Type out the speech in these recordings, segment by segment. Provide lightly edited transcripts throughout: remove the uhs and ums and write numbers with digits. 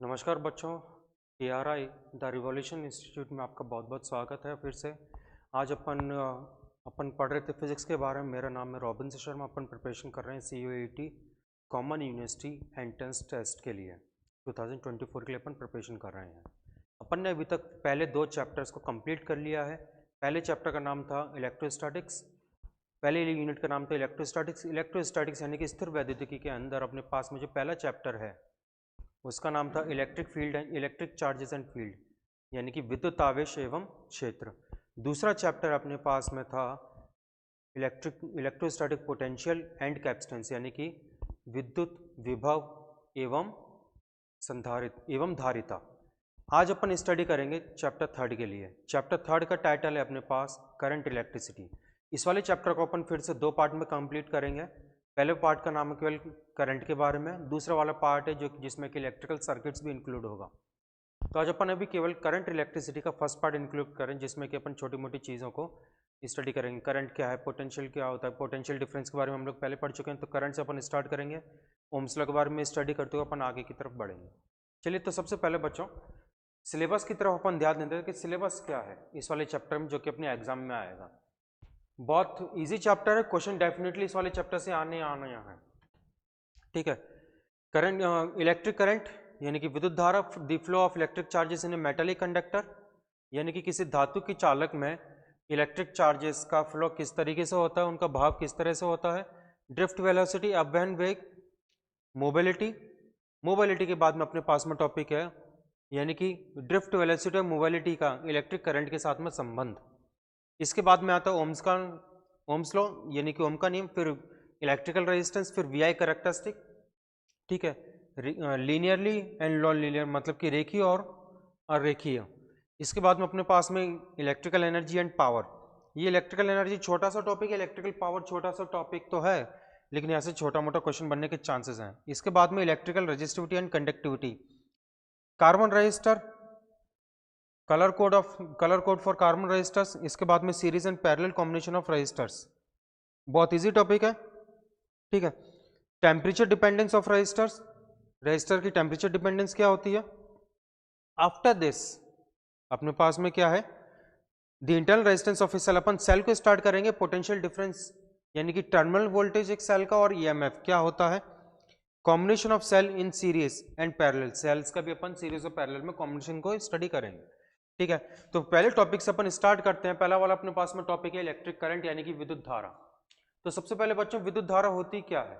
नमस्कार बच्चों, TRI the revolution institute में आपका बहुत बहुत स्वागत है। फिर से आज अपन पढ़ रहे थे फिजिक्स के बारे में। मेरा नाम है रॉबिन शर्मा। अपन प्रिपरेशन कर रहे हैं CUET common university entrance test के लिए 2024 के लिए अपन प्रिपरेशन कर रहे हैं। अपन ने अभी तक पहले 2 चैप्टर्स को कंप्लीट कर लिया है। पहले चैप्टर का नाम था इलेक्ट्रोस्टैटिक्स। पहले यूनिट का नाम था इलेक्ट्रोस्टैटिक्स। इलेक्ट्रोस्टैटिक्स यानी कि स्थिर वैद्युतिकी के अंदर अपने पास में जो पहला चैप्टर है उसका नाम था electric field and electric charges and field, यानी कि विद्युत आवेश एवं क्षेत्र। दूसरा चैप्टर अपने पास में था इलेक्ट्रोस्टैटिक पोटेंशियल एंड कैपेसिटेंस, यानी कि विद्युत विभव एवं संधारित एवं धारिता। आज अपन स्टडी करेंगे चैप्टर 3 के लिए। चैप्टर 3 का टाइटल है अपने पास करंट इलेक्ट्रिसिटी। इस वाले चैप्टर को अपन फिर से 2 पार्ट में कंप्लीट करेंगे। पहले पार्ट का नाम है केवल करंट के बारे में, दूसरा वाला पार्ट है जो जिसमें कि इलेक्ट्रिकल सर्किट्स भी इंक्लूड होगा। तो आज अपन अभी केवल करंट इलेक्ट्रिसिटी का फर्स्ट पार्ट इंक्लूड करें, जिसमें कि अपन छोटी मोटी चीज़ों को स्टडी करेंगे। करंट क्या है, पोटेंशियल क्या होता है, पोटेंशियल डिफरेंस के बारे में हम लोग पहले पढ़ चुके हैं, तो करंट से अपन स्टार्ट करेंगे। ओम्स लॉ के बारे में स्टडी करते हुए अपन आगे की तरफ बढ़ेंगे। चलिए, तो सबसे पहले बच्चों सिलेबस की तरफ अपन ध्यान देते हैं कि सिलेबस क्या है इस वाले चैप्टर में, जो कि अपने एग्जाम में आएगा। बहुत इजी चैप्टर है, क्वेश्चन डेफिनेटली इस वाले चैप्टर से आने है। ठीक है। करंट, इलेक्ट्रिक करंट यानी कि विद्युत धारा, the flow of electric charges in A metallic conductor, यानी कि किसी धातु की चालक में इलेक्ट्रिक चार्जेस का फ्लो किस तरीके से होता है, उनका भाव किस तरह से होता है। ड्रिफ्ट वेलोसिटी, अपवहन वेग, मोबिलिटी। मोबिलिटी के बाद में अपने पास में टॉपिक है यानी कि ड्रिफ्ट वेलोसिटी और मोबिलिटी का इलेक्ट्रिक करंट के साथ में संबंध। इसके बाद में आता है ओम्स लॉ यानी कि ओम का नियम, फिर इलेक्ट्रिकल रेजिस्टेंस, फिर VI कैरेक्टरिस्टिक। ठीक है। लीनियरली एंड नॉन लीनियर, मतलब कि रेखीय और अरेखीय। इसके बाद में अपने पास में इलेक्ट्रिकल एनर्जी एंड पावर। ये इलेक्ट्रिकल एनर्जी छोटा सा टॉपिक है, इलेक्ट्रिकल पावर छोटा सा टॉपिक तो है, लेकिन यहाँ से छोटा मोटा क्वेश्चन बनने के चांसेस हैं। इसके बाद में electrical resistivity and conductivity, carbon resistor, colour code for carbon resistors. इसके बाद में series and parallel combination of resistors, बहुत इजी टॉपिक है। ठीक है। Temperature dependence of resistors, resistor की टेम्परेचर डिपेंडेंस क्या होती है। आफ्टर दिस अपने पास में क्या है, the internal resistance of a cell. अपन सेल को स्टार्ट करेंगे। पोटेंशियल डिफरेंस यानी कि टर्मिनल वोल्टेज एक सेल का, और EMF क्या होता है। Combination of cell in series and parallel, cells का भी अपन सीरीज और पैरेलल में कॉम्बिनेशन को स्टडी करेंगे। ठीक है। तो पहले टॉपिक से अपन स्टार्ट करते हैं। पहला वाला अपने पास में टॉपिक है इलेक्ट्रिक करंट यानी कि विद्युत धारा। तो सबसे पहले बच्चों विद्युत धारा होती क्या है,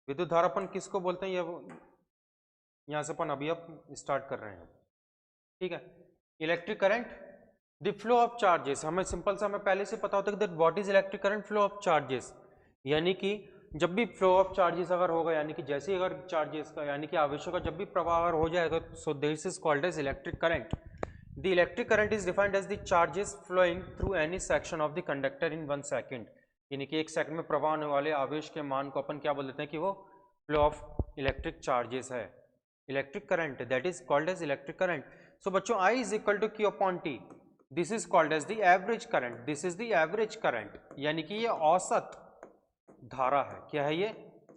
विद्युत धारा अपन किसको बोलते हैं, ये यहां से अपन अभी अब स्टार्ट कर रहे हैं। ठीक है। Electric current, the flow of charges. हमें सिंपल सा हमें पहले से पता होता है कि what is electric current, flow of charges, यानी कि जब भी फ्लो ऑफ चार्जेस अगर होगा, यानी कि जैसे ही अगर चार्जेस का यानी कि आवेशों का जब भी प्रवाह अगर हो जाएगा, so this is called as electric current. The electric current is defined as the charges flowing through any section of the conductor in 1 second, यानी कि 1 सेकंड में प्रवाह होने वाले आवेश के मान को अपन क्या बोल देते हैं कि वो फ्लो ऑफ इलेक्ट्रिक चार्जेस है। Electric current that is called as electric current. So बच्चों I is equal to Q upon T, this is called as the average current, this is the average current, यानी कि ये औसत धारा है। क्या है ये,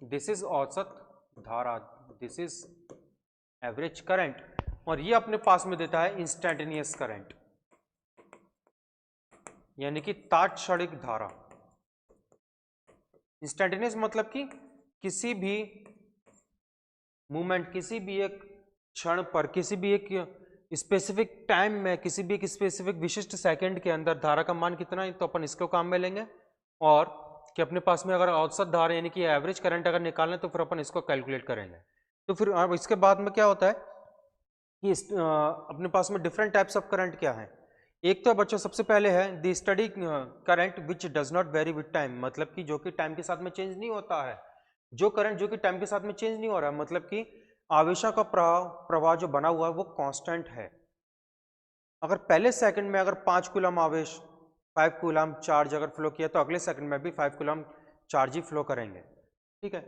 दिस इज औसत धारा, दिस इज एवरेज करंट। और ये अपने पास में देता है इंस्टेंटेनियस करंट, यानी कि तात्क्षणिक धारा। इंस्टेंटेनियस मतलब कि किसी भी मूवमेंट, किसी भी एक क्षण पर, किसी भी एक स्पेसिफिक टाइम में, किसी भी एक स्पेसिफिक विशिष्ट सेकंड के अंदर धारा का मान कितना है, तो अपन इसको काम में लेंगे। और कि अपने पास में अगर औसत धारा यानी कि एवरेज करंट अगर निकालना है तो फिर अपन इसको कैलकुलेट करेंगे। तो फिर अब इसके बाद में क्या होता है कि अपने पास में डिफरेंट टाइप्स ऑफ करंट क्या है। एक तो बच्चों सबसे पहले है the study current which does not very with time, मतलब कि जो कि टाइम के साथ में चेंज नहीं होता है। जो करंट जो कि टाइम के साथ में चेंज नहीं हो रहा है, मतलब कि आवेशों का प्रवाह जो बना हुआ है वो कांस्टेंट है। अगर पहले सेकंड में अगर 5 कूलम आवेश, 5 कूलम चार्ज अगर फ्लो किया, तो अगले सेकंड में भी 5 कूलम चार्ज ही फ्लो करेंगे। ठीक है।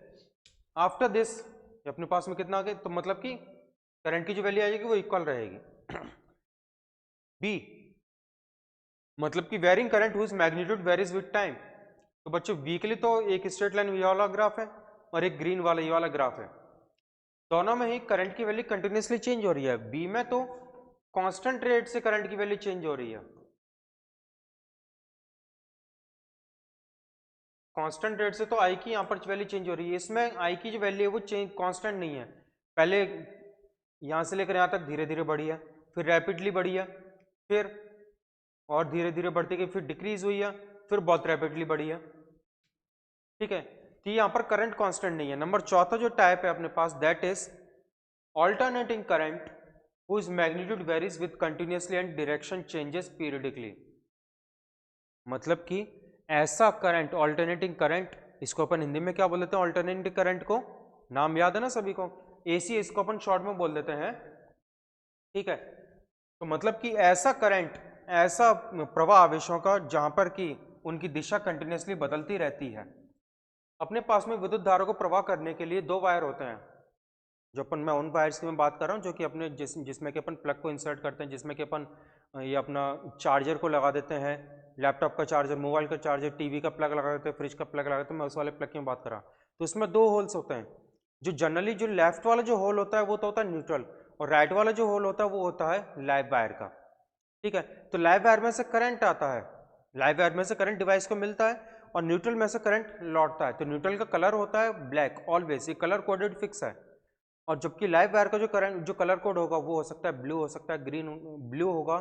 आफ्टर दिस अपने पास में कितना आ गया, तो मतलब कि करंट की जो वैल्यू आएगी वो इक्वल रहेगी। बी मतलब कि varying current whose magnitude varies with time. तो बच्चों वीकली तो एक स्ट्रेट लाइन ये वाला ग्राफ है और एक ग्रीन वाला ये वाला ग्राफ है। दोनों में ही करंट की वैल्यू कंटिन्यूसली चेंज हो रही है, बी में तो कांस्टेंट रेट से करंट की वैल्यू चेंज हो रही है, कांस्टेंट रेट से तो आई की यहाँ पर वैल्यू चेंज हो रही है, इसमें आई की जो वैल्यू है वो चेंज कांस्टेंट नहीं है, पहले यहाँ से लेकर यहाँ तक धीरे धीरे बढ़ी है, फिर रैपिडली बढ़ी है, फिर और धीरे धीरे बढ़ती गई, फिर डिक्रीज हुई है, फिर बहुत रैपिडली बढ़ी है। ठीक है, तो यहाँ पर करंट कांस्टेंट नहीं है। नंबर चौथा जो टाइप है अपने पास, that is alternating current whose magnitude varies with continuously and direction changes periodically. मतलब कि ऐसा करंट, ऑल्टरनेटिंग करंट, इसको अपन हिंदी में क्या बोल देते हैं, ऑल्टरनेटिंग करंट को नाम याद है ना सभी को, एसी, इसको अपन शॉर्ट में बोल देते हैं। ठीक है, तो मतलब कि ऐसा करंट, ऐसा प्रवाह आवेशों का जहां पर कि उनकी दिशा कंटिन्यूसली बदलती रहती है। अपने पास में विद्युत धारा को प्रवाह करने के लिए दो वायर होते हैं, जो अपन, मैं उन वायर्स की मैं बात कर रहा हूँ जो कि अपने जिसमें कि अपन प्लग को इंसर्ट करते हैं, जिसमें कि अपन ये अपना चार्जर को लगा देते हैं, लैपटॉप का चार्जर, मोबाइल का चार्जर, टीवी का प्लग लगा देते हैं, फ्रिज का प्लग लगा देते हैं, मैं उस वाले प्लग की बात कर रहा हूँ। तो इसमें दो होल्स होते हैं, जो जनरली जो लेफ्ट वाला जो होल होता है वो तो होता है न्यूट्रल, और राइट वाला जो होल होता है वो होता है लाइव वायर का। ठीक है, तो लाइव वायर में से करंट आता है, लाइव वायर में से करंट डिवाइस को मिलता है, और न्यूट्रल में से करंट लौटता है। तो न्यूट्रल का कलर होता है ब्लैक ऑलवेज, ये कलर कोडेड फिक्स है। और जबकि लाइव वायर का जो करंट, जो कलर कोड होगा वो हो सकता है ब्लू, हो सकता है ग्रीन, ब्लू होगा,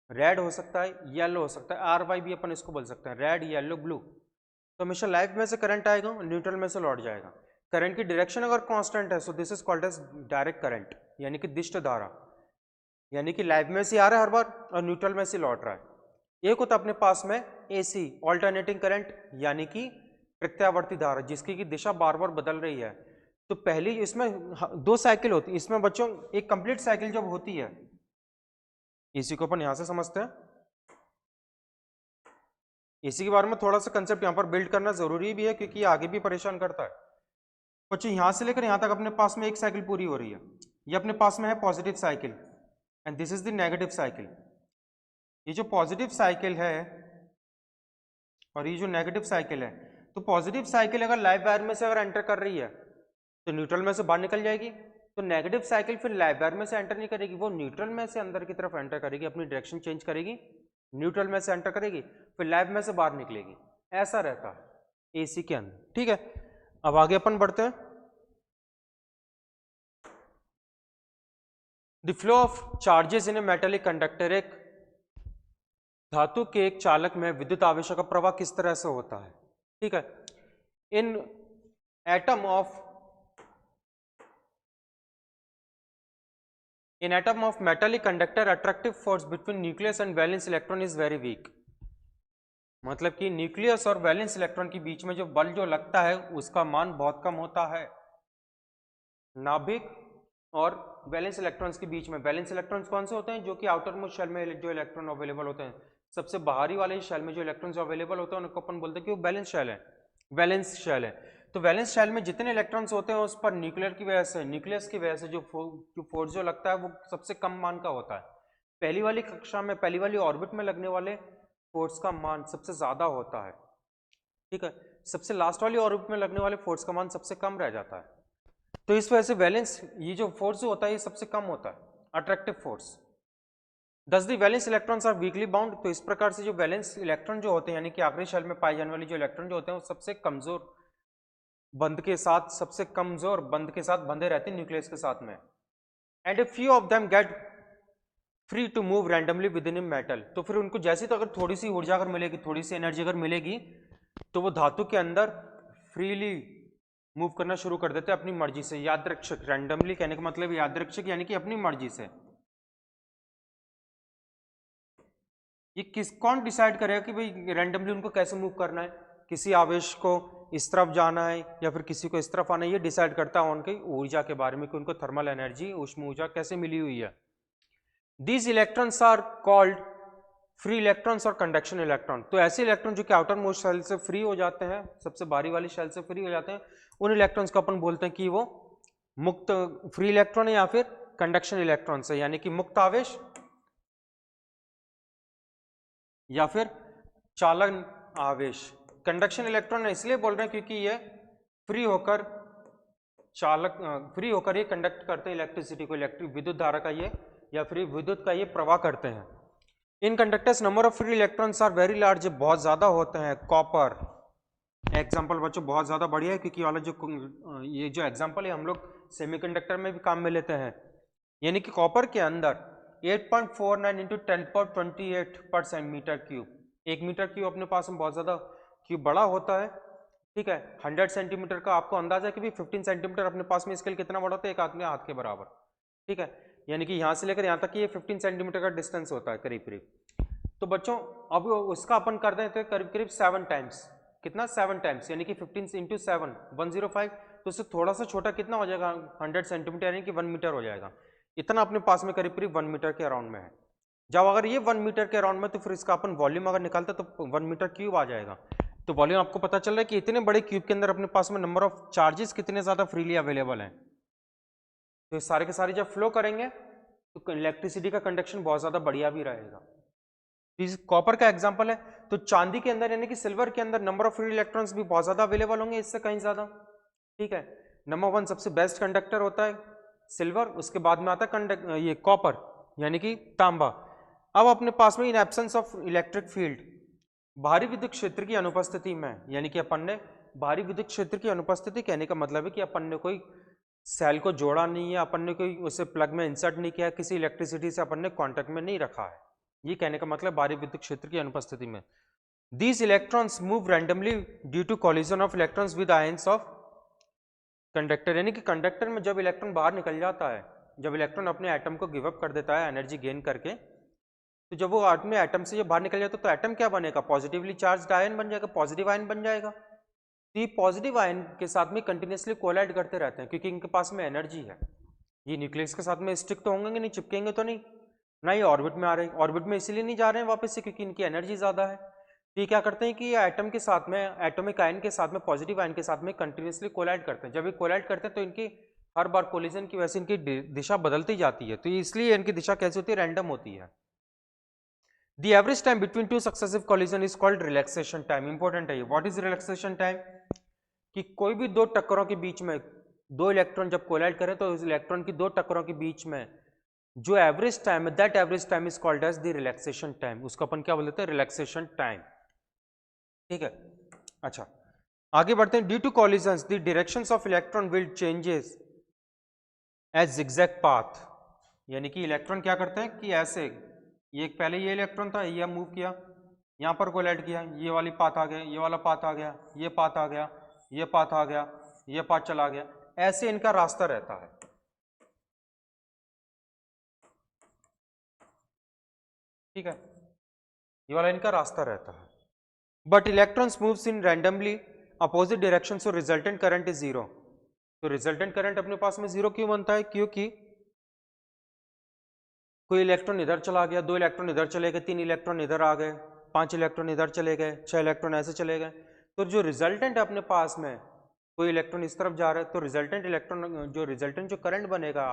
रेड हो सकता है, येलो हो सकता है, RY भी अपन इसको बोल सकते हैं, रेड येलो ब्लू। तो हमेशा लाइव में से करंट आएगा, न्यूट्रल में से लौट जाएगा। करंट की डायरेक्शन अगर कांस्टेंट है, so this is called as direct current, यानी कि दिष्ट धारा, यानी कि लाइव में से आ रहा है हर बार और न्यूट्रल में से लौट रहा है। एक होता है अपने पास में AC, ऑल्टरनेटिंग करंट, यानी कि प्रत्यावर्ती धारा, जिसकी की दिशा बार बार बदल रही है। तो पहली इसमें दो साइकिल होती है, इसमें बच्चों एक कंप्लीट साइकिल जब होती है, इसी को अपन यहां से समझते हैं। इसी के बारे में थोड़ा सा कंसेप्ट यहां पर बिल्ड करना जरूरी भी है, क्योंकि ये आगे भी परेशान करता है बच्चों। यहां से लेकर यहां तक अपने पास में एक साइकिल पूरी हो रही है, ये अपने पास में है positive cycle, and this is the negative cycle. ये जो पॉजिटिव साइकिल है और ये जो नेगेटिव साइकिल है, तो पॉजिटिव साइकिल अगर लाइव वायर में से अगर एंटर कर रही है तो न्यूट्रल में से बाहर निकल जाएगी। तो नेगेटिव साइकिल फिर लाइव वायर में से एंटर नहीं करेगी, वो न्यूट्रल में से अंदर की तरफ एंटर करेगी, अपनी डायरेक्शन चेंज करेगी, न्यूट्रल में से एंटर करेगी, फिर लाइव में से बाहर निकलेगी। ऐसा रहता है AC के अंदर। ठीक है, अब आगे अपन बढ़ते हैं। The flow of charges in A metallic conductor, एक धातु के एक चालक में विद्युत आवेशों का प्रवाह किस तरह से होता है। ठीक है, in atom of metallic conductor attractive force between nucleus and valence electron is very weak. मतलब कि न्यूक्लियस और वैलेंस इलेक्ट्रॉन के बीच में जो बल जो लगता है उसका मान बहुत कम होता है। नाभिक और वैलेंस इलेक्ट्रॉन्स के बीच में, वैलेंस इलेक्ट्रॉन्स कौन से होते हैं, जो कि आउटर मोस्ट शेल में जो इलेक्ट्रॉन अवेलेबल होते हैं, सबसे बाहरी वाले शेल में जो इलेक्ट्रॉन्स अवेलेबल होते हैं उनको अपन बोलते हैं कि वो वैलेंस शेल है, वैलेंस शेल है। तो वैलेंस शेल में जितने इलेक्ट्रॉन्स होते हैं उस पर न्यूक्लियर की वजह से, न्यूक्लियस की वजह से जो फोर्स जो लगता है वो सबसे कम मान का होता है। पहली वाली कक्षा में, पहली वाली ऑर्बिट में लगने वाले फोर्स का मान सबसे ज्यादा होता है। ठीक है, सबसे लास्ट वाली ऑर्बिट में लगने वाले फोर्स का मान सबसे कम रह जाता है। तो इस वजह से वैलेंस, ये जो फोर्स जो होता है ये सबसे कम होता है, attractive force. Thus the valence electrons are weakly bound. तो इस प्रकार से जो वैलेंस इलेक्ट्रॉन जो होते हैं, यानी कि आखिरी शेल में पाई जाने वाली जो इलेक्ट्रॉन जो होते हैं वो सबसे कमजोर बंध के साथ, सबसे कमजोर बंध के साथ बंधे रहते हैं न्यूक्लियस के साथ में। And a few of them get free to move randomly within metal. तो फिर उनको जैसे, तो अगर थोड़ी सी ऊर्जा अगर मिलेगी, थोड़ी सी एनर्जी अगर मिलेगी, तो वो धातु के अंदर फ्रीली मूव करना शुरू कर देते हैं अपनी मर्जी से। यादृच्छिक, रैंडमली कहने का मतलब यादृच्छिक यानी कि अपनी मर्जी से। ये कौन डिसाइड करेगा कि भाई रैंडमली उनको कैसे मूव करना है, किसी आवेश को इस तरफ जाना है या फिर किसी को इस तरफ आना है, ये डिसाइड करता है उनकी ऊर्जा के बारे में कि उनको थर्मल एनर्जी, ऊष्म ऊर्जा कैसे मिली हुई है। These electrons are called free electrons और कंडक्शन इलेक्ट्रॉन। तो ऐसे इलेक्ट्रॉन जो कि आउटर मोस्ट शेल से फ्री हो जाते हैं, सबसे बाहरी वाली शेल से फ्री हो जाते हैं, उन इलेक्ट्रॉन्स को अपन बोलते हैं कि वो मुक्त फ्री इलेक्ट्रॉन है या फिर कंडक्शन इलेक्ट्रॉन्स है, यानी कि मुक्त आवेश या फिर चालन आवेश। कंडक्शन इलेक्ट्रॉन इसलिए बोल रहे हैं क्योंकि ये फ्री होकर चालक फ्री होकर ये कंडक्ट करते हैं इलेक्ट्रिसिटी को, इलेक्ट्रिक विद्युत धारा का ये या फिर विद्युत का ये प्रवाह करते हैं। In conductors number of free electrons are very large, बहुत ज्यादा होते हैं। कॉपर एग्जाम्पल बच्चों बहुत ज्यादा बढ़िया है, क्योंकि वाला जो ये जो एग्जाम्पल है हम लोग सेमीकंडक्टर में भी काम में लेते हैं। यानी कि कॉपर के अंदर 8.49 into 10⁻28 metre cube, 1 metre cube अपने पास में बहुत ज्यादा क्यूब बड़ा होता है। ठीक है, 100 सेंटीमीटर का आपको अंदाजा है कि भी 15 सेंटीमीटर अपने पास में स्केल कितना बड़ा होता है, एक आदमी हाथ के बराबर। ठीक है, यानी कि यहाँ से लेकर यहाँ तक कि ये 15 सेंटीमीटर का डिस्टेंस होता है करीब करीब। तो बच्चों अब उसका अपन कर दें तो करीब करीब 7 टाइम्स, कितना 7 टाइम्स, यानी कि 15 इंटू 7 105, तो उससे थोड़ा सा छोटा कितना हो जाएगा 100 सेंटीमीटर यानी कि 1 मीटर हो जाएगा। इतना अपने पास में करीब करीब 1 मीटर के अराउंड में है। जब अगर ये 1 मीटर के अराउंड में, तो फिर इसका अपन वॉल्यूम अगर निकालते तो 1 मीटर क्यूब आ जाएगा। तो वॉल्यूम आपको पता चल रहा है कि इतने बड़े क्यूब के अंदर अपने पास में नंबर ऑफ चार्जेस कितने ज्यादा फ्रीली अवेलेबल हैं। तो सारे के सारे जब फ्लो करेंगे तो इलेक्ट्रिसिटी का कंडक्शन बहुत ज्यादा बढ़िया भी रहेगा। कॉपर का एग्जांपल है, तो चांदी के अंदर यानी कि सिल्वर के अंदर नंबर ऑफ फ्री इलेक्ट्रॉन्स भी बहुत ज्यादा अवेलेबल होंगे, इससे कहीं ज्यादा। ठीक है, नंबर 1 सबसे बेस्ट कंडक्टर होता है सिल्वर, उसके बाद में आता है ये कॉपर यानी कि तांबा। अब अपने पास में in absence of electric field, भारी विद्युत क्षेत्र की अनुपस्थिति में, यानी कि अपन ने भारी विद्युत क्षेत्र की अनुपस्थिति कहने का मतलब है कि अपन ने कोई सेल को जोड़ा नहीं है, अपन ने कोई उसे प्लग में इंसर्ट नहीं किया, किसी इलेक्ट्रिसिटी से अपन ने कॉन्टेक्ट में नहीं रखा है, ये कहने का मतलब भारी विद्युत क्षेत्र की अनुपस्थिति में। These electrons move randomly due to collision of electrons with ions of conductor, यानी कि कंडक्टर में जब इलेक्ट्रॉन बाहर निकल जाता है, जब इलेक्ट्रॉन अपने एटम को गिव अप कर देता है एनर्जी गेन करके, तो जब वो अपने एटम से जब बाहर निकल जाता है तो एटम क्या बनेगा, पॉजिटिवली चार्ज आयन बन जाएगा, पॉजिटिव आयन बन जाएगा। तो ये पॉजिटिव आयन के साथ में कंटिन्यूसली कोलाइड करते रहते हैं, क्योंकि इनके पास में एनर्जी है। ये न्यूक्लियस के साथ में स्टिक तो होंगे नहीं, चिपकेंगे तो नहीं, ना ये ऑर्बिट में आ रहे हैं, ऑर्बिट में इसीलिए नहीं जा रहे हैं वापस से क्योंकि इनकी एनर्जी ज्यादा है। तो ये क्या करते हैं कि ये एटम के साथ में, एटॉमिक आयन के साथ में, पॉजिटिव आयन के साथ में कंटिन्यूसली कोलाइड करते हैं। जब ये कोलाइड करते हैं तो इनकी हर बार कोलिजन की वजह से इनकी दिशा बदलती जाती है, तो इसलिए इनकी दिशा कैसी होती है, रैंडम होती है। The average time between two successive collision is called relaxation time. Important है ये। What is relaxation time? कि कोई भी दो टक्करों के बीच में दो इलेक्ट्रॉन जब कोलाइड करें तो इस इलेक्ट्रॉन की दो टक्करों के बीच में जो एवरेज टाइम है, that average time is called as the relaxation time. उसको अपन क्या बोलते हैं, रिलैक्सेशन टाइम। ठीक है, अच्छा आगे बढ़ते हैं। Due to collisions the directions of electron will changes as zigzag path, यानी कि इलेक्ट्रॉन क्या करते हैं कि ऐसे, ये पहले ये इलेक्ट्रॉन था, ये मूव किया, यहाँ पर कोलाइड किया, ये वाली पाथ आ गया, ये वाला पाथ आ गया, ये पाथ आ गया, ये पाथ आ गया, ये पाथ चला गया, ऐसे इनका रास्ता रहता है। ठीक है, ये वाला इनका रास्ता रहता है। But electrons moves in randomly opposite direction, so resultant current is zero. तो रिजल्टेंट करंट अपने पास में जीरो क्यों बनता है, क्योंकि कोई इलेक्ट्रॉन इधर चला गया, दो इलेक्ट्रॉन इधर चले गए, तीन इलेक्ट्रॉन इधर आ गए, 5 इलेक्ट्रॉन इधर चले गए, 6 इलेक्ट्रॉन ऐसे चले गए, तो जो रिजल्टेंट अपने पास में कोई इलेक्ट्रॉन इस तरफ जा रहा है तो रिजल्टेंट इलेक्ट्रॉन जो करंट बनेगा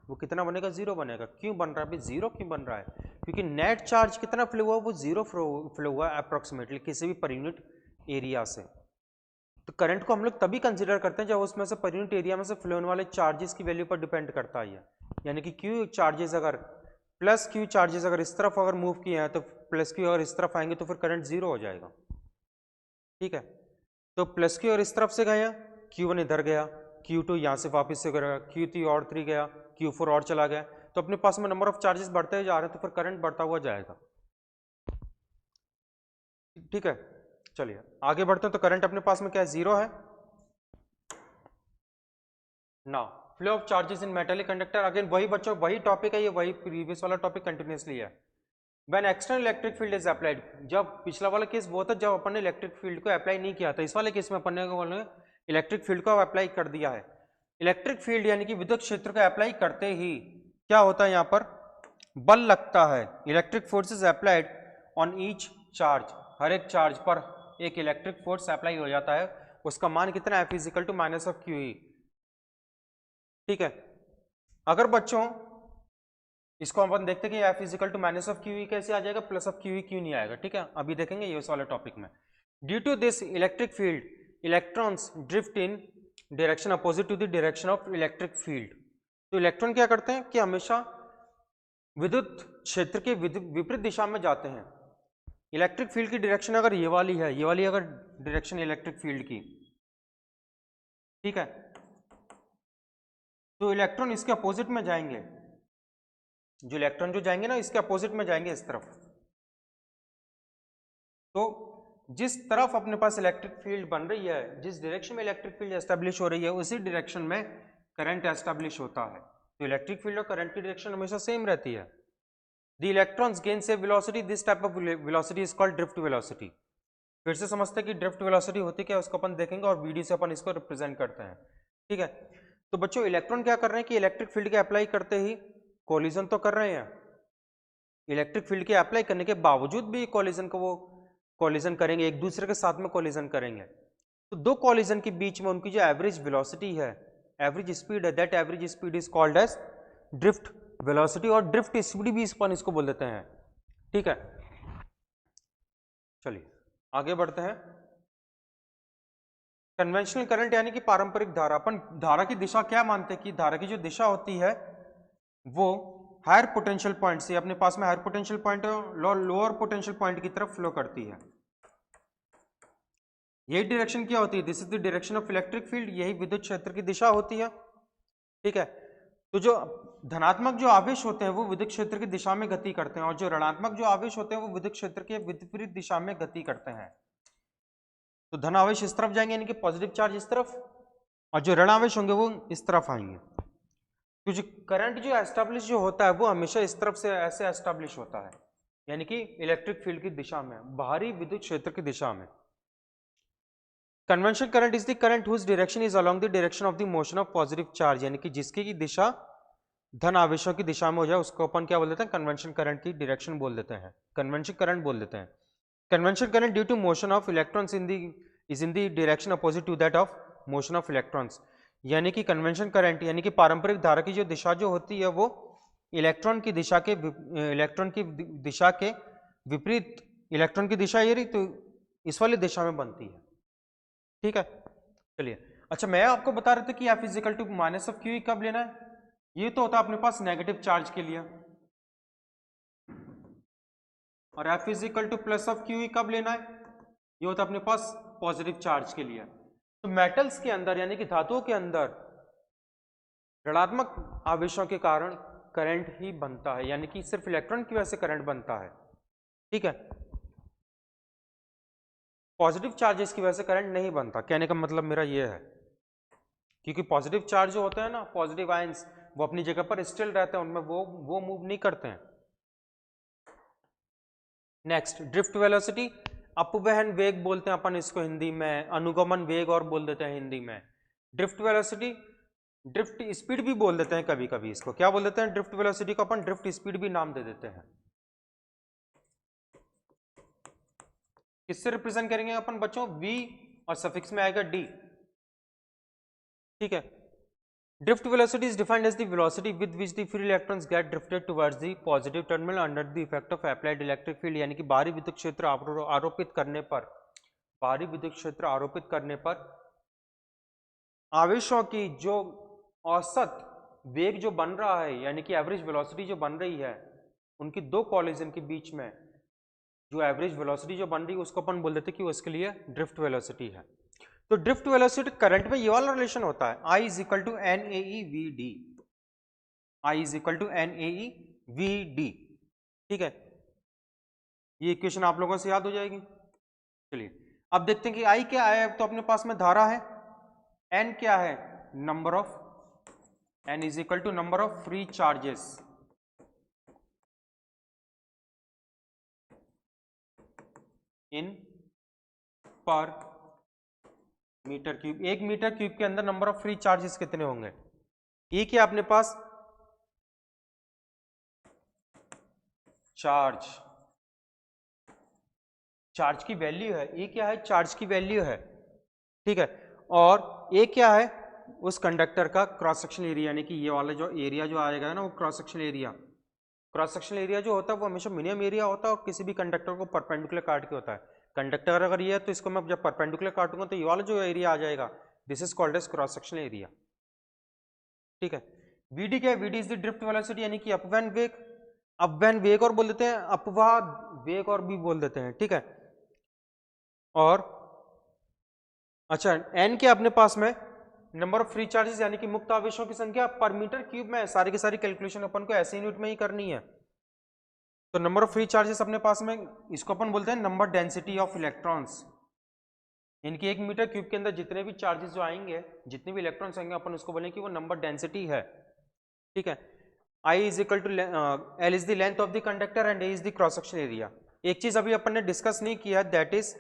वो कितना बनेगा, जीरो बनेगा। क्यों बन रहा है भाई, जीरो क्यों बन रहा है, क्योंकि नेट चार्ज कितना फ्लो हुआ, वो जीरो फ्लो हुआ अप्रोक्सीमेटली किसी भी पर यूनिट एरिया से। तो करंट को हम लोग तभी कंसिडर करते हैं जब उसमें से पर यूनिट एरिया में से फ्लो होने वाले चार्जेस की वैल्यू पर डिपेंड करता है। यानी कि क्यू चार्जेस अगर प्लस क्यू चार्जेस अगर इस तरफ अगर मूव किए हैं तो प्लस क्यू अगर इस तरफ आएंगे तो फिर करंट जीरो हो जाएगा। ठीक है, तो प्लस क्यू अगर इस तरफ से गया, Q1 इधर गया, Q2 यहाँ से वापस से गया, Q3 और 3 गया, Q4 और चला गया, तो अपने पास में नंबर ऑफ चार्जेस बढ़ते जा रहे हैं तो फिर करंट बढ़ता हुआ जाएगा। ठीक है, चलिए आगे बढ़ते हैं। तो करंट अपने पास में क्या है, जीरो है ना। Flow of charges in metallic conductor, again वही बच्चों वही टॉपिक है, ये वही प्रीवियस वाला टॉपिक कंटिन्यूसली है। When external electric field is applied, जब पिछला वाला केस वो था जब अपन ने इलेक्ट्रिक फील्ड को अप्लाई नहीं किया था, इस वाले केस में अपन ने इलेक्ट्रिक फील्ड को अप्लाई कर दिया है। इलेक्ट्रिक फील्ड यानी कि विद्युत क्षेत्र को अप्लाई करते ही क्या होता है, यहाँ पर बल लगता है। Electric force is applied on each charge, हर एक चार्ज पर एक इलेक्ट्रिक फोर्स अप्लाई हो जाता है। उसका मान कितना है, F equal to minus of q e. ठीक है, अगर बच्चों इसको अपन देखते हैं कि F is equal to minus of q e कैसे आ जाएगा, प्लस ऑफ क्यू ई क्यों नहीं आएगा। ठीक है, अभी देखेंगे ये उस वाले टॉपिक में। Due to this electric field electrons drift in direction opposite to the direction of electric field. तो इलेक्ट्रॉन क्या करते हैं कि हमेशा विद्युत क्षेत्र के विपरीत दिशा में जाते हैं। इलेक्ट्रिक फील्ड की डायरेक्शन अगर ये वाली है, ये वाली अगर डायरेक्शन इलेक्ट्रिक फील्ड की, ठीक है, तो इलेक्ट्रॉन इसके अपोजिट में जाएंगे। जो इलेक्ट्रॉन जो जाएंगे ना, इसके अपोजिट में जाएंगे इस तरफ। तो जिस तरफ अपने पास इलेक्ट्रिक फील्ड बन रही है, जिस डायरेक्शन में इलेक्ट्रिक फील्ड एस्टेब्लिश हो रही है, उसी डायरेक्शन में करंट एस्टेब्लिश होता है। तो इलेक्ट्रिक फील्ड और करंट की डायरेक्शन हमेशा सेम रहती है। The electrons gain same velocity, this type of velocity is called drift velocity. फिर से समझते हैं कि ड्रिफ्ट वेलोसिटी होती क्या है, उसको अपन देखेंगे और वीडियो से अपन इसको रिप्रेजेंट करते हैं। ठीक है, तो बच्चों इलेक्ट्रॉन क्या कर रहे हैं कि इलेक्ट्रिक फील्ड के अप्लाई करते ही कोलिजन तो कर रहे हैं। इलेक्ट्रिक फील्ड के अप्लाई करने के बावजूद भी कोलिजन को वो कोलिजन करेंगे, एक दूसरे के साथ में कोलिजन करेंगे। तो दो कोलिजन के बीच में उनकी जो एवरेज वेलोसिटी है, एवरेज स्पीड है, that average speed is called as drift velocity, और ड्रिफ्ट स्पीड भी अपन इसको बोल देते हैं। ठीक है, चलिए आगे बढ़ते हैं। कन्वेंशनल करंट यानी कि पारंपरिक धारा। अपन धारा की दिशा क्या मानते हैं कि धारा की जो दिशा होती है वो हायर पोटेंशियल पॉइंट से, अपने पास में हायर पोटेंशियल पॉइंट और लोअर पोटेंशियल पॉइंट की तरफ फ्लो करती है। यही डायरेक्शन क्या होती है, this is the direction of electric field, यही विद्युत क्षेत्र की दिशा होती है। ठीक है, तो जो धनात्मक जो आवेश होते हैं वो विद्युत क्षेत्र की दिशा में गति करते हैं, और जो ऋणात्मक जो आवेश होते हैं वो विद्युत क्षेत्र के विपरीत दिशा में गति करते हैं। तो धन आवेश इस तरफ जाएंगे यानी कि पॉजिटिव चार्ज इस तरफ, और जो ऋण आवेश होंगे वो इस तरफ आएंगे। तो जो करंट जो एस्टेब्लिश जो होता है वो हमेशा इस तरफ से ऐसे एस्टेब्लिश होता है, यानी कि इलेक्ट्रिक फील्ड की दिशा में, बाहरी विद्युत क्षेत्र की दिशा में। Conventional current is the current whose direction is along the direction of the motion of positive charge, यानी कि जिसकी की दिशा धन आवेशों की दिशा में हो जाए उसको अपन क्या बोल देते हैं, कन्वेंशन करंट की डायरेक्शन बोल देते हैं, कन्वेंशन करंट बोल देते हैं। Convention current due to motion of electrons is in the direction opposite to that of motion of electrons, यानी कि कन्वेंशन करंट यानी कि पारंपरिक धारा की जो दिशा जो होती है वो इलेक्ट्रॉन की दिशा के विपरीत, इलेक्ट्रॉन की दिशा ये रही तो इस वाली दिशा में बनती है। ठीक है, चलिए अच्छा, मैं आपको बता रहा था कि F is equal to minus of q कब लेना है, ये तो होता है अपने पास नेगेटिव चार्ज के लिए, और F is equal to plus of q कब लेना है, ये होता है अपने पास पॉजिटिव चार्ज के लिए। तो मेटल्स के अंदर यानी कि धातुओं के अंदर ऋणात्मक आवेशों के कारण करंट ही बनता है, यानी कि सिर्फ इलेक्ट्रॉन की वजह से करंट बनता है। ठीक है, पॉजिटिव चार्जेस की वजह से करंट नहीं बनता, कहने का मतलब मेरा ये है, क्योंकि पॉजिटिव चार्ज जो होते हैं ना, पॉजिटिव आयंस, वो अपनी जगह पर स्टिल रहते हैं, उनमें वो मूव नहीं करते हैं। नेक्स्ट, ड्रिफ्ट वेलोसिटी, अपवहन वेग बोलते हैं अपन इसको हिंदी में, अनुगमन वेग और बोल देते हैं हिंदी में। ड्रिफ्ट वेलोसिटी, ड्रिफ्ट स्पीड भी बोल देते हैं कभी कभी इसको, क्या बोल देते हैं, ड्रिफ्ट वेलोसिटी को अपन ड्रिफ्ट स्पीड भी नाम दे देते हैं। किससे रिप्रेजेंट करेंगे अपन बच्चों, v और सफिक्स में आएगा d। ठीक है, drift velocity is defined as the velocity with which the free electrons get drifted towards the positive terminal under the effect of applied electric field, यानी कि बाहरी विद्युत क्षेत्र आरोपित करने पर, बाहरी विद्युत क्षेत्र आरोपित करने पर आवेशों की जो औसत वेग जो बन रहा है, यानी कि एवरेज वेलोसिटी जो बन रही है, उनकी दो कॉलिजन के बीच में जो एवरेज वेलोसिटी जो बन रही है उसको अपन बोल देते हैं कि उसके लिए ड्रिफ्ट वेलोसिटी है। तो ड्रिफ्ट वेलोसिटी करंट में ये वाला रिलेशन होता है, I is equal to n A e v d, I is equal to n A e v d. ठीक है, ये इक्वेशन आप लोगों से याद हो जाएगी। चलिए अब देखते हैं कि I क्या है, तो अपने पास में धारा है, N क्या है, number of, N is equal to number of free charges in per metre cube. एक मीटर क्यूब के अंदर नंबर ऑफ फ्री चार्जेस कितने होंगे, ये क्या अपने पास चार्ज, चार्ज की वैल्यू है, ये क्या है, चार्ज की वैल्यू है। ठीक है, और ये क्या है, उस कंडक्टर का क्रॉस सेक्शन एरिया, यानी कि ये वाला जो एरिया जो आएगा ना वो cross section area, cross section area जो होता है वो हमेशा मिनिमम एरिया होता है और किसी भी कंडक्टर को परपेंडिकुलर काट के होता है। कंडक्टर अगर ये है तो इसको मैं जब परपेंडिकुलर काटूंगा तो ये वाला जो एरिया आ जाएगा this is called as cross sectional area. ठीक है, वीडी क्या है? V d is the drift velocity यानी कि अपव्यन वेग, अपव्यन वेग और बोल देते हैं, अपवाह वेग और भी बोल देते हैं। ठीक है, और अच्छा एन क्या अपने पास में नंबर ऑफ फ्री चार्जेस यानी कि मुक्त आवेशों की संख्या पर मीटर क्यूब में। सारी की सारी कैलकुलेशन अपन को ऐसे यूनिट में ही करनी है। तो नंबर ऑफ फ्री चार्जेस अपने पास में, इसको अपन बोलते हैं नंबर डेंसिटी ऑफ इलेक्ट्रॉन्स। इनकी 1 मीटर क्यूब के अंदर जितने भी चार्जेस जो आएंगे, जितने भी इलेक्ट्रॉन्स आएंगे, अपन उसको बोलेंगे कि वो नंबर डेंसिटी है। ठीक है, I is equal to L is the length of the conductor and A is the cross section area. एक चीज अभी अपन ने डिस्कस नहीं किया, दैट इज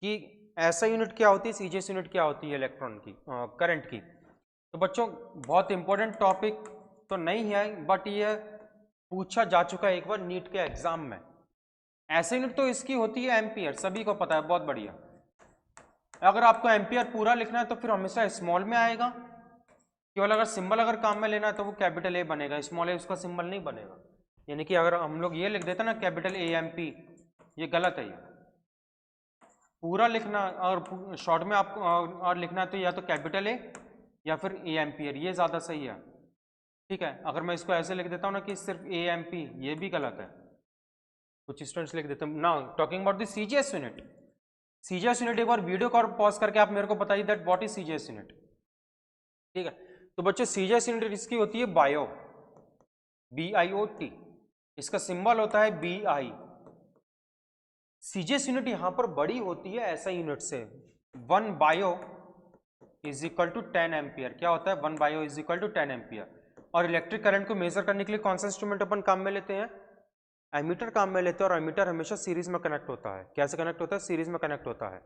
कि ऐसा यूनिट क्या होती है, सीजीएस यूनिट क्या होती है इलेक्ट्रॉन की, करंट की। तो बच्चों बहुत इंपॉर्टेंट टॉपिक तो नहीं है, बट ये पूछा जा चुका है एक बार नीट के एग्जाम में। ऐसे यूनिट तो इसकी होती है एम्पियर, सभी को पता है, बहुत बढ़िया। अगर आपको एम्पियर पूरा लिखना है तो फिर हमेशा स्मॉल में आएगा, केवल अगर सिंबल अगर काम में लेना है तो वो कैपिटल ए बनेगा, स्मॉल ए उसका सिंबल नहीं बनेगा। यानी कि अगर हम लोग ये लिख देते ना कैपिटल ए एम पी, ये गलत है। ये पूरा लिखना और शॉर्ट में आपको और लिखना है तो या तो कैपिटल ए या फिर ए एम्पियर, ये ज़्यादा सही है। ठीक है, अगर मैं इसको ऐसे लिख देता हूँ ना कि सिर्फ ए एम पी, ये भी गलत है। कुछ स्टूडेंट्स लिख देते हैं ना, talking about the CGS unit. CGS unit एक बार वीडियो को पॉज करके आप मेरे को बताइए that what is CGS unit. ठीक है, तो बच्चों सीजीएस यूनिट इसकी होती है बायो, BIOT, इसका सिंबल होता है BI। सीजीएस यूनिट यहां पर बड़ी होती है ऐसा यूनिट से। 1 biot is equal to 10 ampere. क्या होता है? 1 biot is equal to 10 ampere. और इलेक्ट्रिक करंट को मेजर करने के लिए कौन सा इंस्ट्रूमेंट अपन काम में लेते हैं? एमीटर काम में लेते हैं। और एमीटर हमेशा सीरीज में कनेक्ट होता है। कैसे कनेक्ट होता है? सीरीज में कनेक्ट होता है।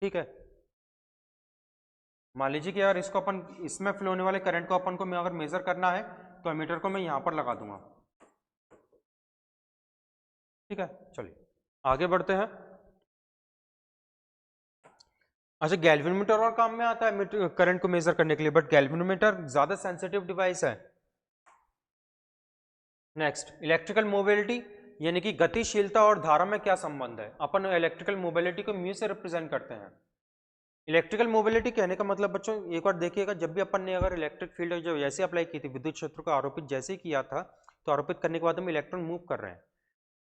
ठीक है, मान लीजिए कि यार इसको अपन, इसमें फ्लो होने वाले करंट को अपन को अगर मेजर करना है तो एमीटर को मैं यहां पर लगा दूंगा। ठीक है, चलिए आगे बढ़ते हैं। अच्छा, गैल्वेनोमीटर और काम में आता है करंट को मेजर करने के लिए, बट गैल्वेनोमीटर ज्यादा सेंसिटिव डिवाइस है। नेक्स्ट, इलेक्ट्रिकल मोबिलिटी यानी कि गतिशीलता और धारा में क्या संबंध है? अपन इलेक्ट्रिकल मोबिलिटी को म्यू से रिप्रेजेंट करते हैं। इलेक्ट्रिकल मोबिलिटी कहने का मतलब बच्चों एक बार देखिएगा, जब भी अपन ने अगर इलेक्ट्रिक फील्ड जो जैसे अप्लाई की थी, विद्युत क्षेत्र को आरोपित जैसे ही किया था, तो आरोपित करने के बाद हम इलेक्ट्रॉन मूव कर रहे हैं,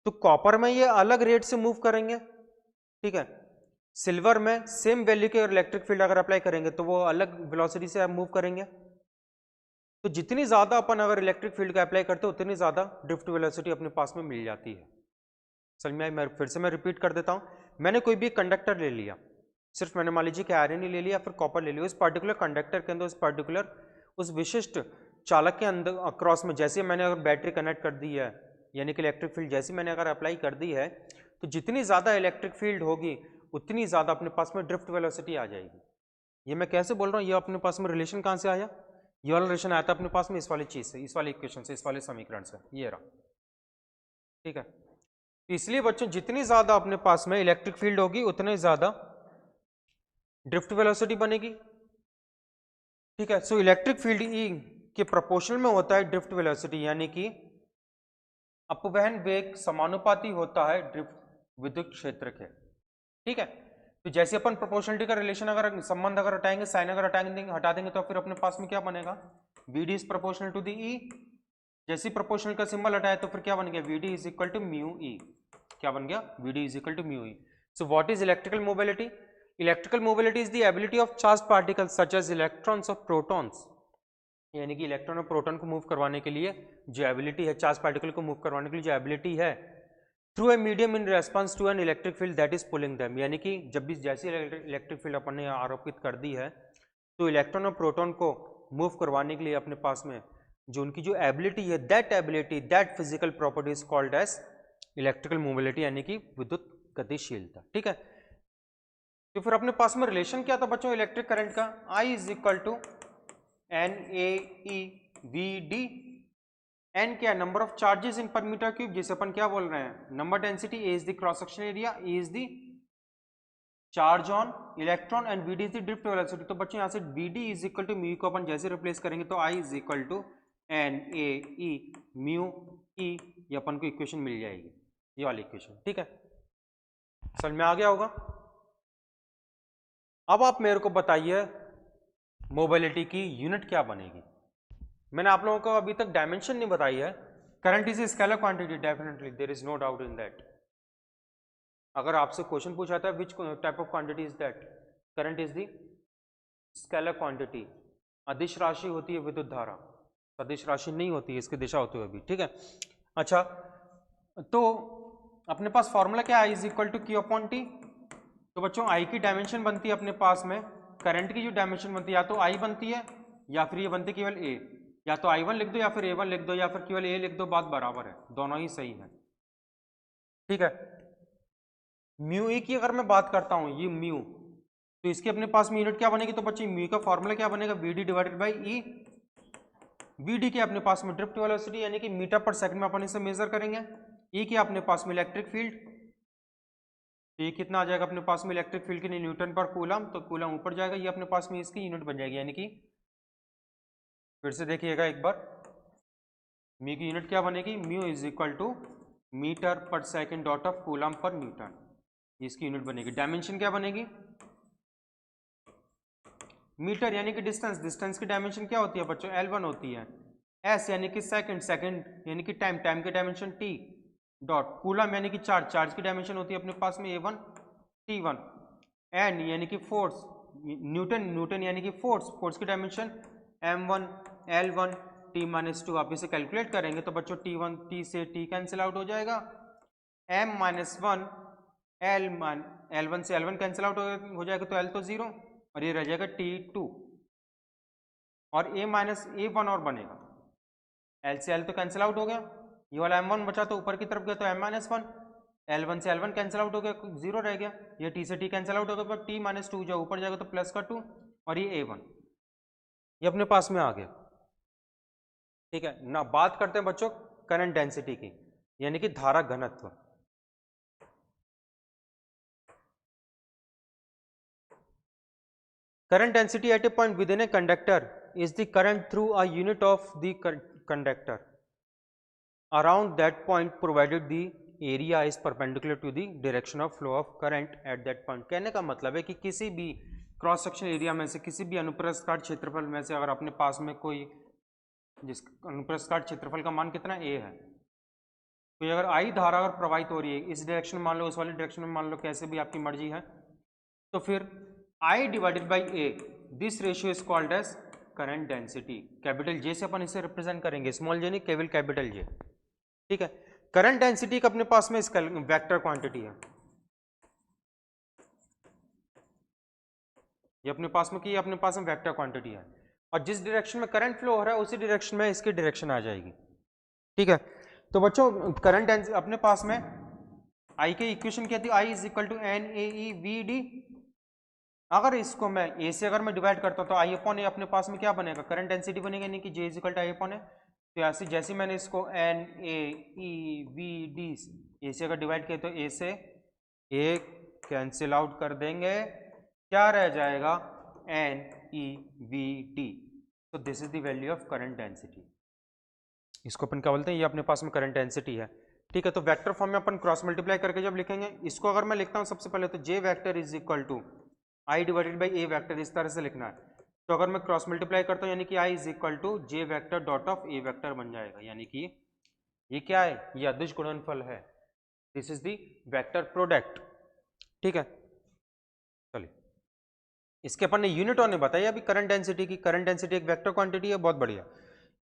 तो कॉपर में ये अलग रेट से मूव करेंगे। ठीक है, सिल्वर में सेम वैल्यू के इलेक्ट्रिक फील्ड अगर अप्लाई करेंगे तो वो अलग वेलोसिटी से मूव करेंगे। तो जितनी ज्यादा अपन अगर इलेक्ट्रिक फील्ड का अप्लाई करते हैं उतनी ज्यादा ड्रिफ्ट वेलोसिटी अपने पास में मिल जाती है। समझ में आई? मैं फिर से मैं रिपीट कर देता हूं। मैंने कोई भी कंडक्टर ले लिया, सिर्फ मैंने मान लीजिए कि आयरन ही ले लिया, फिर कॉपर ले लिया, उस पर्टिकुलर कंडक्टर के अंदर, उस पर्टिकुलर उस विशिष्ट चालक के अंदर अक्रॉस में जैसे मैंने अगर बैटरी कनेक्ट कर दी है, यानी कि इलेक्ट्रिक फील्ड जैसी मैंने अगर अप्लाई कर दी है, तो जितनी ज़्यादा इलेक्ट्रिक फील्ड होगी उतनी ज़्यादा अपने पास में ड्रिफ्ट वेलोसिटी आ जाएगी। ये मैं कैसे बोल रहा हूँ? ये अपने पास में रिलेशन कहाँ से आया? ये वाला रिलेशन आया था अपने पास में इस वाली चीज़ से, इस वाली इक्वेशन से, इस वाले समीकरण से, ये रहा। ठीक है, इसलिए बच्चों जितनी ज़्यादा अपने पास में इलेक्ट्रिक फील्ड होगी उतनी ज़्यादा ड्रिफ्ट वेलोसिटी बनेगी। ठीक है, सो इलेक्ट्रिक फील्ड ई के प्रोपोर्शनल में होता है ड्रिफ्ट वेलोसिटी, यानी कि अपवहन वेग समानुपाती होता है ड्रिफ्ट विद्युत क्षेत्र के। ठीक है, तो जैसे अपन प्रोपोर्शनलिटी का रिलेशन अगर संबंध अगर हटाएंगे, साइन अगर हटा देंगे तो फिर अपने पास में क्या बनेगा? VD is proportional to the E. जैसे प्रोपोर्शनल का सिंबल हटाए तो फिर क्या बन गया? VD is equal to mu E. क्या बन गया? VD is equal to mu E. So what is electrical mobility? Electrical mobility is the ability of charge particles such as electrons और प्रोटॉन्स, यानी कि इलेक्ट्रॉन और प्रोटॉन को move करवाने के लिए जो एबिलिटी है, चार्ज पार्टिकल को मूव करवाने के लिए जो एबिलिटी है, through a medium in response to an electric field that is pulling them. यानी कि जब भी जैसी इलेक्ट्रिक फील्ड अपन ने आरोपित कर दी है, तो इलेक्ट्रॉन और प्रोटॉन को मूव करवाने के लिए अपने पास में जो उनकी जो एबिलिटी है, that ability, that physical property is called as electrical mobility, यानी कि विद्युत गतिशीलता। ठीक है, तो फिर अपने पास में रिलेशन क्या था बच्चों इलेक्ट्रिक करंट का? I is equal to NAEVD। N क्या है? Number of charges in per metre cube, जिसे अपन क्या बोल रहे हैं? Number density. A is the cross section area, E is the charge on electron and VD is the drift velocity. तो बच्चों यहाँ से VD is equal to mu को अपन जैसे रिप्लेस करेंगे तो I is equal to NAE mu E, ये अपन को इक्वेशन मिल जाएगी, ये वाली इक्वेशन। ठीक है, समझ में आ गया होगा? अब आप मेरे को बताइए मोबिलिटी की यूनिट क्या बनेगी। मैंने आप लोगों को अभी तक डायमेंशन नहीं बताई है। Current is a scalar quantity, definitely there is no doubt in that. अगर आपसे क्वेश्चन पूछा था which type of quantity is that, current is the scalar quantity. अदिश राशि होती है विद्युत धारा, सदिश राशि नहीं होती है, इसकी दिशा होती है अभी, ठीक है। अच्छा, तो अपने पास फॉर्मूला क्या है, I is equal to Q upon T. तो बच्चों आई की डायमेंशन बनती है अपने पास में, करंट की जो डायमेंशन बनती है या तो आई बनती है या फिर ये बनती है केवल ए। या तो आई वन लिख दो या फिर ए वन लिख दो या फिर केवल ए लिख दो, बात बराबर है, दोनों ही सही है, ठीक है। म्यू ई की अगर मैं बात करता हूं, ये म्यू, तो इसकी अपने पास में यूनिट क्या बनेगी, तो बच्चे म्यू का फॉर्मूला क्या बनेगा, v d divided by E. V d के अपने पास में ड्रिफ्ट वेलोसिटी यानी कि मीटर पर सेकंड में अपन इसे मेजर करेंगे। ई के अपने पास में इलेक्ट्रिक फील्ड, तो ये कितना आ जाएगा अपने पास में इलेक्ट्रिक फील्ड के लिए न्यूटन पर कूलम, तो कूलम ऊपर जाएगा, ये अपने पास में इसकी यूनिट बन जाएगी, यानी कि फिर से देखिएगा एक बार, म्यू की यूनिट क्या बनेगी, mu is equal to metre per second dot of coulomb per newton, इसकी यूनिट बनेगी। डायमेंशन क्या बनेगी, मीटर यानी कि डिस्टेंस, डिस्टेंस की डायमेंशन क्या होती है बच्चों, L1 होती है। एस यानी कि सेकंड, सेकंड यानी कि टाइम, टाइम की डायमेंशन टी डॉट, कूलम यानी कि चार्ज, चार्ज की डायमेंशन होती है अपने पास में A1 T1। एन यानी कि फोर्स, न्यूटन, न्यूटन यानी कि फोर्स, फोर्स की डायमेंशन M1 L1 T-2। आप इसे कैलकुलेट करेंगे तो बच्चों T1 T से T कैंसिल आउट हो जाएगा, M-1 L1 से L1 कैंसिल आउट हो जाएगा, तो L तो जीरो और ये रह जाएगा T2 और A-1 और बनेगा, L से L तो कैंसिल आउट हो गया, ये वाला M1 बचा तो ऊपर की तरफ गया तो M-1, L1 से L1 कैंसिल आउट हो गया, जीरो रह गया, ये T से T कैंसिल आउट हो गया, पर T-2 जो ऊपर जाएगा तो प्लस का 2 और ये A1, ये अपने पास में आ गया, ठीक है ना। बात करते हैं बच्चों करंट डेंसिटी की, यानी कि धारा घनत्व। Current density at a point within a conductor is the current through a unit of the conductor around that point provided the area is perpendicular to the direction of flow of current at that point। कहने का मतलब है कि किसी भी cross section area में से, किसी भी अनुप्रस्थ काट क्षेत्रफल में से अगर अपने पास में कोई, जिस अनुप्रस्थ काट क्षेत्रफल का मान कितना a है, तो अगर I धारा अगर प्रवाहित हो रही है इस डायरेक्शन में मान लो, उस वाली डायरेक्शन में मान लो, कैसे भी आपकी मर्जी है, तो फिर I divided by A, this ratio is called as current density. Capital J से अपन इसे रिप्रेजेंट करेंगे, स्मॉल j नहीं केवल कैपिटल J, ठीक है। करंट डेंसिटी का अपने पास में वेक्टर क्वांटिटी है, ये अपने पास में कि अपने पास में वेक्टर क्वांटिटी है, और जिस डायरेक्शन में करंट फ्लो हो रहा है उसी डायरेक्शन में इसकी डायरेक्शन आ जाएगी, ठीक है। तो बच्चों करंट अपने पास में I की इक्वेशन क्या थी, I is equal to NAEVD। अगर इसको मैं A से अगर मैं डिवाइड करता हूँ तो I अपॉन ए अपने पास में क्या बनेगा, करंट डेंसिटी बनेगा, यानी कि J is equal to I upon A. तो ऐसे जैसे मैंने इसको NAEVD A से अगर डिवाइड किया तो A से A कैंसिल आउट कर देंगे, क्या रह जाएगा, NEVD। तो this is the value of current density, इसको अपन क्या बोलते हैं, ये अपने पास में करंट डेंसिटी है, ठीक है। तो वेक्टर फॉर्म में अपन क्रॉस मल्टीप्लाई करके जब लिखेंगे, इसको अगर मैं लिखता हूँ सबसे पहले तो J vector is equal to I divided by A vector, इस तरह से लिखना है। तो अगर मैं क्रॉस मल्टीप्लाई करता हूँ यानी कि I is equal to J vector dot of A vector बन जाएगा, यानी कि ये क्या है, ये अदिश गुणनफल है, this is the vector product, ठीक है। चलिए इसके अपन ने यूनिट और ने बताया अभी करंट डेंसिटी की, करंट डेंसिटी एक वेक्टर क्वांटिटी है, बहुत बढ़िया।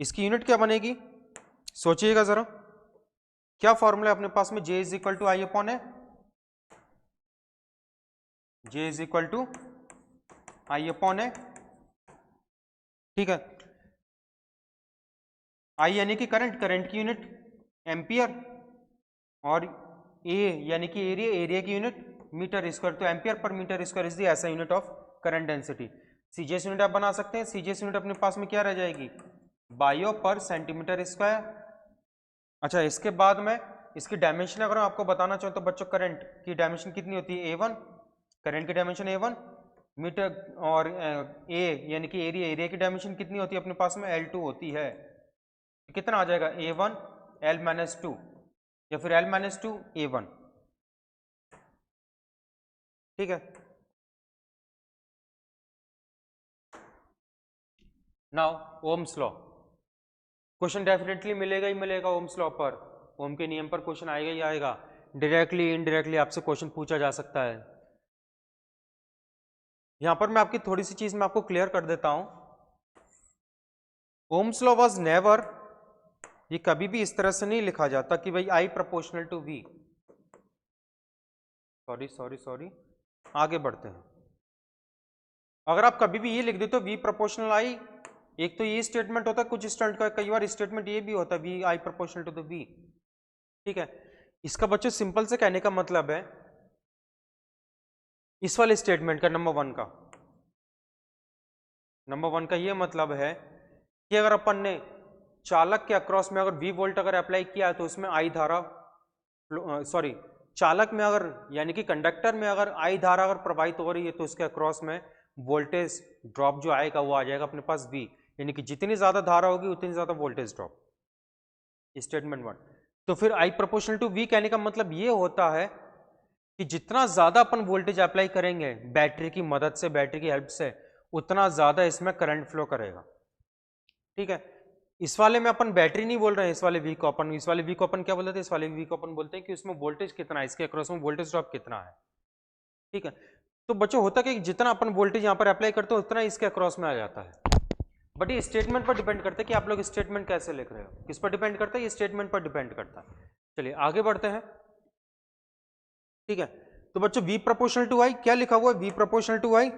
इसकी यूनिट क्या बनेगी, सोचिएगा जरा, क्या फॉर्मूला अपने पास में, J is equal to I upon A, J is equal to I upon A, ठीक है। I यानी कि करंट, करंट की यूनिट एम्पियर, और A यानी कि एरिया, एरिया की यूनिट मीटर स्क्वायर, तो ampere per metre square is the SI unit of current density. CGS unit आप बना सकते हैं, सीजीएस यूनिट अपने पास में क्या रह जाएगी, बायो पर सेंटीमीटर स्क्वायर। अच्छा, इसके बाद में इसकी डायमेंशन अगर आपको बताना चाहूँ तो बच्चों करंट की डायमेंशन कितनी होती है, A1, करंट की डायमेंशन A1 मीटर, और A यानी कि एरिया, एरिया की डायमेंशन कितनी होती है अपने पास में, L2 होती है। कितना आ जाएगा, A1 L-2 या फिर L-2 A1, ठीक है। Now Ohm's law, question definitely मिलेगा ही मिलेगा ओम्स लॉ पर, ओम के नियम पर क्वेश्चन आएगा ही आएगा, डायरेक्टली इनडायरेक्टली आपसे क्वेश्चन पूछा जा सकता है। यहां पर मैं आपकी थोड़ी सी चीज मैं आपको क्लियर कर देता हूं। ओम्स लॉ वाज नेवर, ये कभी भी इस तरह से नहीं लिखा जाता कि भाई I proportional to v, sorry sorry sorry, आगे बढ़ते हैं। अगर आप कभी भी ये लिख देते हो वी प्रोपोर्शनल आई, एक तो ये स्टेटमेंट होता है कुछ स्टूडेंट का, कई बार स्टेटमेंट ये भी होता है v I proportional to the v, ठीक है। इसका बच्चों सिंपल से कहने का मतलब है, इस वाले स्टेटमेंट का नंबर वन का ये मतलब है कि अगर अपन ने चालक के अक्रॉस में अगर वी वोल्ट अगर अप्लाई किया है तो उसमें आई धारा, सॉरी चालक में अगर यानी कि कंडक्टर में अगर आई धारा अगर प्रवाहित हो रही है तो उसके अक्रॉस में वोल्टेज ड्रॉप जो आएगा वो आ जाएगा अपने पास वी, यानी कि जितनी ज्यादा धारा होगी उतनी ज्यादा वोल्टेज ड्रॉप, स्टेटमेंट 1। तो फिर आई प्रोपोर्शनल टू वी कहने का मतलब ये होता है कि जितना ज्यादा अपन वोल्टेज अप्लाई करेंगे बैटरी की मदद से, बैटरी की हेल्प से, उतना ज्यादा इसमें करंट फ्लो करेगा, ठीक है। इस वाले में अपन बैटरी नहीं बोल रहे हैं, इस वाले वी को अपन क्या बोलते हैं, इस वाले वी को अपन बोलते हैं कि उसमें वोल्टेज कितना है, इसके अक्रॉस में वोल्टेज ड्रॉप कितना है, ठीक है। तो बच्चों होता कि जितना अपन वोल्टेज यहां पर अप्लाई करते हैं उतना इसके अक्रॉस में आ जाता है, बट ये स्टेटमेंट पर डिपेंड करता है कि आप लोग स्टेटमेंट कैसे लिख रहे हो, किस पर डिपेंड करता है, ये स्टेटमेंट पर डिपेंड करता है। चलिए आगे बढ़ते हैं, ठीक है। तो बच्चों v प्रोपोर्शनल टू आई क्या लिखा हुआ है, v प्रोपोर्शनल टू आई,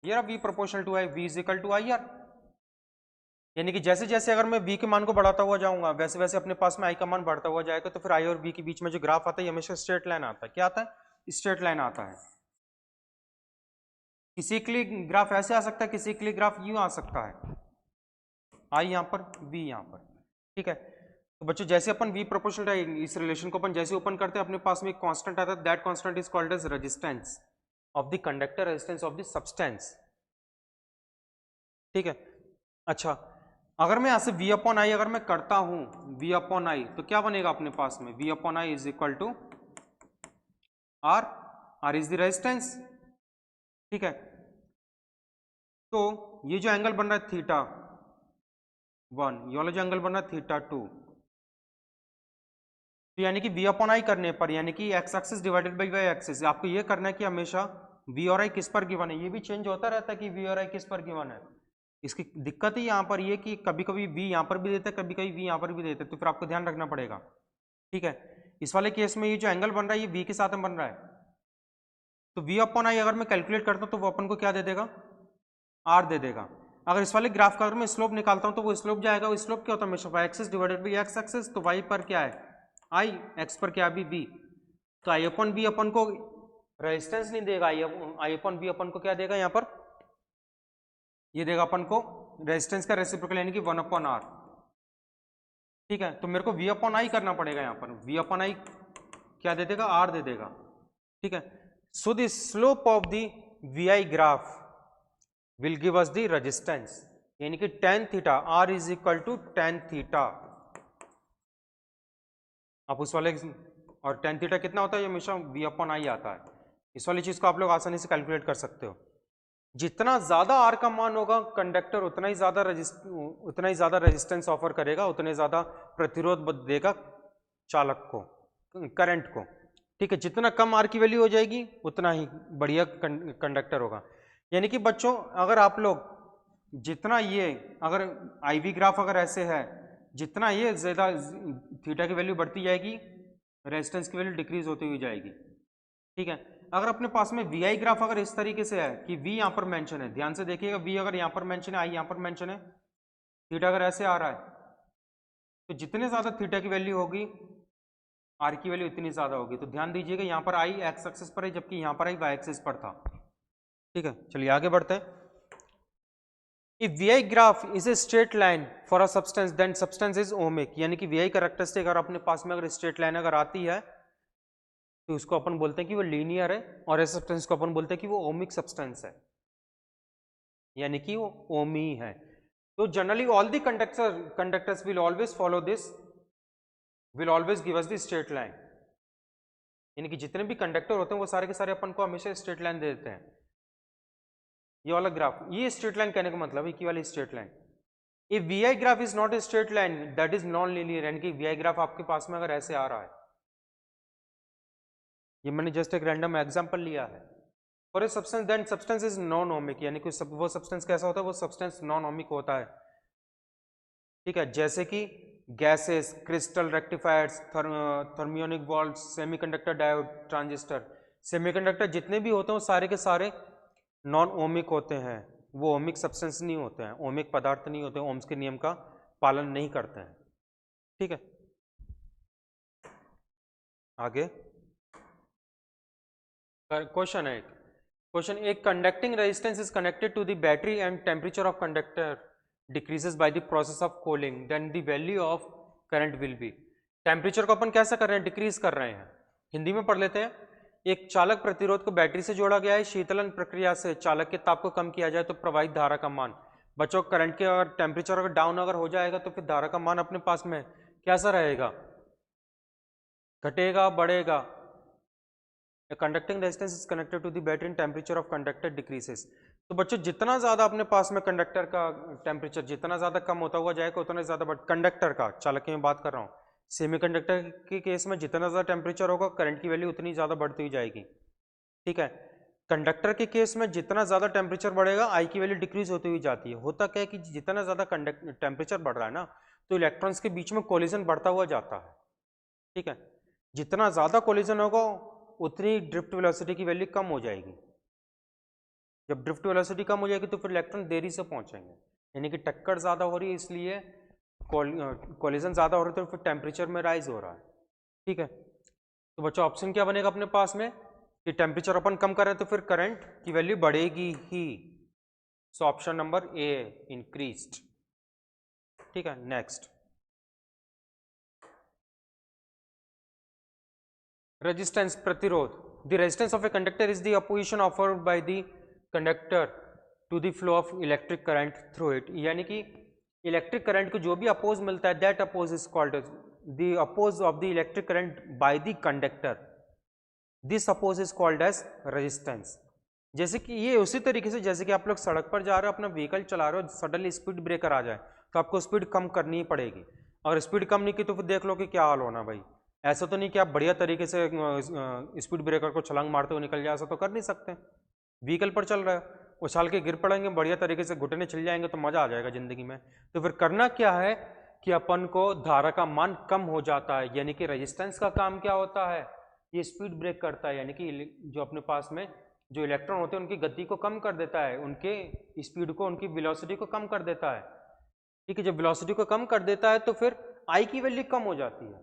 ये v proportional to I, v is equal to I R, यानी कि जैसे जैसे अगर मैं v के मान को बढ़ाता हुआ जाऊंगा वैसे वैसे अपने पास में i का मान बढ़ता हुआ जाएगा, तो फिर i और v के बीच में जो ग्राफ आता है हमेशा स्ट्रेट लाइन आता है, क्या आता है, स्ट्रेट लाइन आता है। किसी के लिए ग्राफ ऐसे आ सकता है, किसी के लिए ग्राफ यूं आ सकता है, i यहां पर v यहां पर, ठीक है। तो बच्चों जैसे अपन v प्रोपोर्शनल इस रिलेशन को अपन जैसे ओपन करते हैं अपने पास में एक कांस्टेंट आता है, that constant is called as resistance of the conductor, resistance of the substance, ठीक है। अच्छा अगर मैं यहां से v अपॉन आई अगर मैं करता हूं v अपॉन आई तो क्या बनेगा अपने पास में, v upon I is equal to R, R is the resistance, ठीक है। तो ये जो एंगल बन रहा है थीटा 1, ये वाला जो एंगल बन रहा है थीटा 2, तो यानी कि v अपॉन आई करने पर यानी कि x axis divided by y axis, आपको ये करना है कि हमेशा v और i किस पर गिवन है, ये भी चेंज होता रहता है कि v और i किस पर गिवन है। इसकी दिक्कत ही यहाँ पर ये कि कभी कभी v यहाँ पर भी देता है, कभी कभी v यहाँ पर भी देता है, तो फिर आपको ध्यान रखना पड़ेगा, ठीक है। इस वाले केस में ये जो एंगल बन रहा है ये v के साथ में बन रहा है, तो v अपॉन आई अगर मैं कैलकुलेट करता हूँ तो वो अपन को क्या दे देगा, r दे देगा। अगर इस वाले ग्राफ का अगर मैं स्लोप निकालता हूँ तो वो स्लोप जाएगा, वो स्लोप क्या होता है हमेशा y axis divided by x axis, तो y पर क्या है i, x पर क्या भी v, तो i अपॉन b अपन को रेजिस्टेंस नहीं देगा, i अपॉन b अपन को क्या देगा यहाँ पर, ये देगा अपन को रेजिस्टेंस का रेसिप्रोकल यानी कि 1 अपॉन r, ठीक है। तो मेरे को v अपॉन आई करना पड़ेगा, यहाँ पर v अपॉन आई क्या दे देगा, r दे देगा, ठीक है। So the slope of the vi graph will give us the resistance, यानी कि tan theta, r is equal to tan theta, आप उस वाले, और tan थीटा कितना होता है, हमेशा v अपॉन आई आता है। इस वाली चीज को आप लोग आसानी से कैलकुलेट कर सकते हो, जितना ज्यादा r का मान होगा कंडक्टर उतना ही ज्यादा रेजिस्टेंस ऑफर करेगा, उतने ज्यादा प्रतिरोध देगा चालक को, करंट को, ठीक है। जितना कम r की वैल्यू हो जाएगी उतना ही बढ़िया कंडक्टर होगा। यानी कि बच्चों अगर आप लोग जितना ये अगर IV ग्राफ अगर ऐसे है, जितना ये ज्यादा थीटा की वैल्यू बढ़ती जाएगी रेजिस्टेंस की वैल्यू डिक्रीज होती हुई जाएगी, ठीक है। अगर अपने पास में VI ग्राफ अगर इस तरीके से है कि V यहाँ पर मेंशन है, ध्यान से देखिएगा, V अगर यहाँ पर मेंशन है, I यहाँ पर मेंशन है, थीटा अगर ऐसे आ रहा है तो जितने ज्यादा थीटा की वैल्यू होगी R की वैल्यू इतनी ज्यादा होगी। तो ध्यान दीजिएगा यहाँ पर I x एक्सिस पर है जबकि यहाँ पर I y एक्सिस पर था, ठीक है। चलिए आगे बढ़ते हैं। If VI graph is a straight line for a substance, then substance is ohmic, यानी कि VI कैरेक्टरिस्टिक अगर अपने पास में अगर स्ट्रेट लाइन अगर आती है तो उसको अपन बोलते हैं कि वो लीनियर है, और इस सब्सटेंस को अपन बोलते हैं कि वो ओमिक सब्सटेंस है, यानी कि वो ओमी है। तो generally all the conductors will always follow this, will always give us the straight line, यानी कि जितने भी कंडक्टर होते हैं वो सारे के सारे अपन को हमेशा स्ट्रेट लाइन दे देते हैं। ये वाला ग्राफ, ये स्ट्रेट लाइन कहने का मतलब है कि वाली straight line. A V I graph is not a straight line that is non linear, यानी कि वी आई ग्राफ आपके पास में अगर ऐसे आ रहा है, ये मैंने जस्ट एक रैंडम एग्जांपल लिया है, और a substance then substance is non ohmic, यानी कि वो सब्सटेंस कैसा होता है, वो सब्सटेंस नॉन ओमिक होता है, ठीक है। जैसे कि gases, crystal rectifiers, thermionic valve, semiconductor diode, transistor. Semiconductor जितने भी होते हैं वो सारे के सारे नॉन ओमिक होते हैं, वो ओमिक सब्सटेंस नहीं होते हैं, ओमिक पदार्थ नहीं होते, ओम्स के नियम का पालन नहीं करते हैं, ठीक है। आगे क्वेश्चन है, क्वेश्चन एक, conducting resistance is connected to the battery and temperature of conductor decreases by the process of cooling, then the value of current will be. Temperature को अपन कैसा कर रहे हैं, डिक्रीज कर रहे हैं। हिंदी में पढ़ लेते हैं। एक चालक प्रतिरोध को बैटरी से जोड़ा गया है, शीतलन प्रक्रिया से चालक के ताप को कम किया जाए तो प्रवाहित धारा का मान। बच्चों, करंट के अगर टेम्परेचर अगर डाउन अगर हो जाएगा तो फिर धारा का मान अपने पास में कैसा रहेगा, घटेगा, बढ़ेगा। Conducting resistance is connected to the battery and temperature of conductor decreases. तो बच्चों, जितना ज्यादा अपने पास में कंडक्टर का टेम्परेचर जितना ज्यादा कम होता हुआ जाएगा उतना ज्यादा, बट कंडक्टर का, चालक की मैं बात कर रहा हूँ, सेमीकंडक्टर के केस में जितना ज़्यादा टेम्परेचर होगा करंट की वैल्यू उतनी ज़्यादा बढ़ती हुई जाएगी, ठीक है। कंडक्टर के केस में जितना ज़्यादा टेम्परेचर बढ़ेगा आई की वैल्यू डिक्रीज होती हुई जाती है। होता क्या है कि जितना ज़्यादा टेम्परेचर बढ़ रहा है ना, तो इलेक्ट्रॉन्स के बीच में कोलिजन बढ़ता हुआ जाता है, ठीक है। जितना ज़्यादा कोलिजन होगा उतनी ड्रिफ्ट वेलोसिटी की वैल्यू कम हो जाएगी। जब ड्रिफ्ट वेलोसिटी कम हो जाएगी तो फिर इलेक्ट्रॉन देरी से पहुंचेंगे, यानी कि टक्कर ज़्यादा हो रही है इसलिए कोलिजन ज़्यादा हो रहा है, तो फिर टेम्परेचर में राइज हो रहा है, ठीक है। तो बच्चों, ऑप्शन क्या बनेगा अपने पास में कि टेम्परेचर अपन कम करें तो फिर करंट की वैल्यू बढ़ेगी ही। So option number A, increased, ठीक है। नेक्स्ट, रेजिस्टेंस, प्रतिरोध। The resistance of a conductor is the opposition offered by the conductor to the flow of electric current through it, यानी कि इलेक्ट्रिक करंट को जो भी अपोज मिलता है, that oppose is called the oppose of the electric current by the conductor, this oppose is called as resistance. जैसे कि ये उसी तरीके से जैसे कि आप लोग सड़क पर जा रहे हो, अपना व्हीकल चला रहे हो, सडनली स्पीड ब्रेकर आ जाए तो आपको स्पीड कम करनी ही पड़ेगी। अगर स्पीड कम नहीं की तो फिर देख लो कि क्या हाल होना भाई। ऐसा तो नहीं कि आप बढ़िया तरीके से स्पीड ब्रेकर को छलांग मारते हुए निकल जाए, ऐसा तो कर नहीं सकते। व्हीकल पर चल रहा है, उछाल के गिर पड़ेंगे, बढ़िया तरीके से घुटने छिल जाएंगे तो मजा आ जाएगा जिंदगी में। तो फिर करना क्या है कि अपन को धारा का मान कम हो जाता है, यानी कि रेजिस्टेंस का काम क्या होता है, ये स्पीड ब्रेक करता है, यानी कि जो अपने पास में जो इलेक्ट्रॉन होते हैं उनकी गति को कम कर देता है, उनके स्पीड को, उनकी वेलोसिटी को कम कर देता है, ठीक है। जब वेलोसिटी को कम कर देता है तो फिर आई की वैल्यू कम हो जाती है,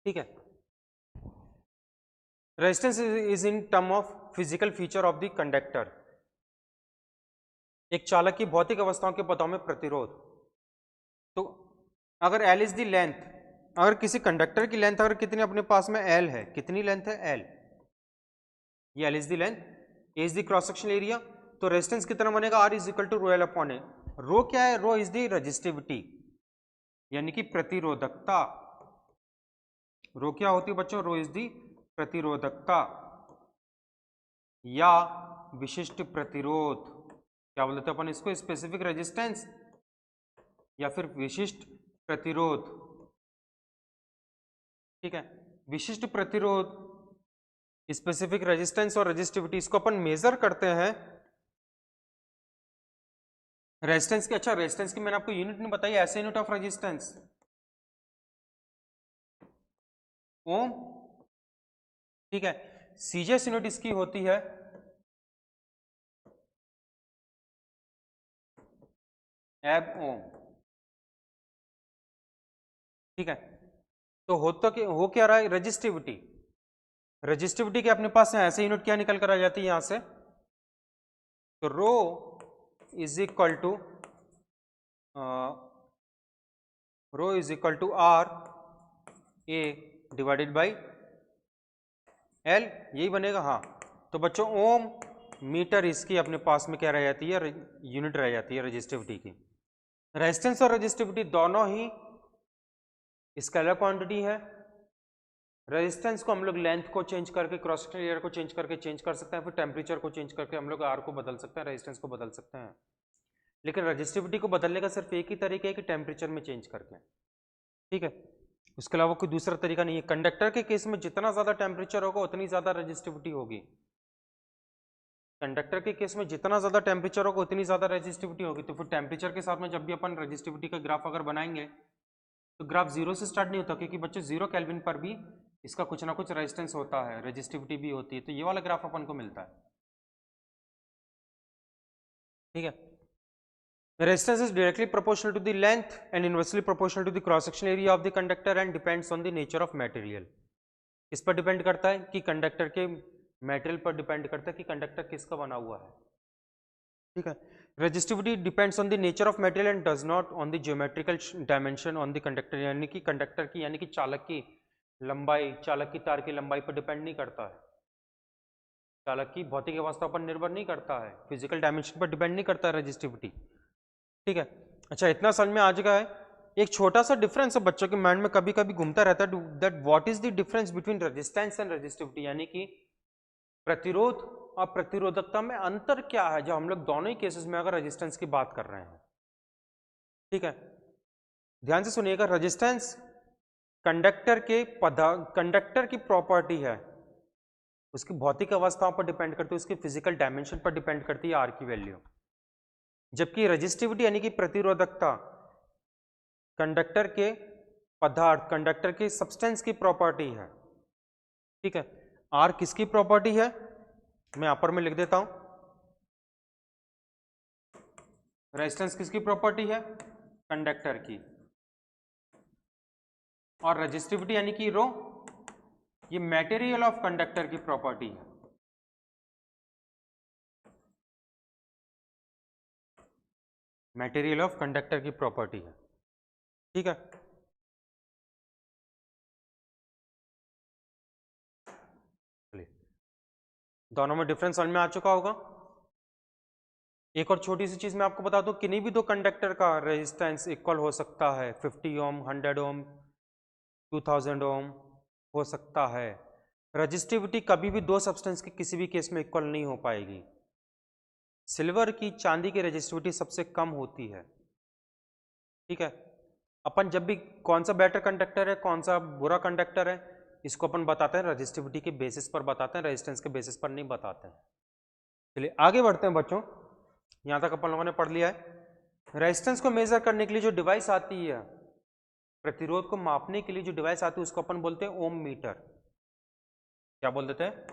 ठीक है। Resistance is in term of physical feature of the conductor, एक चालक की भौतिक अवस्थाओं के पदों में प्रतिरोध। तो अगर L इज द लेंथ, अगर किसी कंडक्टर की लेंथ अगर कितनी अपने पास में L है, कितनी लेंथ है L, ये L is the length, A is the cross sectional area, तो रेजिस्टेंस कितना बनेगा R is equal to rho L upon A. Rho क्या है, रो इज द रेजिस्टिविटी, यानी कि प्रतिरोधकता। रो क्या होती है बच्चों, रो इज द प्रतिरोधकता या विशिष्ट प्रतिरोध, क्या बोलते हैं अपन इसको, स्पेसिफिक रेजिस्टेंस या फिर विशिष्ट प्रतिरोध, ठीक है। विशिष्ट प्रतिरोध, स्पेसिफिक रेजिस्टेंस और रेजिस्टिविटी, इसको अपन मेजर करते हैं रेजिस्टेंस की। अच्छा, रेजिस्टेंस की मैंने आपको यूनिट नहीं बताई, ऐसे यूनिट ऑफ रेजिस्टेंस ओम, ठीक है। सीजीएस यूनिट इसकी होती है एब ओम, ठीक है। तो हो क्या रहा है, रेजिस्टिविटी। रेजिस्टिविटी के अपने पास ऐसे यूनिट क्या निकल कर आ जाती है यहां से, तो rho is equal to R A divided by L, यही बनेगा। हाँ, तो बच्चों ओम मीटर इसकी अपने पास में क्या रह जाती है, यूनिट रह जाती है रेजिस्टिविटी की। रेजिस्टेंस और रेजिस्टिविटी दोनों ही स्केलर क्वांटिटी है, रेजिस्टेंस को हम लोग लेंथ को चेंज करके, क्रॉस सेक्शनल एरिया को चेंज करके चेंज कर सकते हैं, फिर टेम्परेचर को चेंज करके हम लोग आर को बदल सकते हैं, रेजिस्टेंस को बदल सकते हैं। लेकिन रजिस्टिविटी को बदलने का सिर्फ एक ही तरीका है कि टेम्परेचर में चेंज करके, ठीक है। उसके अलावा कोई दूसरा तरीका नहीं है। कंडक्टर के केस में जितना ज़्यादा टेम्परेचर होगा उतनी ज़्यादा रजिस्टिविटी होगी। कंडक्टर के केस में जितना ज़्यादा टेम्परेचर होगा उतनी ज़्यादा रजिस्टिविटी होगी। तो फिर टेम्परेचर के साथ में जब भी अपन रजिस्टिविटी का ग्राफ अगर बनाएंगे तो ग्राफ जीरो से स्टार्ट नहीं होता, क्योंकि बच्चों 0 केल्विन पर भी इसका कुछ ना कुछ रेजिस्टेंस होता है, रजिस्टिविटी भी होती है। तो ये वाला ग्राफ अपन को मिलता है, ठीक है। Resistance is directly proportional to the length and inversely proportional to the cross-sectional area of the conductor and depends on the nature of material. किस पर डिपेंड करता है कि कंडक्टर के मटेरियल पर डिपेंड करता है कि कंडक्टर किसका बना हुआ है, ठीक है। Resistivity depends on the nature of material and does not on the geometrical dimension on the conductor, यानी कि कंडक्टर की यानी कि चालक की लंबाई, चालक की तार की लंबाई पर डिपेंड नहीं करता है, चालक की भौतिक अवस्था पर निर्भर नहीं करता है, फिजिकल डायमेंशन पर डिपेंड नहीं करता है रेजिस्टिविटी, ठीक है। अच्छा, इतना समझ में आ चुका है। एक छोटा सा डिफरेंस है बच्चों के माइंड में कभी कभी घूमता रहता है, that what is the difference between resistance and resistivity, यानी कि प्रतिरोध और प्रतिरोधकता में अंतर क्या है, जब हम लोग दोनों ही केसेस में अगर रेजिस्टेंस की बात कर रहे हैं, ठीक है। ध्यान से सुनिएगा, रेजिस्टेंस कंडक्टर की प्रॉपर्टी है, उसकी भौतिक अवस्थाओं पर डिपेंड करती है, उसकी फिजिकल डायमेंशन पर डिपेंड करती है आर की वैल्यू। जबकि रेजिस्टिविटी यानी कि प्रतिरोधकता कंडक्टर के पदार्थ, कंडक्टर के सब्सटेंस की प्रॉपर्टी है, ठीक है। आर किसकी प्रॉपर्टी है, मैं यहां पर मैं लिख देता हूं। रेजिस्टेंस किसकी प्रॉपर्टी है, कंडक्टर की, और रेजिस्टिविटी यानी कि रो, ये मटेरियल ऑफ कंडक्टर की प्रॉपर्टी है, मटेरियल ऑफ कंडक्टर की प्रॉपर्टी है, ठीक है। दोनों में डिफरेंस समझ में आ चुका होगा। एक और छोटी सी चीज मैं आपको बता दूं, किन्हीं भी दो कंडक्टर का रेजिस्टेंस इक्वल हो सकता है, 50 ओम, 100 ओम, 2000 ओम हो सकता है। रजिस्टिविटी कभी भी दो सब्सटेंस के किसी भी केस में इक्वल नहीं हो पाएगी। सिल्वर की, चांदी की रजिस्टिविटी सबसे कम होती है, ठीक है। अपन जब भी कौन सा बेटर कंडक्टर है, कौन सा बुरा कंडक्टर है, इसको अपन बताते हैं रजिस्टिविटी के बेसिस पर बताते हैं, रेजिस्टेंस के बेसिस पर नहीं बताते हैं। चलिए आगे बढ़ते हैं बच्चों, यहां तक अपन लोगों ने पढ़ लिया है। रेजिस्टेंस को मेजर करने के लिए जो डिवाइस आती है, प्रतिरोध को मापने के लिए जो डिवाइस आती है, उसको अपन बोलते हैं ओम मीटर। क्या बोल देते हैं,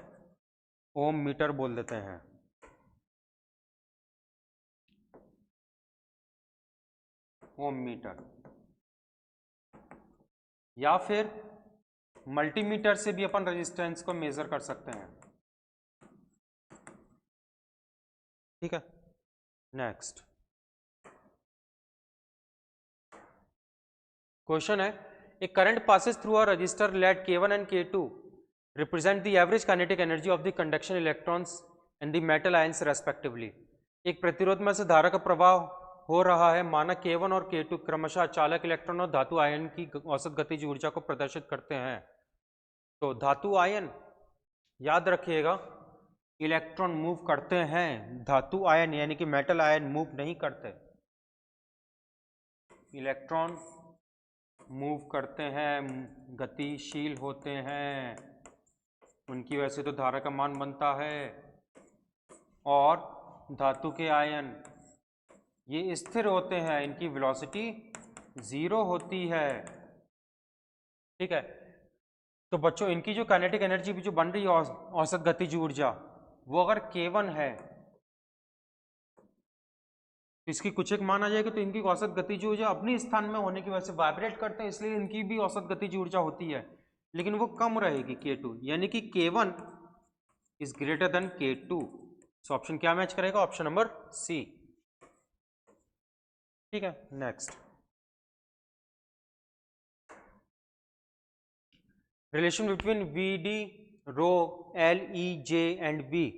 ओम मीटर बोल देते हैं। ओम मीटर, या फिर मल्टीमीटर से भी अपन रेजिस्टेंस को मेजर कर सकते हैं, ठीक है। नेक्स्ट क्वेश्चन है, a current passes through a resistor let K1 and K2 represent the average kinetic energy of the conduction electrons and the metal ions respectively. एक प्रतिरोध में से धारा का प्रवाह हो रहा है, माना K1 और K2 क्रमशः चालक इलेक्ट्रॉन और धातु आयन की औसत गतिज ऊर्जा को प्रदर्शित करते हैं। तो धातु आयन, याद रखिएगा, इलेक्ट्रॉन मूव करते हैं, धातु आयन यानी कि मेटल आयन मूव नहीं करते। इलेक्ट्रॉन मूव करते हैं, गतिशील होते हैं, उनकी वजह से तो धारा का मान बनता है। और धातु के आयन ये स्थिर होते हैं, इनकी वेलोसिटी 0 होती है, ठीक है। तो बच्चों इनकी जो काइनेटिक एनर्जी भी जो बन रही है, औसत गतिज ऊर्जा, वो अगर K1 है तो इसकी कुछ एक मान आ जाएगा, तो इनकी औसत गतिज ऊर्जा अपनी स्थान में होने की वजह से वाइब्रेट करते हैं, इसलिए इनकी भी औसत गतिज ऊर्जा होती है, लेकिन वो कम रहेगी K2, यानी कि K1 is greater than K2। So option क्या मैच करेगा, ऑप्शन नंबर सी, ठीक है। Next, relation between VD, rho, L, E, J and V,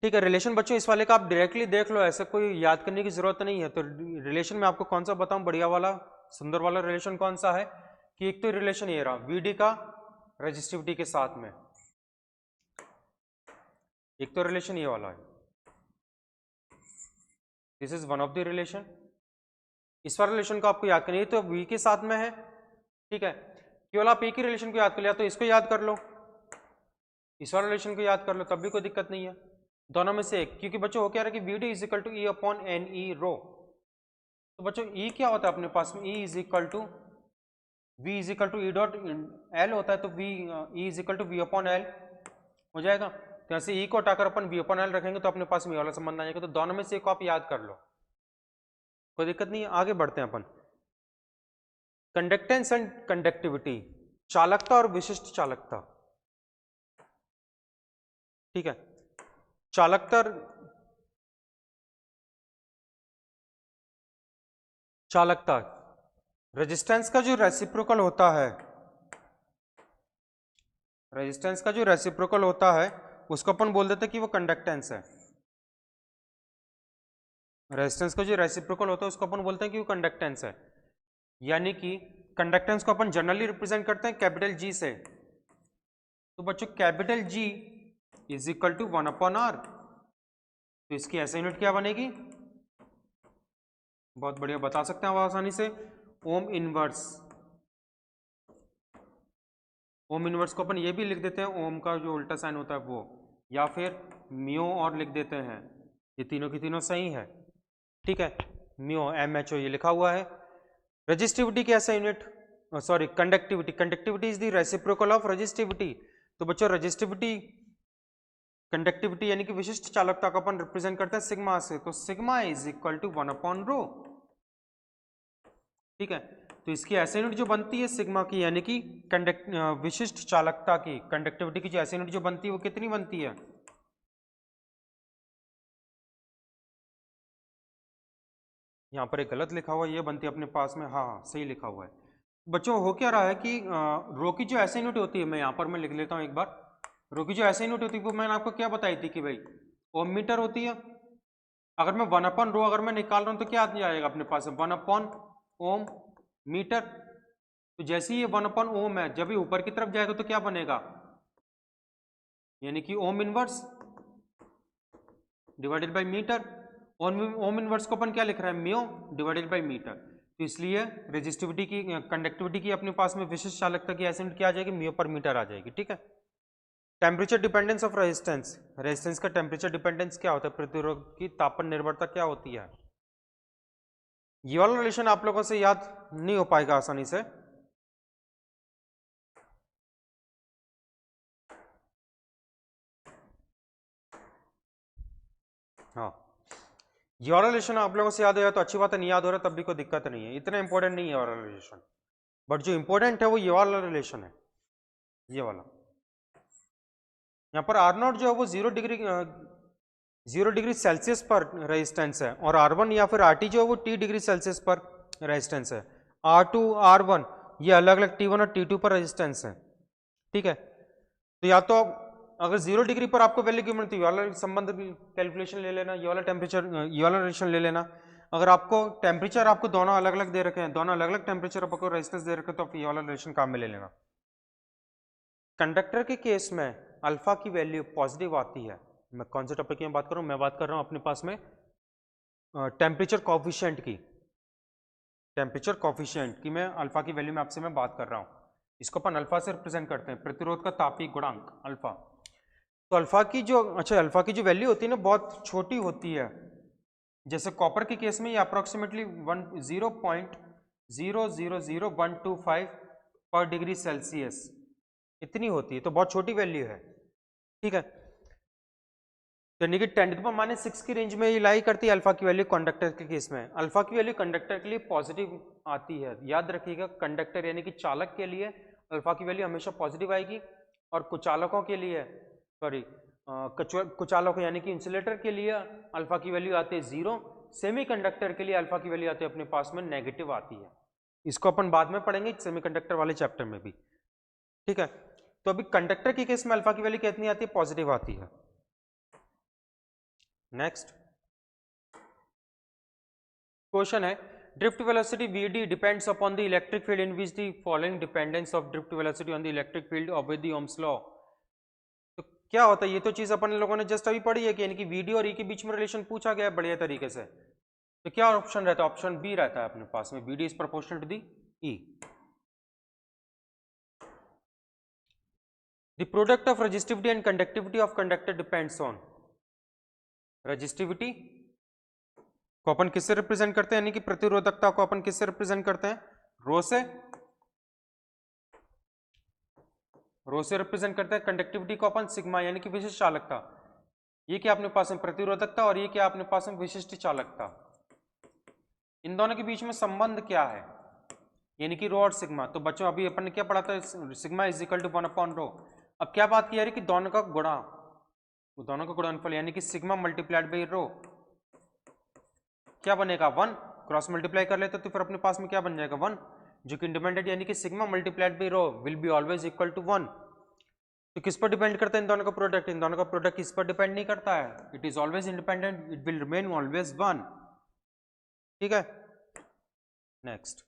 ठीक है। रिलेशन बच्चों इस वाले का आप डायरेक्टली देख लो, ऐसा कोई याद करने की जरूरत नहीं है। तो रिलेशन में आपको कौन सा बताऊं, बढ़िया वाला, सुंदर वाला रिलेशन कौन सा है कि एक तो रिलेशन ये रहा वीडी का रेजिस्टिविटी के साथ में, एक तो रिलेशन ये वाला है, this is one of the relation. इस वाले रिलेशन को आपको याद करनी है तो वी के साथ में है, ठीक है। केवल आप एक ही रिलेशन को याद कर लिया तो इसको याद कर लो, इस वाले रिलेशन को याद कर लो, तब भी कोई दिक्कत नहीं है, दोनों में से एक। क्योंकि बच्चों हो क्या रहा है कि V D is equal to E upon N E rho. तो बच्चों ई क्या होता है अपने पास में, E is equal to V is equal to E dot L होता है, तो V E is equal to V upon L हो जाएगा। तो ऐसे ई को हटाकर अपन वी अपॉन एल रखेंगे तो अपने पास में वाला संबंध आ जाएगा। तो दोनों में से एक आप याद कर लो, कोई दिक्कत नहीं है। आगे बढ़ते हैं अपन, कंडक्टेंस एंड कंडक्टिविटी, चालकता और विशिष्ट चालकता, ठीक है। चालकता, चालकता रेजिस्टेंस का जो रेसिप्रोकल होता है, रेजिस्टेंस का जो रेसिप्रोकल होता है उसको अपन बोल देते हैं कि वो कंडक्टेंस है। रेजिस्टेंस का जो रेसिप्रोकल होता है उसको अपन बोलते हैं कि वो कंडक्टेंस है। यानी कि कंडक्टेंस को अपन जनरली रिप्रेजेंट करते हैं कैपिटल जी से। तो बच्चों capital G is equal to 1 upon R. तो इसकी ऐसा यूनिट क्या बनेगी, बहुत बढ़िया बता सकते हैं आप आसानी से, ओम इनवर्स। ओम इनवर्स को अपन ये भी लिख देते हैं ओम का जो उल्टा साइन होता है वो, या फिर म्यो और लिख देते हैं, ये तीनों की तीनों सही है, ठीक है। म्यो एम एच ओ ये लिखा हुआ है। रेजिस्टिविटी की ऐसा unit, sorry conductivity, conductivity is the reciprocal of resistivity. तो बच्चों रेजिस्टिविटी कंडक्टिविटी यानी कि विशिष्ट चालकता को अपन रिप्रेजेंट करते हैं सिग्मा से। तो sigma is equal to 1 upon rho, ठीक है। तो इसकी ऐसे यूनिट जो बनती है सिग्मा की, यानी कि विशिष्ट चालकता की, कंडक्टिविटी की जो ऐसे यूनिट जो बनती है वो कितनी बनती है, यहाँ पर एक गलत लिखा हुआ है, ये बनती है अपने पास में, हाँ सही लिखा हुआ है। बच्चों हो क्या रहा है कि रो की जो ऐसे यूनिट होती है, मैं यहाँ पर मैं लिख लेता हूँ एक बार, रो की जो ऐसे यूनिट होती है वो मैंने आपको क्या बताई थी कि भाई ओम मीटर होती है। अगर मैं 1 अपॉन रो अगर मैं निकाल रहा हूँ तो क्या आ जाएगा अपने पास, 1 अपॉन ओम मीटर। तो जैसे ही ये 1 अपॉन ओम है, जब ये ऊपर की तरफ जाएगा तो क्या बनेगा, यानी कि ohm inverse divided by metre. Ohm inverse को अपन क्या लिख रहा है, म्यो डिवाइडेड बाय मीटर। तो इसलिए रेजिस्टिविटी की, कंडक्टिविटी की अपने पास में विशिष्ट चालकता की ऐसे यूनिट क्या आ जाएगी, म्यो पर मीटर आ जाएगी, ठीक है। Temperature dependence of resistance, resistance का टेम्परेचर डिपेंडेंस क्या होता है, प्रतिरोध की तापमान निर्भरता क्या होती है। ये वाला रिलेशन आप लोगों से याद नहीं हो पाएगा आसानी से, हाँ। ये वाला रिलेशन आप लोगों से याद हो जाए तो अच्छी बात है, नहीं याद हो रहा तब भी कोई दिक्कत नहीं है, इतना इंपॉर्टेंट नहीं है वाला रिलेशन। बट जो इंपॉर्टेंट है वो ये वाला रिलेशन है, ये वाला। यहाँ पर आर नॉट जो है वो 0 डिग्री सेल्सियस पर रेजिस्टेंस है, और R1 या फिर RT जो है वो T डिग्री सेल्सियस पर रेजिस्टेंस है। R2 R1 ये अलग अलग T1 और T2 पर रेजिस्टेंस है, ठीक है। तो या तो अगर 0 डिग्री पर आपको वैल्यू क्यों मिलती है, ये वाला संबंध कैलकुलेशन ले लेना, ये वाला टेम्परेचर, ये वाला रिलेशन ले लेना। अगर आपको टेम्परेचर आपको दोनों अलग अलग दे रखे हैं, दोनों अलग अलग टेम्परेचर आपको रेजिस्टेंस दे रखे हैं, तो आप ये वाला रिलेशन काम में ले लेना। कंडक्टर के केस में अल्फा की वैल्यू पॉजिटिव आती है। मैं कौन से टॉपिक की बात कर रहा हूँ, मैं बात कर रहा हूँ अपने पास में टेम्परेचर कॉफिशिएंट की, टेम्परेचर कॉफिशिएंट की मैं अल्फा की वैल्यू में आपसे मैं बात कर रहा हूँ। इसको अपन अल्फा से रिप्रेजेंट करते हैं, प्रतिरोध का तापीय गुणांक अल्फा। तो अल्फा की जो, अच्छा अल्फा की जो वैल्यू होती है ना बहुत छोटी होती है। जैसे कॉपर के केस में ये अप्रोक्सीमेटली 0.000125 पर डिग्री सेल्सियस इतनी होती है, तो बहुत छोटी वैल्यू है, ठीक है। यानी कि 10⁻⁶ की रेंज में ये लाई करती है अल्फा की वैल्यू कंडक्टर के केस में। अल्फा की वैल्यू कंडक्टर के लिए पॉजिटिव आती है, याद रखिएगा, कंडक्टर यानी कि चालक के लिए अल्फा की वैल्यू हमेशा पॉजिटिव आएगी, और कुचालकों के लिए, सॉरी कुचालकों यानी कि इंसुलेटर के लिए अल्फा की वैल्यू आती है 0। सेमीकंडक्टर के लिए अल्फा की वैल्यू आती है अपने पास में नेगेटिव आती है। इसको अपन बाद में पढ़ेंगे सेमीकंडक्टर वाले चैप्टर में भी, ठीक है। तो अभी कंडक्टर के केस में अल्फा की वैल्यू कितनी आती है, पॉजिटिव आती है। नेक्स्ट क्वेश्चन है, drift velocity Vd depends upon the electric field in which the following dependence of drift velocity on the electric field obey the Ohm's law. तो क्या होता है, ये तो चीज अपन लोगों ने जस्ट अभी पढ़ी है कि यानी कि Vd और E के बीच में रिलेशन पूछा गया है बढ़िया तरीके से। तो क्या ऑप्शन रहता है? ऑप्शन बी रहता है अपने पास में, Vd is proportional to the E। The product of resistivity and conductivity of conductor depends on. Resistivity को अपन किससे रिप्रेजेंट करते हैं, यानी कि प्रतिरोधकता को अपन किससे रिप्रेजेंट करते हैं? रो से। रो से रिप्रेजेंट करते हैं। कंडक्टिविटी को अपन सिग्मा यानी कि विशिष्ट चालकता। ये क्या अपने पास में प्रतिरोधकता और ये क्या अपने पास में विशिष्ट चालकता। इन दोनों के बीच में संबंध क्या है, यानी कि रो और सिग्मा। तो बच्चों अभी अपन ने क्या पढ़ा था? सिग्मा इज इक्वल टू 1/रो। अब क्या बात की जा रही कि दोनों का गुणा, दोनों का गुणनफल यानी कि सिग्मा मल्टीप्लाइड बाई रो क्या बनेगा? 1। क्रॉस मल्टीप्लाई कर लेते तो फिर अपने पास में क्या बन जाएगा? 1, जो कि इंडिपेंडेंट यानी कि sigma multiplied by rho will be always equal to 1। तो किस पर डिपेंड करता है इन दोनों का प्रोडक्ट? इन दोनों का प्रोडक्ट किस पर डिपेंड नहीं करता है, it is always independent, it will remain always 1। ठीक है, next.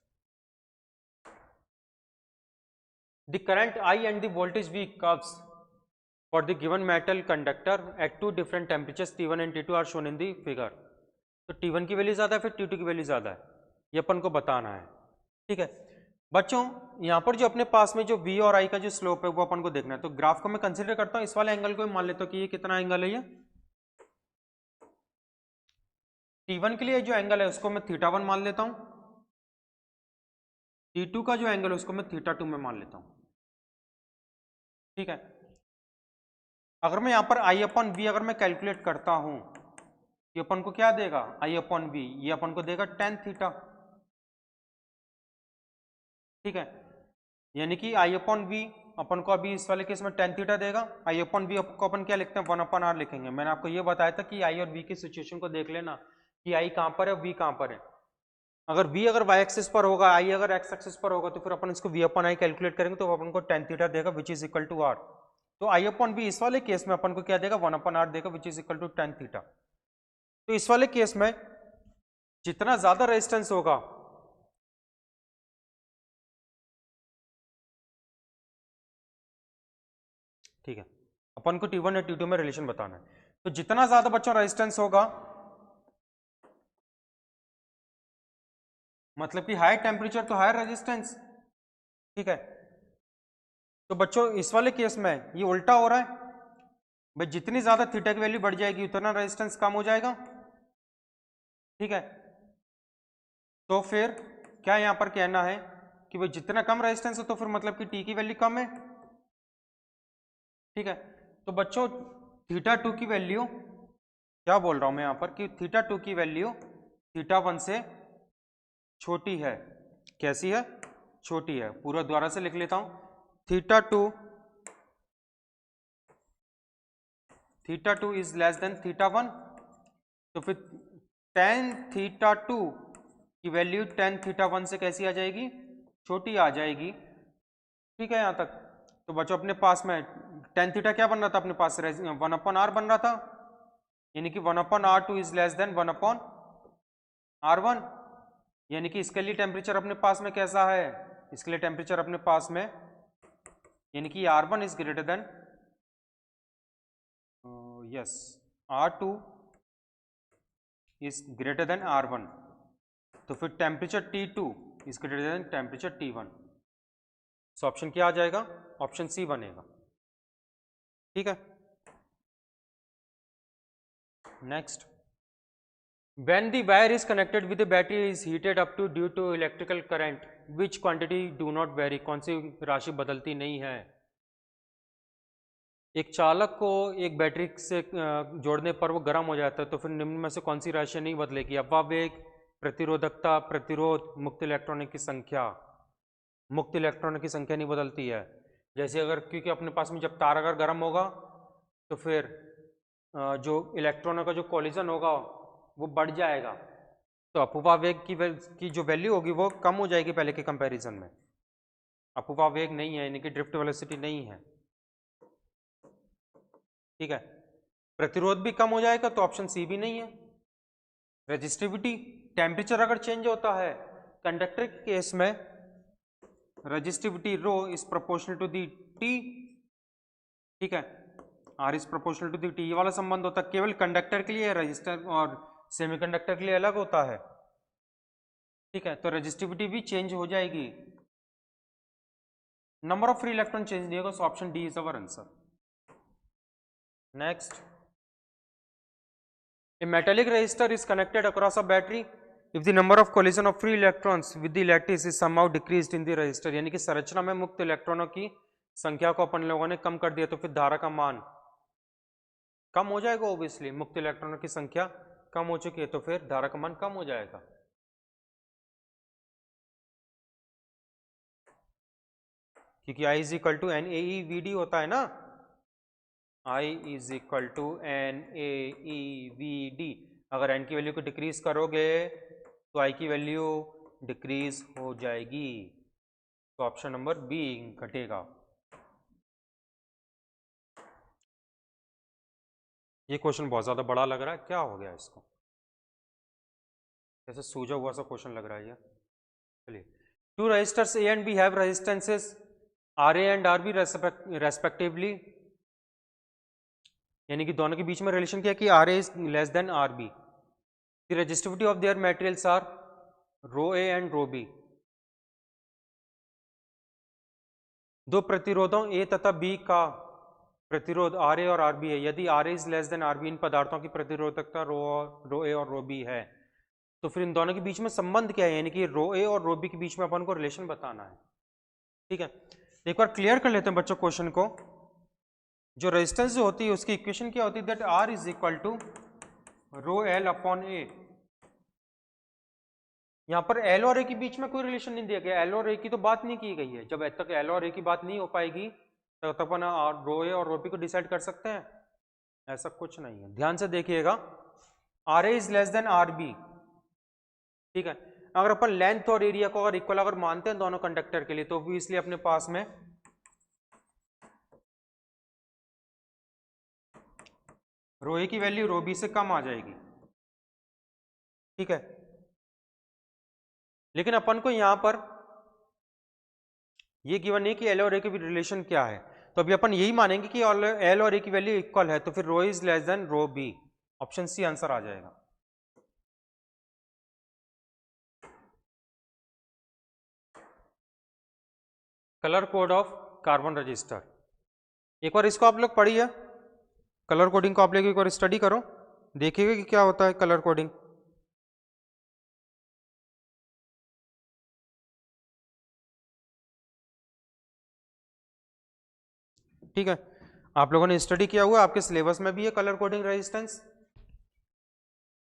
The current I and the voltage V curves for the given metal conductor at 2 different temperatures T1 and T2 are shown in the figure. तो T1 की value ज्यादा है, फिर T2 की value ज्यादा है, ये अपन को बताना है। ठीक है बच्चों, यहाँ पर जो अपने पास में जो V और I का जो स्लोप है वो अपन को देखना है। तो ग्राफ को मैं कंसीडर करता हूँ, इस वाले एंगल को मान लेता हूँ कि ये कितना एंगल है, ये T1 के लिए जो एंगल है उसको मैं θ1 मान लेता हूँ, T2 का जो एंगल है उसको मैं θ2 में मान लेता हूँ। ठीक है, अगर मैं यहाँ पर I/V अगर मैं कैलकुलेट करता हूँ, ये अपन को क्या देगा? I/V, ये अपन को देगा tan थीटा। ठीक है, यानी कि I/V अपन को अभी इस वाले केस में tan थीटा देगा। I/V को अपन क्या लिखते हैं? 1/r लिखेंगे। मैंने आपको ये बताया था कि I और V की सिचुएशन को देख लेना कि I कहाँ पर है, V कहाँ पर है। अगर V अगर y एक्सिस पर होगा, I अगर x एक्सिस पर होगा, तो फिर अपन इसको V/I कैलकुलेट करेंगे तो अपन को tan थीटा देगा which is equal to r। तो I/V इस वाले केस में अपन को क्या देगा? 1/r देगा which is equal to tan theta. तो इस वाले केस में जितना ज्यादा रेजिस्टेंस होगा, ठीक है, अपन को T1 और T2 में रिलेशन बताना है। तो जितना ज्यादा बच्चों रेजिस्टेंस होगा, मतलब कि हाई टेम्परेचर तो हायर रेजिस्टेंस। ठीक है, तो बच्चों इस वाले केस में ये उल्टा हो रहा है भाई, जितनी ज्यादा थीटा की वैल्यू बढ़ जाएगी उतना रेजिस्टेंस कम हो जाएगा। ठीक है, तो फिर क्या यहां पर कहना है कि भाई जितना कम रेजिस्टेंस है तो फिर मतलब कि टी की वैल्यू कम है। ठीक है, तो बच्चों θ2 की वैल्यू, क्या बोल रहा हूं मैं यहां पर कि θ2 की वैल्यू θ1 से छोटी है। कैसी है? छोटी है। पूरा द्वारा से लिख लेता हूं, θ2 इज लेस देन θ1। तो फिर tan θ2 की वैल्यू tan θ1 से कैसी आ जाएगी? छोटी आ जाएगी। ठीक है यहां तक। तो बच्चों अपने पास में tan थीटा क्या बन रहा था अपने पास? 1/r बन रहा था, यानी कि 1/r2 is less then 1/r1। यानी कि इसके लिए टेम्परेचर अपने पास में कैसा है? इसके लिए टेम्परेचर अपने पास में यानी कि R1 is greater then yes R2 is greater then R1। तो फिर temperature T2 is greater then temperature T1। So option क्या आ जाएगा? ऑप्शन सी बनेगा। ठीक है, next. When the wire is connected with the battery is heated up to due to electrical current, which quantity do not vary? कौन सी राशि बदलती नहीं है? एक चालक को एक बैटरी से जोड़ने पर वो गर्म हो जाता है, तो फिर निम्न में से कौन सी राशि नहीं बदलेगी? अववेग, प्रतिरोधकता, प्रतिरोध, मुक्त इलेक्ट्रॉनों की संख्या। मुक्त इलेक्ट्रॉनों की संख्या नहीं बदलती है। जैसे अगर क्योंकि अपने पास में जब तार अगर गर्म होगा तो फिर जो इलेक्ट्रॉनों का जो कॉलिजन होगा वो बढ़ जाएगा, तो अपवावेग की जो वैल्यू होगी वो कम हो जाएगी पहले के कंपैरिजन में। अपवावेग नहीं है, यानी कि ड्रिफ्ट वेलोसिटी नहीं है। ठीक है, प्रतिरोध भी कम हो जाएगा, तो ऑप्शन सी भी नहीं है। रेजिस्टिविटी टेम्परेचर अगर चेंज होता है कंडक्टर के केस में resistivity rho is proportional to the T, ठीक है, R is proportional to the T, ये वाला संबंध होता है केवल कंडक्टर के लिए, रजिस्टर और सेमीकंडक्टर के लिए अलग होता है, ठीक है। तो रेजिस्टिविटी भी चेंज हो जाएगी, number of free electron change नहीं होगा, so option D is our answer. Next, a metallic resistor is connected across a battery if the number of collision of free electrons with the lattice is somehow decreased in the resistor, यानी कि संरचना में मुक्त इलेक्ट्रॉनों की संख्या को अपन लोगों ने कम कर दिया तो फिर धारा का मान कम हो जाएगा। ऑब्वियसली मुक्त इलेक्ट्रॉनों की संख्या कम हो चुकी है तो फिर धारा का मान कम हो जाएगा। क्योंकि I is equal to n A e v d होता है ना, I is equal to n A e v d. अगर n की वैल्यू को डिक्रीज करोगे तो I की वैल्यू डिक्रीज हो जाएगी, तो ऑप्शन नंबर बी घटेगा। ये क्वेश्चन बहुत ज्यादा बड़ा लग रहा है, क्या हो गया इसको, जैसे सूझा हुआ सा क्वेश्चन लग रहा है ये। चलिए, two resistors A and B have resistances R A and R B respectively, यानी कि दोनों के बीच में रिलेशन क्या कि R A is less than R B, the resistivity of their materials are rho A and rho B. दो प्रतिरोधों ए तथा बी का प्रतिरोध आर ए और आर बी है, यदि R A is less than R B, इन पदार्थों की प्रतिरोधकता रो ए और रो बी है, तो फिर इन दोनों के बीच में संबंध क्या है, यानी कि रो ए और रो बी के बीच में अपन को रिलेशन बताना है, ठीक है। एक बार क्लियर कर लेते हैं बच्चों क्वेश्चन को। जो रेजिस्टेंस जो होती है उसकी इक्वेशन क्या होती है, that R is equal to rho L upon A. यहां पर एल और ए के बीच में कोई रिलेशन नहीं दिया गया, एल और ए की तो बात नहीं की गई है। जब तक एल और ए की बात नहीं हो पाएगी तब तक अपन रो ए और रो बी को डिसाइड कर सकते हैं, ऐसा कुछ नहीं है। ध्यान से देखिएगा, R A is less than R B, ठीक है। अगर अपन लेंथ और एरिया को अगर इक्वल अगर मानते हैं दोनों कंडक्टर के लिए, तो भी इसलिए अपने पास में रो ए की वैल्यू रो बी से कम आ जाएगी, ठीक है। लेकिन अपन को यहां पर ये गिवन नहीं कि एल और ए के भी रिलेशन क्या है, तो अभी अपन यही मानेंगे कि एल और ए की वैल्यू इक्वल है, तो फिर rho is less than rho B, option C answer आ जाएगा। Colour code of carbon resistor, एक बार इसको आप लोग पढ़िए, कलर कोडिंग को आप लोग एक बार स्टडी करो, देखिएगा कि क्या होता है कलर कोडिंग। ठीक है, आप लोगों ने स्टडी किया हुआ, आपके सिलेबस में भी है कलर कोडिंग रेजिस्टेंस।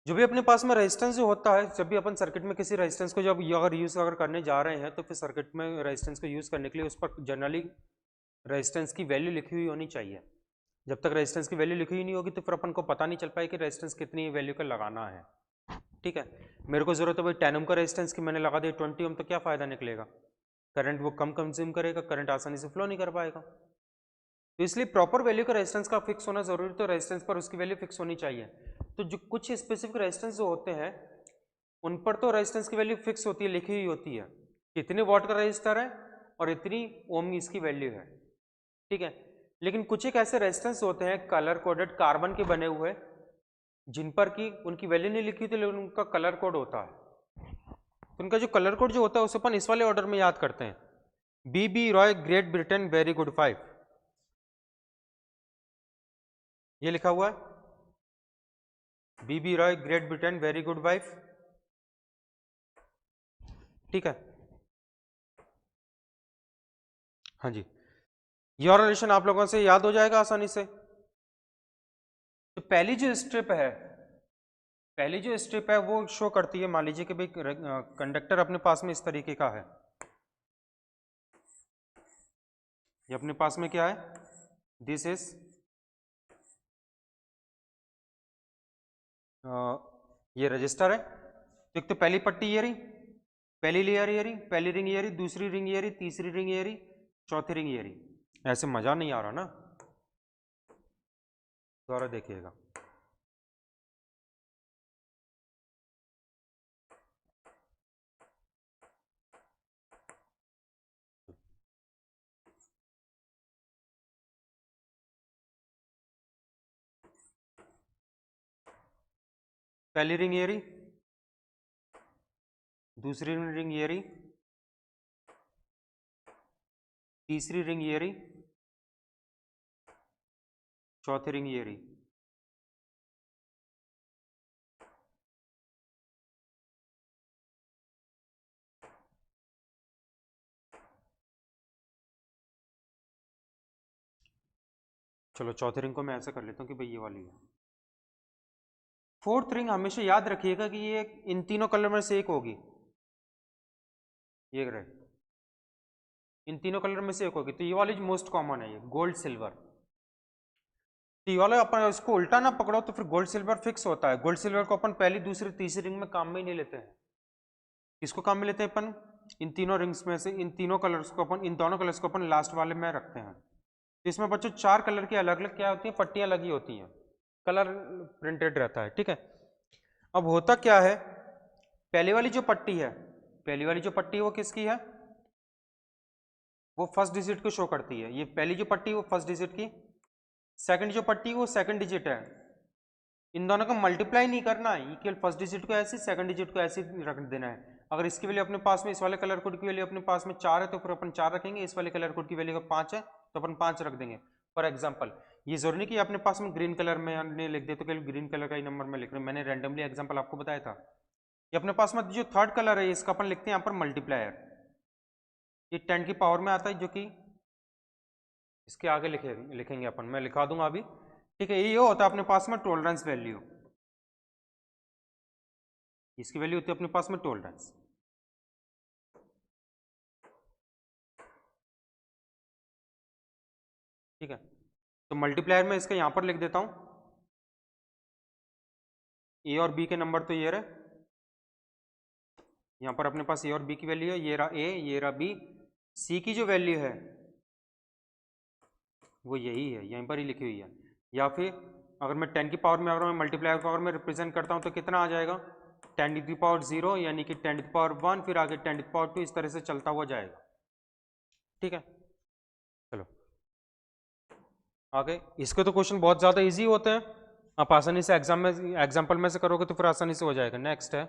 जो भी अपने पास में रेजिस्टेंस जो होता है, जब भी अपन सर्किट में किसी रेजिस्टेंस को जब अगर यूज अगर करने जा रहे हैं, तो फिर सर्किट में रेजिस्टेंस को यूज करने के लिए उस पर जनरली रेजिस्टेंस की वैल्यू लिखी हुई होनी चाहिए। जब तक रेजिस्टेंस की वैल्यू लिखी हुई नहीं होगी तो फिर अपन को पता नहीं चल पाए कि रेजिस्टेंस कितनी वैल्यू का लगाना है, ठीक है। मेरे को जरूरत है भाई 10 ओम का रेजिस्टेंस की, मैंने लगा दिया 20 ओम, तो क्या फायदा निकलेगा, करंट वो कम कंज्यूम करेगा, करंट आसानी से फ्लो नहीं कर पाएगा। तो इसलिए प्रॉपर वैल्यू का रेजिस्टेंस का फिक्स होना जरूरी, तो रेजिस्टेंस पर उसकी वैल्यू फिक्स होनी चाहिए। तो जो कुछ स्पेसिफिक रेजिस्टेंस जो होते हैं उन पर तो रेजिस्टेंस की वैल्यू फिक्स होती है, लिखी हुई होती है, कितने वॉट का रेजिस्टर है और इतनी ओम इसकी वैल्यू है, ठीक है। लेकिन कुछ एक ऐसे रेजिस्टेंस होते हैं कलर कोडेड कार्बन के बने हुए, जिन पर की उनकी वैल्यू नहीं लिखी होती लेकिन उनका कलर कोड होता है। तो उनका जो कलर कोड जो होता है उसे अपन इस वाले ऑर्डर में याद करते हैं, B B Roy Great Britain very good 5, ये लिखा हुआ है, B B Roy Great Britain very good 5, ठीक है। हाँ जी, ये और रिलेशन आप लोगों से याद हो जाएगा आसानी से। तो पहली जो स्ट्रिप है, पहली जो स्ट्रिप है वो शो करती है, मान लीजिए कि भाई कंडक्टर अपने पास में इस तरीके का है, ये अपने पास में क्या है, दिस इज ये रजिस्टर है। तो एक तो पहली पट्टी ये रही, पहली लेयर ये रही, पहली रिंग ये रही, दूसरी रिंग ये रही, तीसरी रिंग ये रही, चौथी रिंग ये रही। ऐसे मजा नहीं आ रहा ना, दोबारा देखिएगा। पहली रिंग ये रही, दूसरी रिंग ये रही, तीसरी रिंग ये रही, चौथी रिंग ये रही। चलो चौथी रिंग को मैं ऐसा कर लेता हूँ कि भाई ये वाली है। फोर्थ रिंग हमेशा याद रखिएगा कि ये इन तीनों कलर में से एक होगी, ये रहे, इन तीनों कलर में से एक होगी। तो ये वाली मोस्ट कॉमन है, ये गोल्ड सिल्वर। तो ये वाला अपन इसको उल्टा ना पकड़ो तो फिर गोल्ड सिल्वर फिक्स होता है। गोल्ड सिल्वर को अपन पहली दूसरी तीसरी रिंग में काम में ही नहीं लेते हैं। किसको काम में लेते हैं अपन? इन तीनों रिंग्स में से इन तीनों कलर्स को अपन, इन दोनों कलर्स को अपन लास्ट वाले में रखते हैं। तो इसमें बच्चों चार कलर की अलग अलग क्या होती है, पट्टियां लगी होती हैं, कलर प्रिंटेड रहता है, ठीक है। अब होता क्या है, पहले वाली जो पट्टी है, पहली वाली जो पट्टी है वो किसकी है? वो फर्स्ट डिजिट को शो करती है। ये पहली जो पट्टी है वो फर्स्ट डिजिट की, सेकंड जो पट्टी है वो सेकंड डिजिट है। इन दोनों को मल्टीप्लाई नहीं करना है, केवल फर्स्ट डिजिट को ऐसे, सेकंड डिजिट को ऐसे रख देना है। अगर इसकी वैल्यू अपने पास में, इस वाले कलर कोड की वैल्यू अपने पास में 4 है तो फिर अपन 4 रखेंगे। इस वाले कलर कोड की वैल्यू 5 है तो अपन 5 रख देंगे। फॉर एग्जांपल, ये जरूरी नहीं कि अपने पास में ग्रीन कलर में हमने लिख दिया तो केवल ग्रीन कलर का ही नंबर में लिख रहे हैं। मैंने रैंडमली एग्जांपल आपको बताया था। ये अपने पास में जो थर्ड कलर है इसका अपन लिखते हैं यहाँ पर मल्टीप्लायर। ये 10 की पावर में आता है, जो कि इसके आगे लिखेंगे अपन, मैं लिखा दूंगा अभी, ठीक है। ये होता है अपने पास में टॉलरेंस वैल्यू, इसकी वैल्यू होती है अपने पास में टॉलरेंस, ठीक है। तो मल्टीप्लायर में इसका यहां पर लिख देता हूं, ए और बी के नंबर तो ये रहे, यहां पर अपने पास ए और बी की वैल्यू है, ये रहा ए, ये रहा बी। सी की जो वैल्यू है वो यही है, यहीं पर ही लिखी हुई है। या फिर अगर मैं 10 की पावर में, अगर मैं मल्टीप्लायर को अगर मैं रिप्रेजेंट करता हूं तो कितना आ जाएगा? 10 टू द पावर 0 यानी कि 10 टू द पावर 1, फिर आगे 10 टू द पावर 2, इस तरह से चलता हुआ जाएगा, ठीक है। चलो आगे, इसके तो क्वेश्चन बहुत ज़्यादा इजी होते हैं, आप आसानी से एग्जाम्पल में से करोगे तो फिर आसानी से हो जाएगा। नेक्स्ट है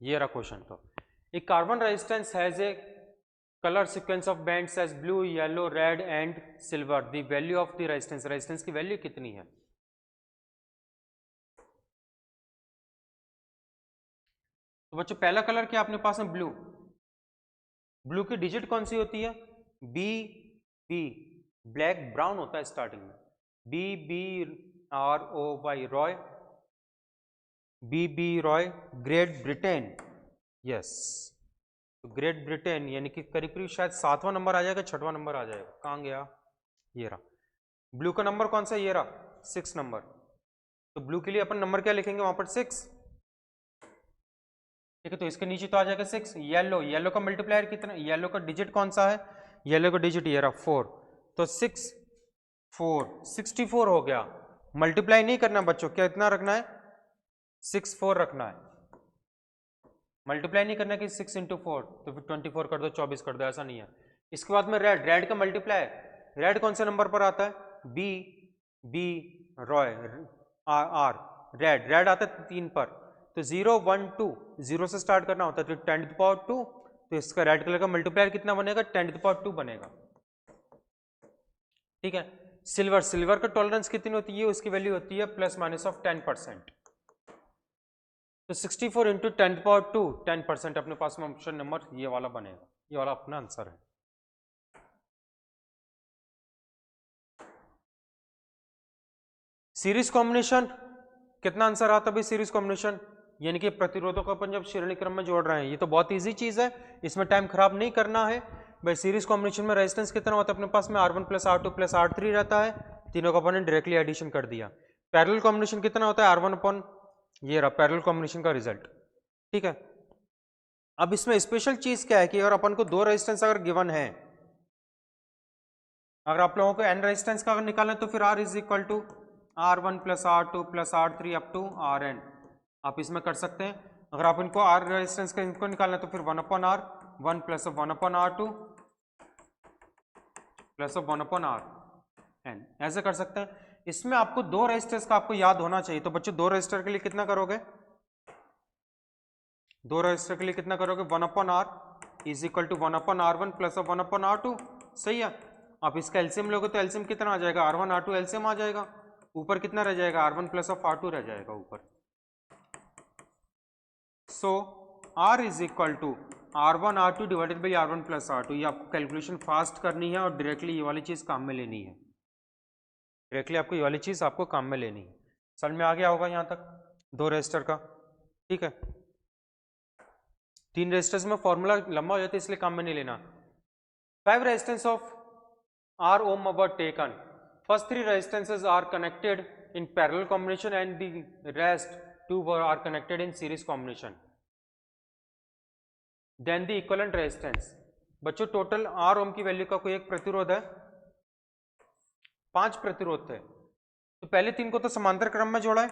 ये रहा क्वेश्चन। तो एक carbon resistance has a colour sequence of bands as blue, yellow, red and silver. The value of the resistance, resistance की वैल्यू कितनी है? तो बच्चों पहला कलर क्या अपने पास में? ब्लू। ब्लू की डिजिट कौन सी होती है? B B. ब्लैक ब्राउन होता है स्टार्टिंग में, B B R O Y, Roy, B B Roy. Great Britain, yes. तो ग्रेट ब्रिटेन यानी कि करीब करीब शायद 7वां नंबर आ जाएगा, 6वां नंबर आ जाएगा, कहाँ गया? ये रहा। ब्लू का नंबर कौन सा? ये रहा 6 नंबर। तो ब्लू के लिए अपन नंबर क्या लिखेंगे वहां पर? 6, ठीक है। तो इसके नीचे तो आ जाएगा 6। येलो, येलो का मल्टीप्लायर कितना? येलो का डिजिट कौन सा है? येलो का डिजिट ये रहा 4। तो 6 4 64 हो गया। मल्टीप्लाई नहीं करना बच्चों, क्या इतना रखना है? 6 4 रखना है, मल्टीप्लाई नहीं करना कि 6 इंटू 4 तो फिर 24 कर दो, 24 कर दो, ऐसा नहीं है। इसके बाद में रेड, रेड का मल्टीप्लाई, रेड कौन से नंबर पर आता है? B B Roy, R R, red, red आता है 3 पर। तो 0 1 2, 0 से स्टार्ट करना होता है, तो 10 टू द पावर 2। तो इसका रेड कलर का मल्टीप्लायर कितना बनेगा? 10 टू द पावर 2 बनेगा, ठीक है। सिल्वर, सिल्वर का टॉलरेंस कितनी होती है? उसकी वैल्यू होती है प्लस माइनस ऑफ 10%। तो 64 इंटू 10 पावर 2, 10% अपने पास में ऑप्शन नंबर ये वाला बनेगा, ये वाला अपना आंसर है। सीरीज कॉम्बिनेशन कितना आंसर आता है भाई? सीरीज कॉम्बिनेशन यानी कि प्रतिरोधों को अपन जब श्रेणी क्रम में जोड़ रहे हैं, ये तो बहुत इजी चीज है, इसमें टाइम खराब नहीं करना है भाई। सीरीज कॉम्बिनेशन में रेजिस्टेंस कितना होता है अपने पास में? R1 plus R2 plus R3 रहता है, तीनों को अपन ने डायरेक्टली एडिशन कर दिया। पैरेलल कॉम्बिनेशन कितना होता है? R1 अपॉन, ये रहा पैरेलल कॉम्बिनेशन का रिजल्ट, ठीक है। अब इसमें स्पेशल चीज क्या है कि अगर अपन को 2 रेजिस्टेंस अगर गिवन है, अगर आप लोगों को n रेजिस्टेंस का अगर निकालें तो फिर R is equal to R1 plus R2 plus R3 up to Rn, आप इसमें कर सकते हैं। अगर आप इनको R रेजिस्टेंस का इनको निकालना है तो फिर 1 upon R, 1 plus 1 upon R2 plus 1 upon Rn, ऐसे कर सकते हैं। इसमें आपको 2 रेजिस्टर्स का आपको याद होना चाहिए। तो बच्चों 2 रेजिस्टर के लिए कितना करोगे? दो रेजिस्टर के लिए कितना करोगे 1/r is equal to 1/r1 plus 1/r2, सही है। आप इसका एलसीएम लोगे तो एलसीएम कितना आ जाएगा r1 r2 एलसीएम आ जाएगा, ऊपर कितना रह जाएगा r1 प्लस ऑफ r2 रह जाएगा ऊपर। So r is equal to r1 r2 divided by r1 plus r2। ये आपको कैलकुलेशन फास्ट करनी है और डायरेक्टली ये वाली चीज काम में लेनी है, डायरेक्टली आपको ये वाली चीज आपको काम में लेनी है। समझ में आ गया होगा यहाँ तक दो रेजिस्टर का, ठीक है। तीन रेजिस्टर्स में फॉर्मूला लंबा हो जाता है इसलिए काम में नहीं लेना। 5 resistance of R ohm were taken. First 3 resistances are connected in parallel combination and the rest 2 are connected in series combination. Then the equivalent resistance. बच्चों टोटल R ohm की वैल्यू का कोई एक प्रतिरोध है, 5 प्रतिरोध थे, तो पहले 3 को तो समांतर क्रम में जोड़ा है,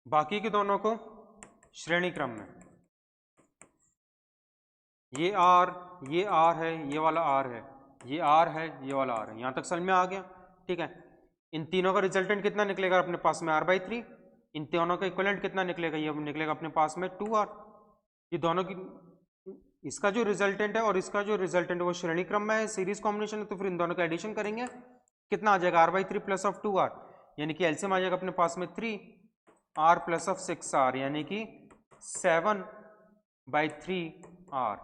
बाकी के दोनों को श्रेणी क्रम में। ये R है, ये वाला R है, ये R है, ये वाला R है। यहां तक समझ में आ गया, ठीक है। इन तीनों का रिजल्टेंट कितना निकलेगा अपने पास में r/3, इन तीनों का इक्विवेलेंट कितना निकलेगा, ये निकलेगा अपने पास में 2r। ये दोनों की, इसका जो रिजल्टेंट है और इसका जो रिजल्टेंट है वो श्रेणी क्रम में है, सीरीज कॉम्बिनेशन है, तो फिर इन दोनों का एडिशन करेंगे, कितना आ जाएगा r/3 प्लस ऑफ 2r, यानी कि एलसीएम आ जाएगा अपने पास में 3r प्लस ऑफ 6r, यानी कि 7/3r।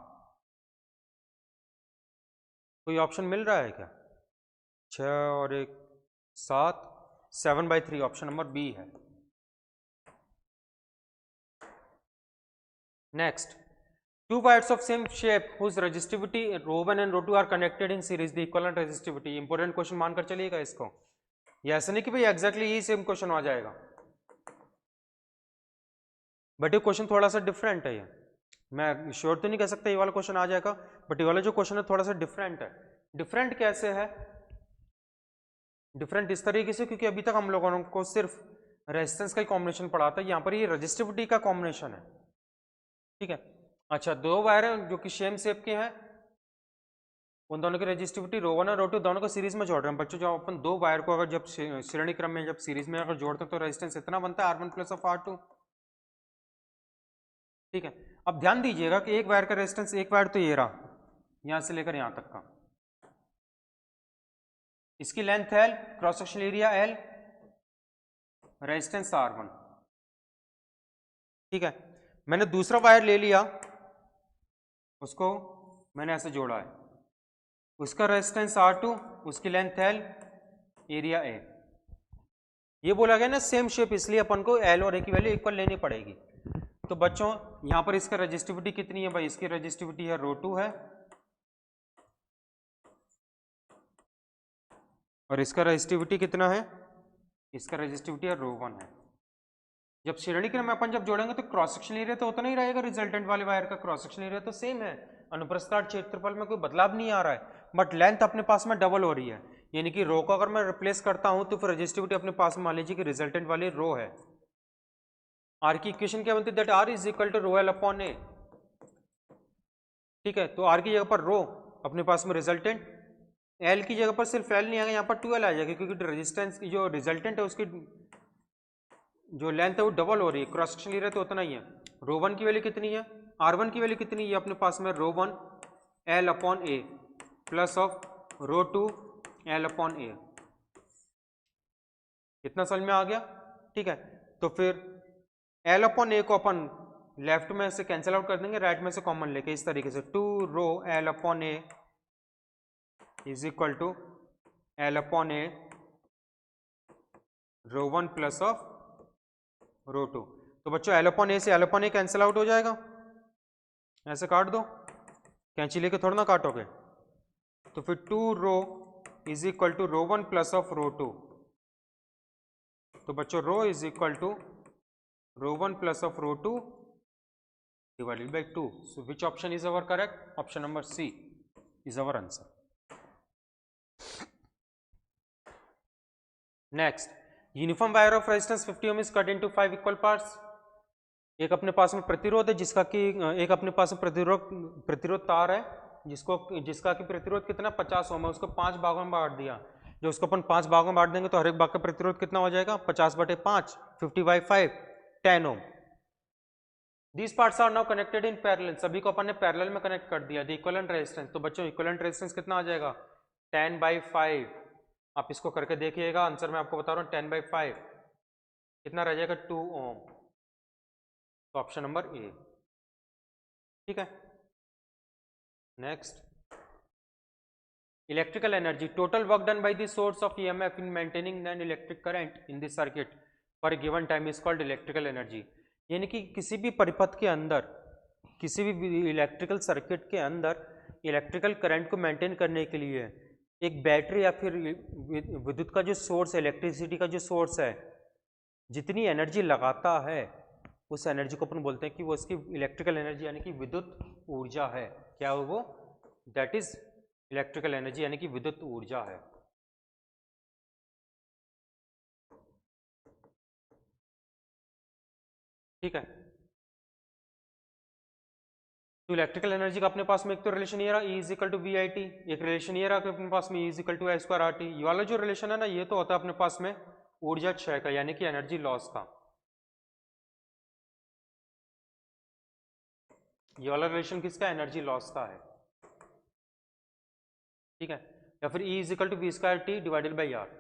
कोई ऑप्शन मिल रहा है क्या? 6 और 1 7, 7/3 ऑप्शन नंबर बी है। Next, 2 wires of same shape whose resistivity ρ1 and ρ2 are connected in series, the equivalent resistivity। Important question मानकर चलिएगा इसको, ये ऐसा नहीं कि भाई एग्जैक्टली यही सेम क्वेश्चन आ जाएगा, बट ये क्वेश्चन थोड़ा सा डिफरेंट है। ये मैं श्योर तो नहीं कह सकता ये वाला क्वेश्चन आ जाएगा, बट ये वाला जो क्वेश्चन है थोड़ा सा डिफरेंट है। डिफरेंट कैसे है? डिफरेंट इस तरीके से क्योंकि अभी तक हम लोगों को सिर्फ रेजिस्टेंस का ही कॉम्बिनेशन पढ़ा था, यहाँ पर ये रजिस्टिविटी का कॉम्बिनेशन है, ठीक है। अच्छा, दो वायर हैं जो कि सेम शेप के हैं, उन दोनों की रजिस्टिविटी ρ1 और ρ2 दोनों को सीरीज में जोड़ रहे हैं। बच्चों जब अपन दो वायर को अगर जब श्रेणी क्रम में जब सीरीज में अगर जोड़ते हैं तो रेजिस्टेंस इतना बनता है r1 प्लस ऑफ r2, ठीक है। अब ध्यान दीजिएगा कि एक वायर का रेजिस्टेंस, एक वायर तो ये रहा यहां से लेकर यहां तक का, इसकी length L, cross sectional area L, resistance R1, ठीक है। मैंने दूसरा वायर ले लिया, उसको मैंने ऐसे जोड़ा है, उसका रेजिस्टेंस R2, उसकी लेंथ L, एरिया A। ये बोला गया ना सेम शेप, इसलिए अपन को L और A की वैल्यू इक्वल लेनी पड़ेगी। तो बच्चों यहां पर इसका रजिस्टिविटी कितनी है भाई? इसकी रजिस्टिविटी है ρ2 है, और इसका रजिस्टिविटी कितना है? इसका रजिस्टिविटी है ρ1 है। जब श्रेणी क्रम में अपन जब जोड़ेंगे तो क्रॉस सेक्शन एरिया तो उतना ही रहेगा, रिजल्टेंट वाले वायर का क्रॉस सेक्शन एरिया तो सेम है, अनुप्रस्थ क्षेत्रफल में कोई बदलाव नहीं आ रहा है, बट लेंथ अपने पास में डबल हो रही है, यानी कि रो को अगर मैं रिप्लेस करता हूं तो फिर रजिस्टिविटी अपने पास में मान लीजिए कि रिजल्टेंट वाली रो है। आर की इक्वेशन क्या बनती है? That R is equal to ρl upon A, ठीक है। तो आर की जगह पर रो, अपने पास में रिजल्टेंट, एल की जगह पर सिर्फ एल नहीं आएगा, यहाँ पर 2l आ जाएगा क्योंकि रेजिस्टेंस जो रिजल्टेंट है उसकी जो लेंथ है वो डबल हो रही है, क्रॉस सेक्शन एरिया तो उतना ही है। ρ1 की वैल्यू कितनी है? r1 की वैल्यू कितनी है अपने पास में? ρ1 l upon A plus of ρ2 l upon A. इतना समझ में आ गया, ठीक है। तो फिर l अपॉन ए को अपन लेफ्ट में से कैंसिल आउट कर देंगे, राइट में से कॉमन लेके इस तरीके से 2 ρ l upon A is equal to l upon A ρ1 plus of ρ2। तो बच्चों l अपॉन ए से l upon A cancel out हो जाएगा, ऐसे काट दो, कैंची लेके थोड़ा ना काटोगे। तो फिर 2 ρ is equal to ρ1 plus of ρ2। तो बच्चों ρ is equal to ρ1 plus of ρ2 divided by 2. So which option is our correct? Option number C is our answer. Next, uniform wire of resistance 50 ohm is cut into 5 equal parts. एक अपने पास में प्रतिरोध है जिसका कि एक अपने पास में प्रतिरोध तार है जिसका कि प्रतिरोध कितना 50 ओम है, उसको 5 भागों में बांट दिया। जो उसको अपन 5 भागों में बांट देंगे तो हर एक भाग का प्रतिरोध कितना हो जाएगा 50/5, 50/5, 10 ओम। These parts are now connected in parallel, सभी को अपन ने पैरेलल में कनेक्ट कर दिया। The equivalent resistance, तो बच्चों इक्विवेलेंट रेजिस्टेंस कितना आ जाएगा 10/5। आप इसको करके देखिएगा, आंसर मैं आपको बता रहा हूँ 10/5 कितना रह जाएगा 2 ओम। तो ऑप्शन नंबर ए, ठीक है। Next, electrical energy, total work done by the source of EMF in maintaining an electric current in the circuit for given time is called electrical energy. यानी कि किसी भी परिपथ के अंदर, किसी भी इलेक्ट्रिकल सर्किट के अंदर इलेक्ट्रिकल करंट को मेंटेन करने के लिए एक बैटरी या फिर विद्युत का जो सोर्स है, इलेक्ट्रिसिटी का जो सोर्स है, जितनी एनर्जी लगाता है उस एनर्जी को अपन बोलते हैं कि वो उसकी इलेक्ट्रिकल एनर्जी यानी कि विद्युत ऊर्जा है। क्या हो वो? दैट इज इलेक्ट्रिकल एनर्जी यानी कि विद्युत ऊर्जा है। ठीक है, तो इलेक्ट्रिकल एनर्जी का अपने पास में एक तो रिलेशन ये रहा E equal to V I T, एक रिलेशन ये रहा कि अपने पास में E equal to I square R T. ये वाला जो रिलेशन है ना, ये तो होता है अपने पास में ऊर्जा क्षय का यानी कि एनर्जी लॉस का। ये वाला रिलेशन किसका? एनर्जी लॉस का है। ठीक है, या फिर E equal to V square T divided by R.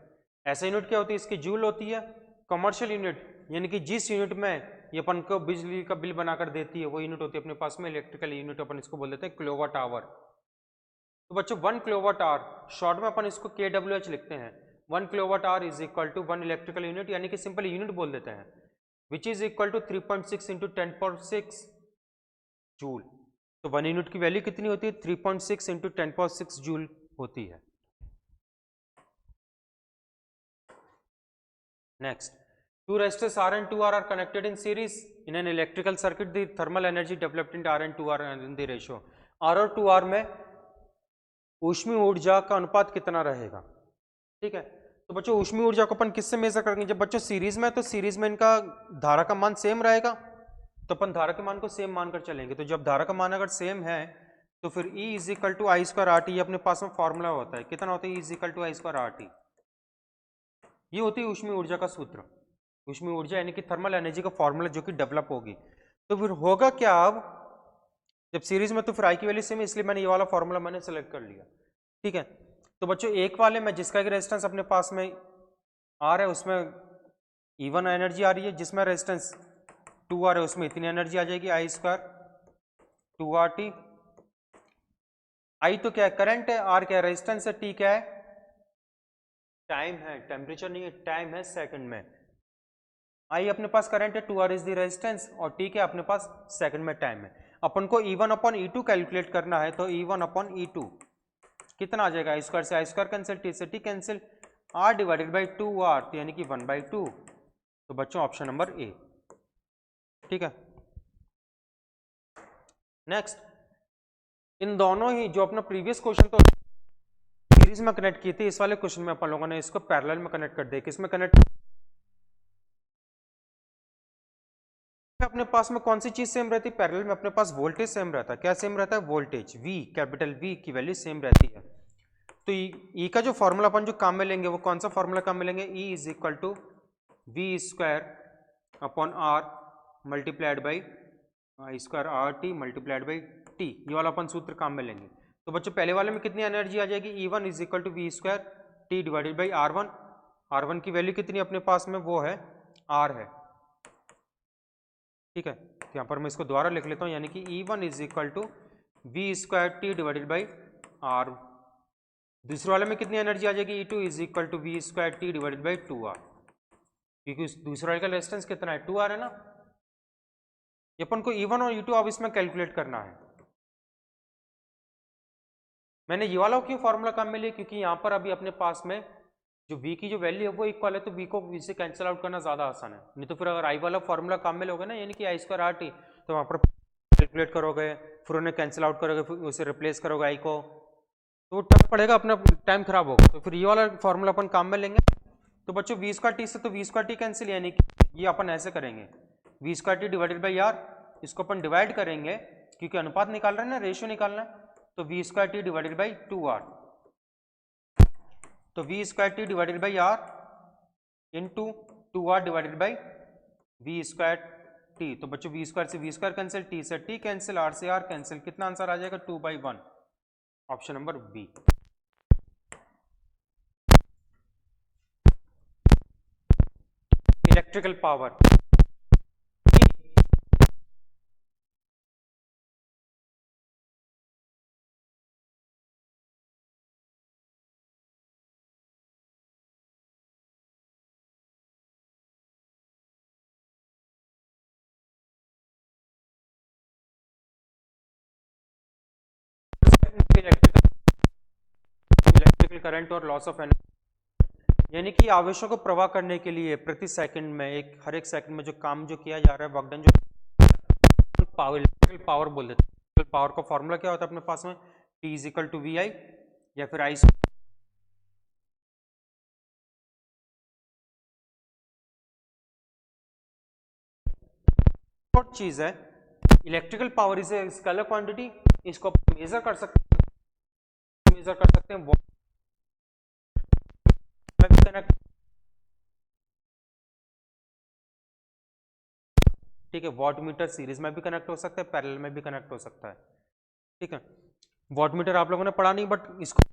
ऐसा यूनिट क्या होती है इसकी? जूल होती है। कमर्शियल यूनिट यानी कि जिस यूनिट में ये अपन को बिजली का बिल बनाकर देती है वो यूनिट होती है अपने पास में इलेक्ट्रिकल यूनिट, अपन इसको बोल देते हैं किलोवाट आवर। तो बच्चों 1 किलोवाट आवर, शॉर्ट में अपन इसको kWh लिखते हैं। 1 kilowatt hour is equal to 1 electrical unit यानी कि सिंपल यूनिट बोल देते हैं, which is equal to 3.6 into 10⁶ joule. तो 1 यूनिट की वैल्यू कितनी होती है? 3.6 इंटू 10⁶ जूल होती है। Next, two resistors R and 2R are connected in series in an electrical circuit. The thermal energy developed in R and 2R in the ratio R और 2R में ऊष्मीय ऊर्जा का अनुपात कितना रहेगा? ठीक है, तो बच्चों ऊष्मीय ऊर्जा को अपन किससे मेजर करेंगे? जब बच्चों सीरीज में, तो सीरीज में इनका धारा का मान सेम रहेगा, तो अपन धारा के मान को सेम मानकर चलेंगे। तो जब धारा का मान अगर सेम है तो फिर E is equal to I square R T, ये अपने पास में फॉर्मूला होता है। कितना होता है? E is equal to I square R T. ये होती है ऊष्मीय ऊर्जा का सूत्र। ऊष्मीय ऊर्जा यानी कि थर्मल एनर्जी का फॉर्मूला जो कि डेवलप होगी। तो फिर होगा क्या अब जब सीरीज में, तो फिर आई की वैल्यू सेम है, इसलिए मैंने ये वाला फॉर्मूला मैंने सेलेक्ट कर लिया। ठीक है, तो बच्चों एक वाले में जिसका कि रेजिस्टेंस अपने पास में आर है उसमें E1 एनर्जी आ रही है, जिसमें रेजिस्टेंस 2R है उसमें इतनी एनर्जी आ जाएगी आई स्क्वायर 2RT। आई तो क्या है? करंट है। आर क्या है? रेजिस्टेंस है। टी क्या है? टाइम है, टेम्परेचर नहीं है, टाइम है सेकंड में। आई अपने पास करंट है, 2R इज द रेजिस्टेंस, और टी क्या अपने पास सेकंड में टाइम है। अपन को E1 अपॉन E2 कैलकुलेट करना है, तो E1 अपॉन E2 कितना आ जाएगा? आई स्क्वायर से आई स्क्वायर कैंसिल, टी से T cancel, R divided by 2R तो यानी कि 1/2। तो बच्चों ऑप्शन नंबर ए। ठीक है, नेक्स्ट, इन दोनों ही जो अपना प्रीवियस क्वेश्चन तो सीरीज में कनेक्ट की थी, इस वाले क्वेश्चन में अपन लोगों ने इसको पैरेलल में कनेक्ट कर दिया। किसमें कनेक्ट? अपने पास में कौन सी चीज सेम रहती है? पैरेलल में अपने पास वोल्टेज सेम रहता है। क्या सेम रहता है? वोल्टेज V, कैपिटल V की वैल्यू सेम रहती है। तो E का जो फॉर्मूला अपन जो काम में लेंगे वो कौन सा फॉर्मूला काम में लेंगे? E is equal to V square upon R multiplied by I square R T multiplied by T, ये वाला अपन सूत्र काम में लेंगे। तो बच्चों पहले वाले में कितनी एनर्जी आ जाएगी? E1 is equal to V square T divided by R1। R1 की वैल्यू कितनी अपने पास में? वो है R है। ठीक है, तो यहाँ पर मैं इसको दोबारा लिख लेता हूँ, यानी कि E1 is equal to V square T divided by R। दूसरे वाले में कितनी एनर्जी आ जाएगी? E2 is equal to V square T divided by 2R, क्योंकि दूसरे वाले का रेजिस्टेंस कितना है? 2R है ना। ये अपन को E1 और E2 अब इसमें कैलकुलेट करना है। मैंने ये वाला क्यों फॉर्मूला काम में लिया? क्योंकि यहाँ पर अभी अपने पास में जो V की जो वैल्यू है वो इक्वल है, तो V को V से कैंसिल आउट करना ज्यादा आसान है। नहीं तो फिर अगर I वाला फॉर्मूला काम में लोगे ना, यानी कि आई स्क्वायर आर टी, तो वहाँ पर कैलकुलेट करोगे, फिर उन्हें कैंसिल आउट करोगे, फिर उसे रिप्लेस करोगे आई को, तो वो टफ पड़ेगा, अपना टाइम खराब होगा। तो फिर ये वाला फॉर्मूला अपन काम में लेंगे। तो बच्चों वी स्क्वायर टी से तो वी स्क्वायर टी कैंसिल, यानी कि ये अपन ऐसे करेंगे, V square T divided by R, इसको अपन डिवाइड करेंगे क्योंकि अनुपात निकाल रहे हैं ना, रेशियो निकालना है। तो V square T divided by 2r, तो V square T divided by r into 2r divided by V square T. तो बच्चों वी स्क्वायर से वी स्क्वायर कैंसिल, टी से टी कैंसिल, आर से आर कैंसिल, कितना आंसर आ जाएगा 2/1, option number B. Electrical power, electrical current और loss of energy, यानी कि आवेशों को प्रवाह करने के लिए प्रति सेकंड में हर एक सेकंड में जो काम जो किया जा रहा है वर्कडन जो पावर, इलेक्ट्रिकल पावर बोल देते हैं। इलेक्ट्रिकल पावर का फॉर्मूला क्या होता है अपने पास में, P is equal to V I या फिर आई चीज है। Electrical power is a scalar quantity, इसको मेजर कर सकते हैं, ठीक है, वॉट मीटर सीरीज में भी कनेक्ट हो सकता है, पैरेलल में भी कनेक्ट हो सकता है। ठीक है, वॉट मीटर आप लोगों ने पढ़ा नहीं, बट इसको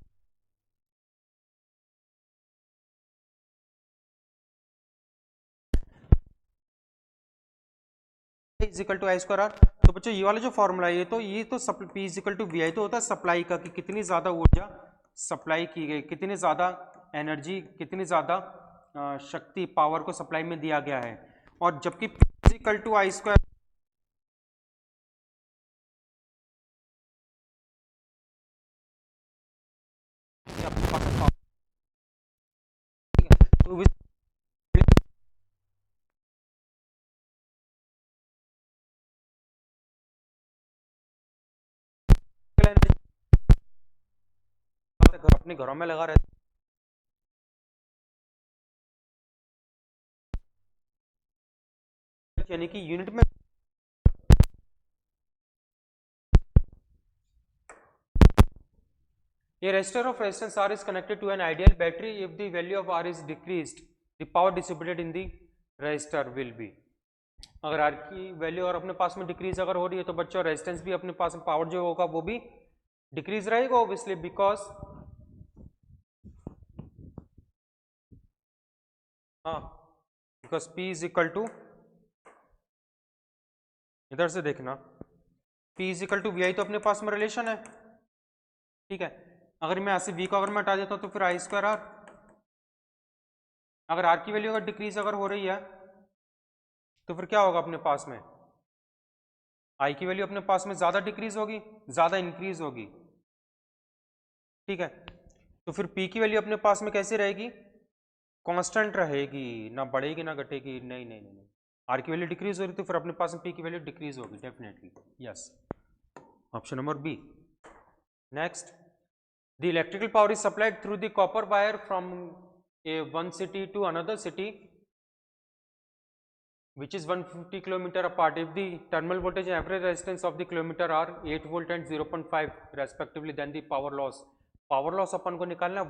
is equal to I square R. तो बच्चों ये वाला जो फॉर्मूला है, ये तो P is equal to V I तो होता है सप्लाई का, कि कितनी ज्यादा ऊर्जा सप्लाई की गई, कितनी ज्यादा एनर्जी, कितनी ज्यादा शक्ति पावर को सप्लाई में दिया गया है। और जबकि P is equal to I square, अपने घरों में लगा रहता है, यानी कि यूनिट में A resistor of resistance R is connected to an ideal battery. If the value of R is decreased, the power dissipated in the resistor will be. अगर R की वैल्यू और अपने पास में डिक्रीज अगर हो रही है तो बच्चों रेजिस्टेंस भी अपने पास में पावर जो होगा वो भी डिक्रीज रहेगा obviously, because P is equal to, इधर से देखना, P is equal to V I तो अपने पास में रिलेशन है। ठीक है, अगर मैं ऐसे V को अगर मैं हटा देता हूं तो फिर आई स्क्वायर आर, अगर R की वैल्यू अगर डिक्रीज अगर हो रही है तो फिर क्या होगा अपने पास में, I की वैल्यू अपने पास में ज्यादा डिक्रीज होगी, ज्यादा इंक्रीज होगी। ठीक है, तो फिर P की वैल्यू अपने पास में कैसे रहेगी, कांस्टेंट रहेगी, ना बढ़ेगी ना घटेगी, नहीं नहीं नहीं, R की वैल्यू डिक्रीज हो रही तो फिर अपने पास में P की वैल्यू डिक्रीज होगी definitely, yes, option number B. Next, the electrical power is supplied through the copper wire from one city to another city which is 150 kilometer apart. If the terminal voltage and average resistance of the kilometer are 8 volt and 0.5 respectively, then the power loss अपन को निकालना है,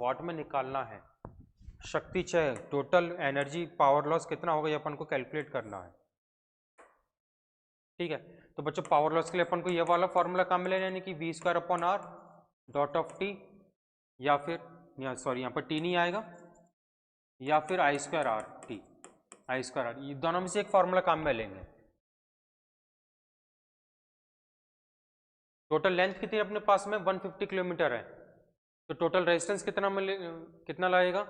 what में निकालना है, शक्ति क्षय, total energy power loss कितना होगा ये अपन को कैलकुलेट करना है। ठीक है, तो बच्चों पावर लॉस के लिए अपन को ये वाला फॉर्मूला काम मिलेगा, यानी कि V square upon R dot of T, या फिर यहाँ पर टी नहीं आएगा, या फिर I square R T, I square R, ये दोनों में से एक फॉर्मूला काम में लेंगे। टोटल लेंथ कितनी अपने पास में 150 किलोमीटर है, तो टोटल रेजिस्टेंस कितना लगेगा,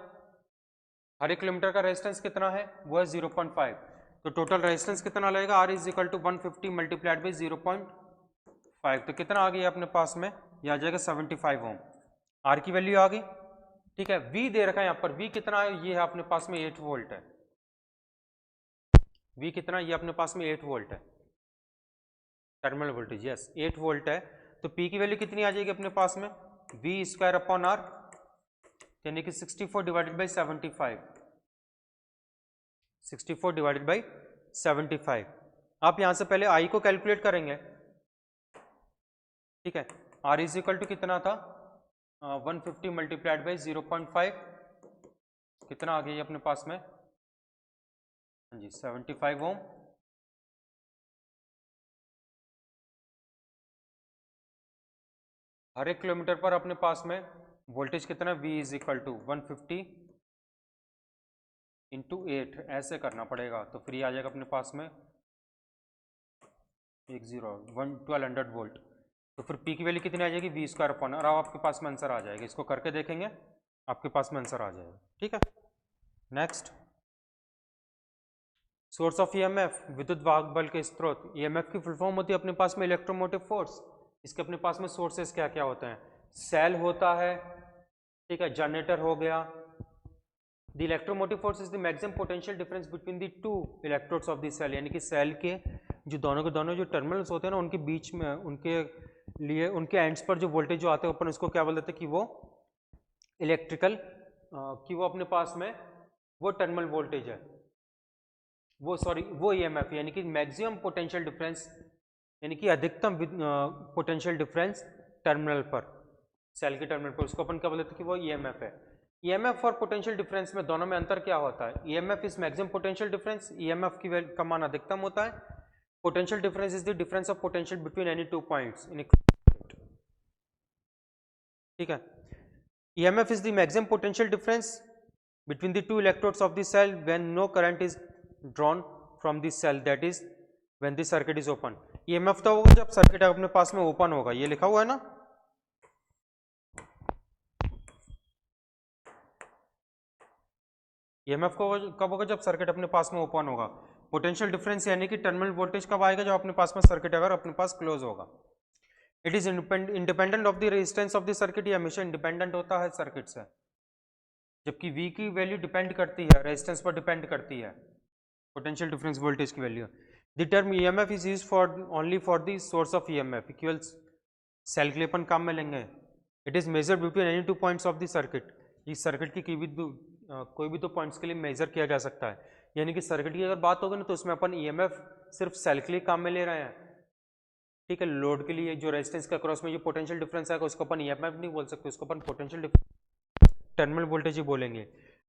हर एक किलोमीटर का रेजिस्टेंस कितना है वो है 0.5, तो टोटल रेजिस्टेंस कितना लगेगा, R is equal to 150 multiplied by 0.5, तो कितना आ गया अपने पास में, ये आ जाएगा 75 ओम। आर की वैल्यू आ गई। ठीक है, वी दे रखा है यहाँ पर, वी कितना है, ये है अपने पास में 8 वोल्ट है, वी कितना, ये अपने पास में 8 वोल्ट है, टर्मिनल वोल्टेज, यस 8 वोल्ट है। तो पी की वैल्यू कितनी आ जाएगी अपने पास में, वी स्क्वायर अपॉन आर, यानी कि 64 डिवाइडेड बाई 75, 64 डिवाइडेड बाई 75। आप यहाँ से पहले आई को कैलकुलेट करेंगे। ठीक है, आर इज इक्वल टू कितना था 150 मल्टीप्लाइड बाई 0.5, कितना आ गया ये अपने पास में, हाँ जी 75 ओम। हर एक किलोमीटर पर अपने पास में वोल्टेज कितना, V is equal to 150 into 8 ऐसे करना पड़ेगा, तो फिर आ जाएगा अपने पास में 1200 वोल्ट। तो फिर P की वैल्यू कितनी आ जाएगी, V स्क्वायर अपॉन, और अब आपके पास में आंसर आ जाएगा। इसको करके देखेंगे आपके पास में आंसर आ जाएगा। ठीक है, नेक्स्ट, सोर्स ऑफ EMF, विद्युत वाहक बल के स्रोत। EMF की फुल फॉर्म होती है अपने पास में इलेक्ट्रोमोटिव फोर्स। इसके अपने पास में सोर्सेस क्या क्या होते हैं, सेल होता है, ठीक है, जनरेटर हो गया। The electromotive force is the maximum potential difference between the two electrodes of the cell, यानी कि सेल के जो दोनों के दोनों जो टर्मिनल्स होते हैं ना, उनके बीच में, उनके लिए उनके एंड्स पर जो वोल्टेज जो आते हैं अपन उसको क्या बोल देते हैं कि वो इलेक्ट्रिकल, कि वो अपने पास में वो टर्मिनल वोल्टेज है, वो EMF, यानी कि मैक्सिमम पोटेंशियल डिफरेंस, यानी कि अधिकतम पोटेंशियल डिफरेंस टर्मिनल पर, सेल के टर्मिनल पर, उसको अपन क्या बोलते हैं कि वो EMF है। EMF और पोटेंशियल डिफरेंस में दोनों में अंतर क्या होता है, EMF is maximum potential difference, EMF का मान अधिकतम होता है। Potential difference is the difference of potential between any two points in, ठीक है। EMF is the maximum potential difference between the two electrodes of the cell when no current is drawn from the cell, that is when the circuit is open। EMF तो होगा जब circuit अपने पास में open होगा, ये लिखा हुआ है ना। EMF को कब होगा, जब सर्किट अपने पास में ओपन होगा। पोटेंशियल डिफरेंस यानी कि टर्मिनल वोल्टेज कब आएगा, जब अपने पास में सर्किट अगर अपने पास क्लोज होगा। It is independent of the resistance of the circuit, ये हमेशा इंडिपेंडेंट होता है सर्किट से, जबकि V की वैल्यू डिपेंड करती है, रेजिस्टेंस पर डिपेंड करती है, पोटेंशियल डिफरेंस वोल्टेज की value. The term EMF is used for only for the source of EMF, equal cell के लिए अपन काम में लेंगे। It is measure between any two points of the circuit, इस सर्किट की कोई भी दो पॉइंट्स के लिए मेजर किया जा सकता है। यानी कि सर्किट की अगर बात होगी ना, तो उसमें अपन EMF सिर्फ सेल के लिए काम में ले रहे हैं, ठीक है। लोड के लिए जो रेजिस्टेंस के अक्रॉस में जो पोटेंशियल डिफरेंस आएगा उसको अपन EMF नहीं बोल सकते, उसको अपन पोटेंशियल डिफरेंस, टर्मिनल वोल्टेज ही बोलेंगे।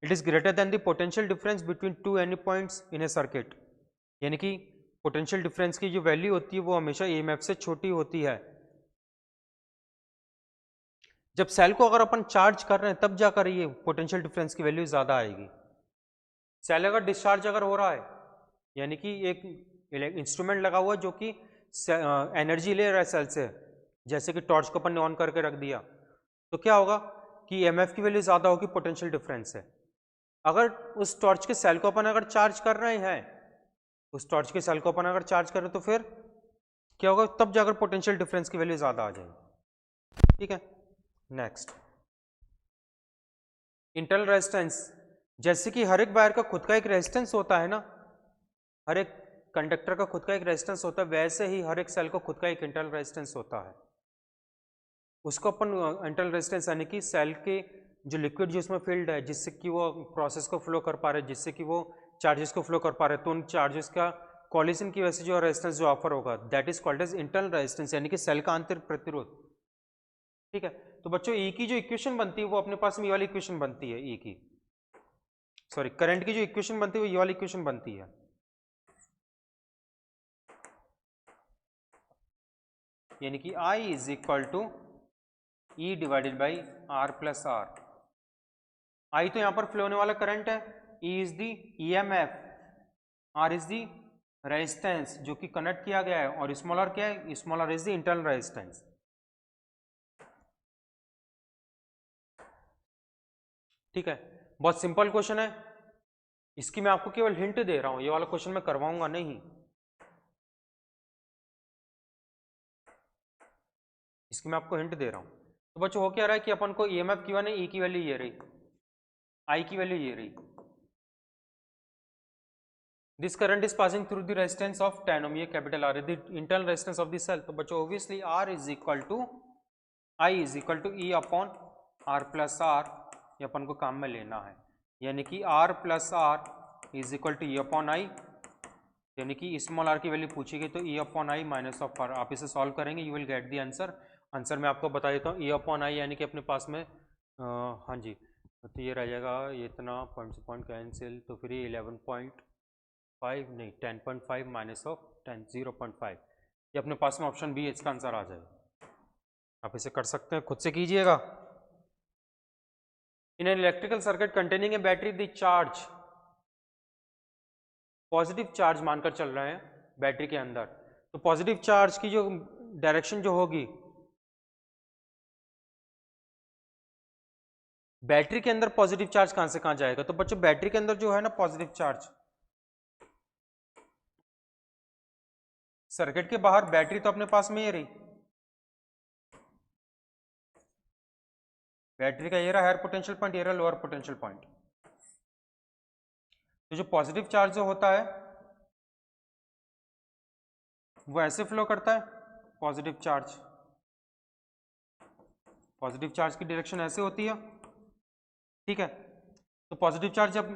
It is greater then the potential difference between two any points in A circuit, यानी कि पोटेंशियल डिफरेंस की जो वैल्यू होती है वो हमेशा EMF से छोटी होती है। जब सेल को अगर अपन चार्ज कर रहे हैं तब जाकर ये पोटेंशियल डिफरेंस की वैल्यू ज्यादा आएगी। सेल अगर डिस्चार्ज अगर हो रहा है, यानी कि एक इंस्ट्रूमेंट लगा हुआ है जो कि एनर्जी ले रहा है सेल से, जैसे कि टॉर्च को अपन ने ऑन करके रख दिया, तो क्या होगा कि EMF की वैल्यू ज्यादा होगी पोटेंशियल डिफरेंस से। अगर उस टॉर्च के सेल को अपन अगर चार्ज कर रहे हैं, उस टॉर्च के सेल को अपन अगर चार्ज करें तो फिर क्या होगा, तब जाकर पोटेंशियल डिफरेंस की वैल्यू ज्यादा आ जाएगी। ठीक है, नेक्स्ट, इंटरनल रेजिस्टेंस। जैसे कि हर एक वायर का खुद का एक रेजिस्टेंस होता है ना, हर एक कंडक्टर का खुद का एक रेजिस्टेंस होता है, वैसे ही हर एक सेल को खुद का एक इंटरनल रेजिस्टेंस होता है। उसको अपन इंटरनल रेजिस्टेंस यानी कि सेल के जो लिक्विड जो उसमें फील्ड है, जिससे कि वो प्रोसेस को फ्लो कर पा रहे, जिससे कि वो चार्जेस को फ्लो कर पा रहे, तो उन चार्जेस का कॉलिजन की वजह से जो रेजिस्टेंस जो ऑफर होगा, that is called as internal resistance, यानी कि सेल का आंतरिक प्रतिरोध। ठीक है, तो बच्चों E की जो इक्वेशन बनती है वो अपने पास में ये वाली इक्वेशन बनती है, E की, सॉरी, करंट की जो इक्वेशन बनती है वो ये वाली इक्वेशन बनती है, यानी कि I is equal to E divided by R plus R। I तो यहां पर फ्लो होने वाला करंट है, E is the EMF, R is the resistance जो कि कनेक्ट किया गया है, और स्मॉल r क्या है, small r is the internal resistance. ठीक है, बहुत सिंपल क्वेश्चन है, इसकी मैं आपको केवल हिंट दे रहा हूं, ये वाला क्वेश्चन मैं करवाऊंगा नहीं, इसकी मैं आपको हिंट दे रहा हूं। तो बच्चों हो क्या रहा है कि अपन को EMF की वैल्यू, E की वैल्यू ये रही, I की वैल्यू ये रही। This current is passing through the resistance of 10 ohm, ये कैपिटल R है, the internal resistance of the cell. तो बच्चों obviously R is equal to I is equal to E upon R plus R, ये अपन को काम में लेना है, यानी कि R plus R is equal to E upon I, यानी कि स्मॉल r की वैल्यू पूछी गई तो E upon I minus of R। आप इसे सॉल्व करेंगे, you will get the answer, answer मैं आपको बता देता हूँ, E अपॉन आई यानी कि अपने पास में हाँ जी, तो ये रह जाएगा, ये इतना पॉइंट से पॉइंट कैंसिल, तो फिर ये 11.5 नहीं 10.5 माइनस ऑफ 10 0.5, ये अपने पास में ऑप्शन बी इसका आंसर आ जाएगा। आप इसे कर सकते हैं, खुद से कीजिएगा। In an electrical circuit containing A battery the charge, positive charge मानकर चल रहे हैं बैटरी के अंदर, तो पॉजिटिव चार्ज की जो डायरेक्शन जो होगी, बैटरी के अंदर पॉजिटिव चार्ज कहां से कहां जाएगा, तो बच्चों बैटरी के अंदर जो है ना पॉजिटिव चार्ज, सर्किट के बाहर बैटरी तो अपने पास में ये रही, बैटरी का ये रहा हायर पोटेंशियल पॉइंट, ये रहा लोअर पोटेंशियल पॉइंट। तो जो पॉजिटिव चार्ज जो होता है वो ऐसे फ्लो करता है, पॉजिटिव चार्ज की डायरेक्शन ऐसे होती है, ठीक है। तो पॉजिटिव चार्ज जब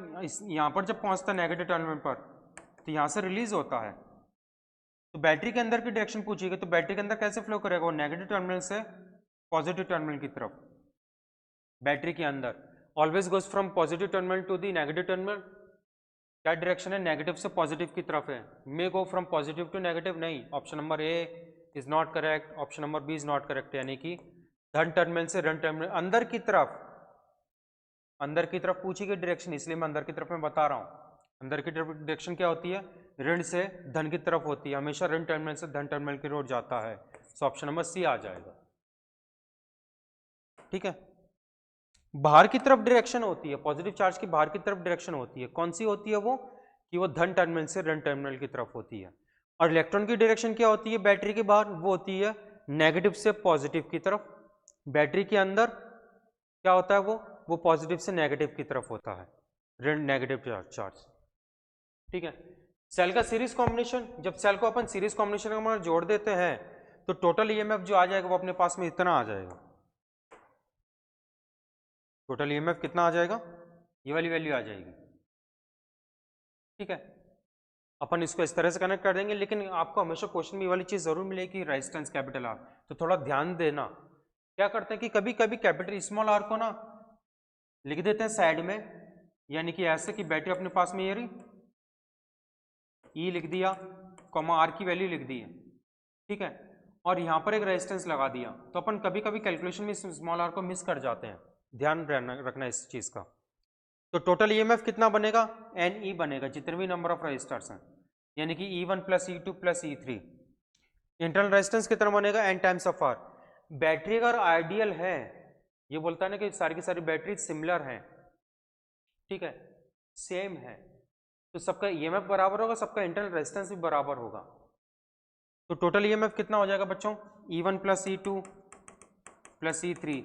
यहां पर जब पहुंचता है नेगेटिव टर्मिनल पर, तो यहां से रिलीज होता है, तो बैटरी के अंदर की डायरेक्शन पूछिएगा, तो बैटरी के अंदर कैसे फ्लो करेगा, वो नेगेटिव टर्मिनल से पॉजिटिव टर्मिनल की तरफ। बैटरी के अंदर always goes from positive terminal to the negative terminal, क्या डायरेक्शन है, नेगेटिव से पॉजिटिव की तरफ है, may go from positive to negative नहीं, option number A is not correct, option number B is not correct, यानी कि धन टर्मिनल से ऋण टर्मिनल अंदर की तरफ पूछी गई डायरेक्शन, इसलिए मैं अंदर की तरफ में बता रहा हूं, अंदर की डायरेक्शन क्या होती है, ऋण से धन की तरफ होती है, हमेशा ऋण टर्मिनल से धन टर्मिनल की ओर जाता है, तो ऑप्शन नंबर सी आ जाएगा, ठीक है। बाहर की तरफ डायरेक्शन होती है, पॉजिटिव चार्ज की बाहर की तरफ डायरेक्शन होती है, कौन सी होती है वो, कि वो धन टर्मिनल से ऋण टर्मिनल की तरफ होती है, और इलेक्ट्रॉन की डायरेक्शन क्या होती है बैटरी के बाहर, वो होती है नेगेटिव से पॉजिटिव की तरफ, बैटरी के अंदर क्या होता है वो पॉजिटिव से नेगेटिव की तरफ होता है, ऋण नेगेटिव चार्ज, ठीक है। सेल का सीरीज कॉम्बिनेशन, जब सेल को अपन सीरीज कॉम्बिनेशन में जोड़ देते हैं तो टोटल ईएमएफ जो आ जाएगा वो अपने पास में इतना आ जाएगा, टोटल ईएमएफ कितना आ जाएगा, ये वाली वैल्यू आ जाएगी, ठीक है। अपन इसको इस तरह से कनेक्ट कर देंगे, लेकिन आपको हमेशा क्वेश्चन में ये वाली चीज जरूर मिलेगी, रेजिस्टेंस कैपिटल आर, तो थोड़ा ध्यान देना। क्या करते हैं कि कभी कभी कैपिटल स्मॉल आर को ना लिख देते हैं साइड में, यानी कि ऐसे कि बैटरी अपने पास में ये रही, ई लिख दिया, कॉमा आर की वैल्यू लिख दी है, ठीक है, और यहाँ पर एक रेजिस्टेंस लगा दिया, तो अपन कभी कभी कैलकुलेशन में स्मॉल आर को मिस कर जाते हैं, ध्यान रखना इस चीज का। तो टोटल ईएमएफ कितना बनेगा, एन ई बनेगा, जितने भी नंबर ऑफ रजिस्टर्स हैं, यानी कि E1 plus E2 plus E3। Internal resistance कितना बनेगा, n times of R. Battery अगर आइडियल है, ये बोलता है ना कि सारी की सारी बैटरी सिमिलर हैं, ठीक है, सेम है, तो सबका ईएमएफ बराबर होगा, सबका इंटरनल रेजिस्टेंस भी बराबर होगा, तो टोटल ईएमएफ कितना हो जाएगा बच्चों, E1 plus E2 plus E3,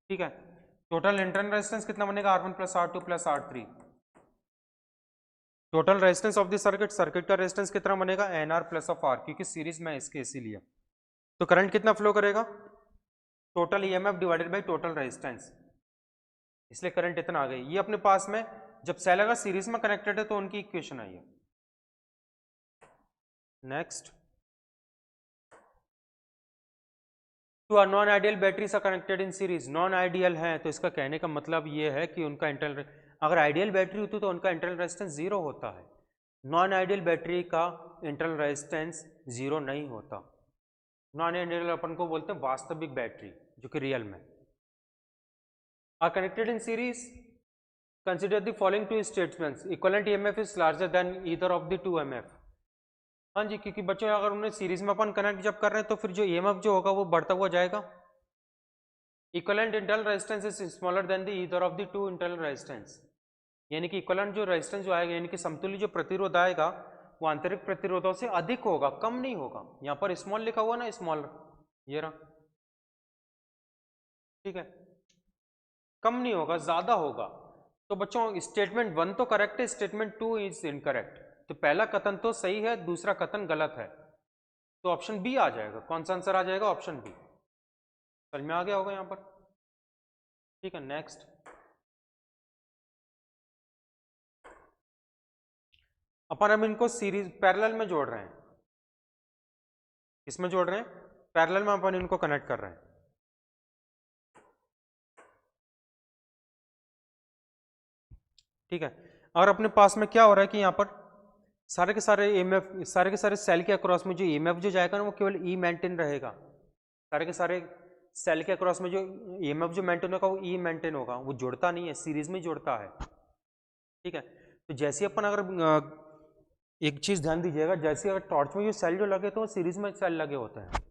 ठीक है। टोटल इंटरनल रेजिस्टेंस कितना बनेगा, R1 plus R2 plus R3। Total resistance of the circuit का रेजिस्टेंस कितना बनेगा, NR प्लस ऑफ R, क्योंकि सीरीज में इसके इसीलिए। तो करंट कितना फ्लो करेगा, total EMF divided by total resistance, इसलिए करंट इतना आ गई। ये अपने पास में जब सेल अगर सीरीज में कनेक्टेड है तो उनकी इक्वेशन आई है। Next, two non ideal batteries are connected in series, non ideal है तो इसका कहने का मतलब ये है कि उनका इंटरनल, अगर आइडियल बैटरी होती तो उनका इंटरनल रेजिस्टेंस जीरो होता है, नॉन आइडियल बैटरी का इंटरनल रेजिस्टेंस जीरो नहीं होता। नॉन आइडियल अपन को बोलते हैं वास्तविक बैटरी, जो कि रियल में are connected in series, consider the following two statements, equivalent EMF is larger than either of the two EMF. हाँ जी, क्योंकि बच्चों अगर उन्हें सीरीज में अपन कनेक्ट जब कर रहे हैं तो फिर जो ईएमएफ जो होगा वो बढ़ता हुआ जाएगा। Equivalent internal resistance is smaller than the either of the to internal resistance, यानी कि इक्विवेलेंट जो रेजिस्टेंस जो आएगा, यानी कि समतुल्य जो प्रतिरोध आएगा वो आंतरिक प्रतिरोधों से अधिक होगा, कम नहीं होगा। यहाँ पर स्मॉल लिखा हुआ ना, स्मॉल ये रहा, ठीक है, कम नहीं होगा, ज्यादा होगा। तो बच्चों स्टेटमेंट 1 तो करेक्ट है, स्टेटमेंट 2 इज इनकरेक्ट, तो पहला कथन तो सही है, दूसरा कथन गलत है, तो ऑप्शन बी आ जाएगा। कौन सा आंसर आ जाएगा, ऑप्शन बी। समझ में आ गया होगा यहाँ पर, ठीक है। नेक्स्ट, अपन अब इनको सीरीज पैरेलल में जोड़ रहे हैं, किसमें जोड़ रहे हैं, पैरेलल में अपन इनको कनेक्ट कर रहे हैं। ठीक है, और अपने पास में क्या हो रहा है कि यहाँ पर सारे के सारे ईएमएफ, सारे के सारे सेल के अक्रॉस में जो ईएमएफ जो जाएगा ना वो केवल ई मेंटेन रहेगा। सारे के सारे सेल के अक्रॉस में जो ईएमएफ जो मेंटेन होगा वो ई मेंटेन होगा, वो जुड़ता नहीं है, सीरीज में जुड़ता है। ठीक है, तो जैसे अपन अगर एक चीज ध्यान दीजिएगा, जैसे अगर टॉर्च में जो सेल जो लगे तो वो सीरीज में सेल लगे होते हैं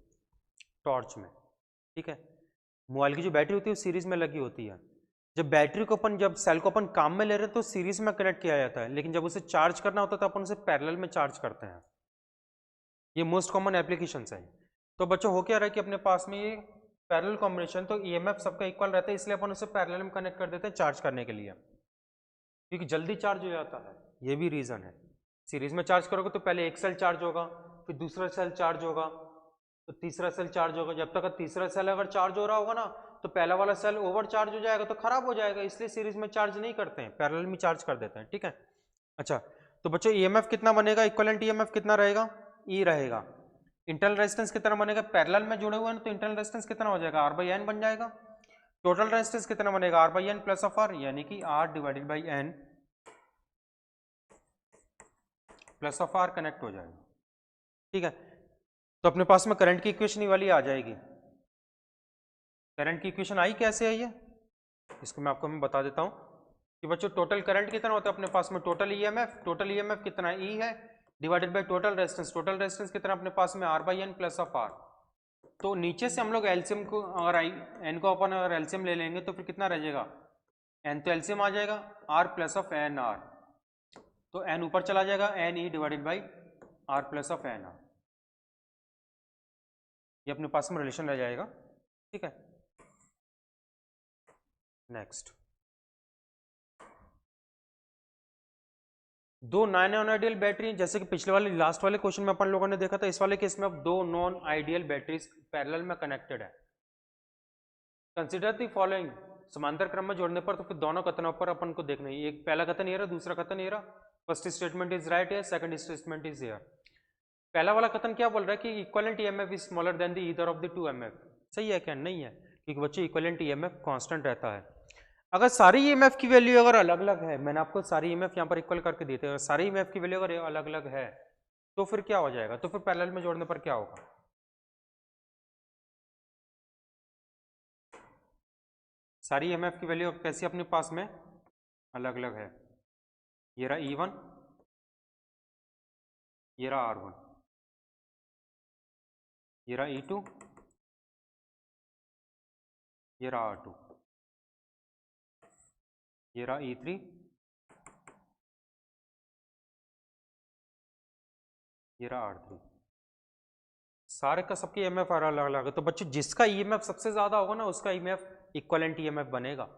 टॉर्च में। ठीक है, मोबाइल की जो बैटरी होती है वो सीरीज में लगी होती है। जब बैटरी को अपन, जब सेल को अपन काम में ले रहे हैं तो सीरीज में कनेक्ट किया जाता है, लेकिन जब उसे चार्ज करना होता है तो अपन उसे पैरेलल में चार्ज करते हैं। ये मोस्ट कॉमन एप्लीकेशंस है। तो बच्चों हो क्या रहा है कि अपने पास में ये पैरेलल कॉम्बिनेशन, तो ईएमएफ सबका इक्वल रहता है, इसलिए अपन उसे पैरेलल में कनेक्ट कर देते हैं चार्ज करने के लिए, क्योंकि जल्दी चार्ज हो जाता है, ये भी रीजन है। सीरीज में चार्ज करोगे तो पहले एक सेल चार्ज होगा, फिर दूसरा सेल चार्ज होगा, तो तीसरा सेल चार्ज होगा। जब तक तीसरा सेल अगर चार्ज हो रहा होगा ना तो पहला वाला सेल ओवर चार्ज हो जाएगा तो खराब हो जाएगा, इसलिए सीरीज में चार्ज नहीं करते हैं, पैरेलल में चार्ज कर देते हैं। ठीक है, अच्छा तो बच्चों ईएमएफ कितना बनेगा, इक्विवेलेंट ईएमएफ कितना रहेगा, ई रहेगा। इंटरनल रेजिस्टेंस कितना बनेगा, पैरेलल में जुड़े हुए हैं तो इंटरनल रेजिस्टेंस कितना हो जाएगा, R/N बन जाएगा। टोटल रेजिस्टेंस कितना बनेगा, R/N प्लस ऑफ R, यानी कि R divided by N plus of R connect हो जाएगा। ठीक है, तो अपने पास में करंट की इक्वेशन ही वाली आ जाएगी। करंट की इक्वेशन आई कैसे है ये, इसको मैं आपको बता देता हूं कि बच्चों टोटल करंट कितना होता है अपने पास में, टोटल ईएमएफ कितना है, ई है, divided by total resistance, total resistance कितना अपने पास में R/N प्लस ऑफ R। तो नीचे से हम लोग एलसीएम को अगर एन को अपन अगर एलसीएम ले लेंगे तो फिर कितना रह जाएगा, एन तो एलसीएम आ जाएगा R plus of n R, तो एन ऊपर चला जाएगा, n E divided by R plus of n R, ये अपने पास में रिलेशन रह जाएगा। ठीक है, नेक्स्ट, दो नॉन आइडियल बैटरी, जैसे कि पिछले वाले लास्ट वाले क्वेश्चन में अपन लोगों ने देखा था, इस वाले केस में अब दो नॉन आइडियल बैटरीज पैरेलल में कनेक्टेड है। कंसिडर द फॉलोइंग, समांतर क्रम में जोड़ने पर तो फिर दोनों कथनों पर अपन को देखना है, एक पहला कथन ये रहा, दूसरा कथन ये रहा, फर्स्ट स्टेटमेंट इज राइट है, सेकंड स्टेटमेंट इज हियर। पहला वाला कथन क्या बोल रहा है कि equivalent EMF is smaller than the either of the two MF, सही है क्या, नहीं है, क्योंकि बच्चों इक्विवेलेंट ईएमएफ कांस्टेंट रहता है। अगर सारी ईएमएफ की वैल्यू अगर अलग अलग है, मैंने आपको सारी ईएमएफ यहाँ पर इक्वल करके दी थी, अगर सारी ईएमएफ की वैल्यू अगर अलग अलग है तो फिर क्या हो जाएगा, तो फिर पैरेलल में जोड़ने पर क्या होगा, सारी ईएमएफ की वैल्यू कैसी अपने पास में अलग अलग है, ये रहा E1, ये रहा R1, ये रहा E2, ये रहा R2, ये रहा E3, ये रहा R3, सारे का सबकी ईएमएफ अलग अलग है। तो बच्चों जिसका ईएमएफ सबसे ज्यादा होगा ना उसका ईएमएफ इक्विवेलेंट ईएमएफ बनेगा,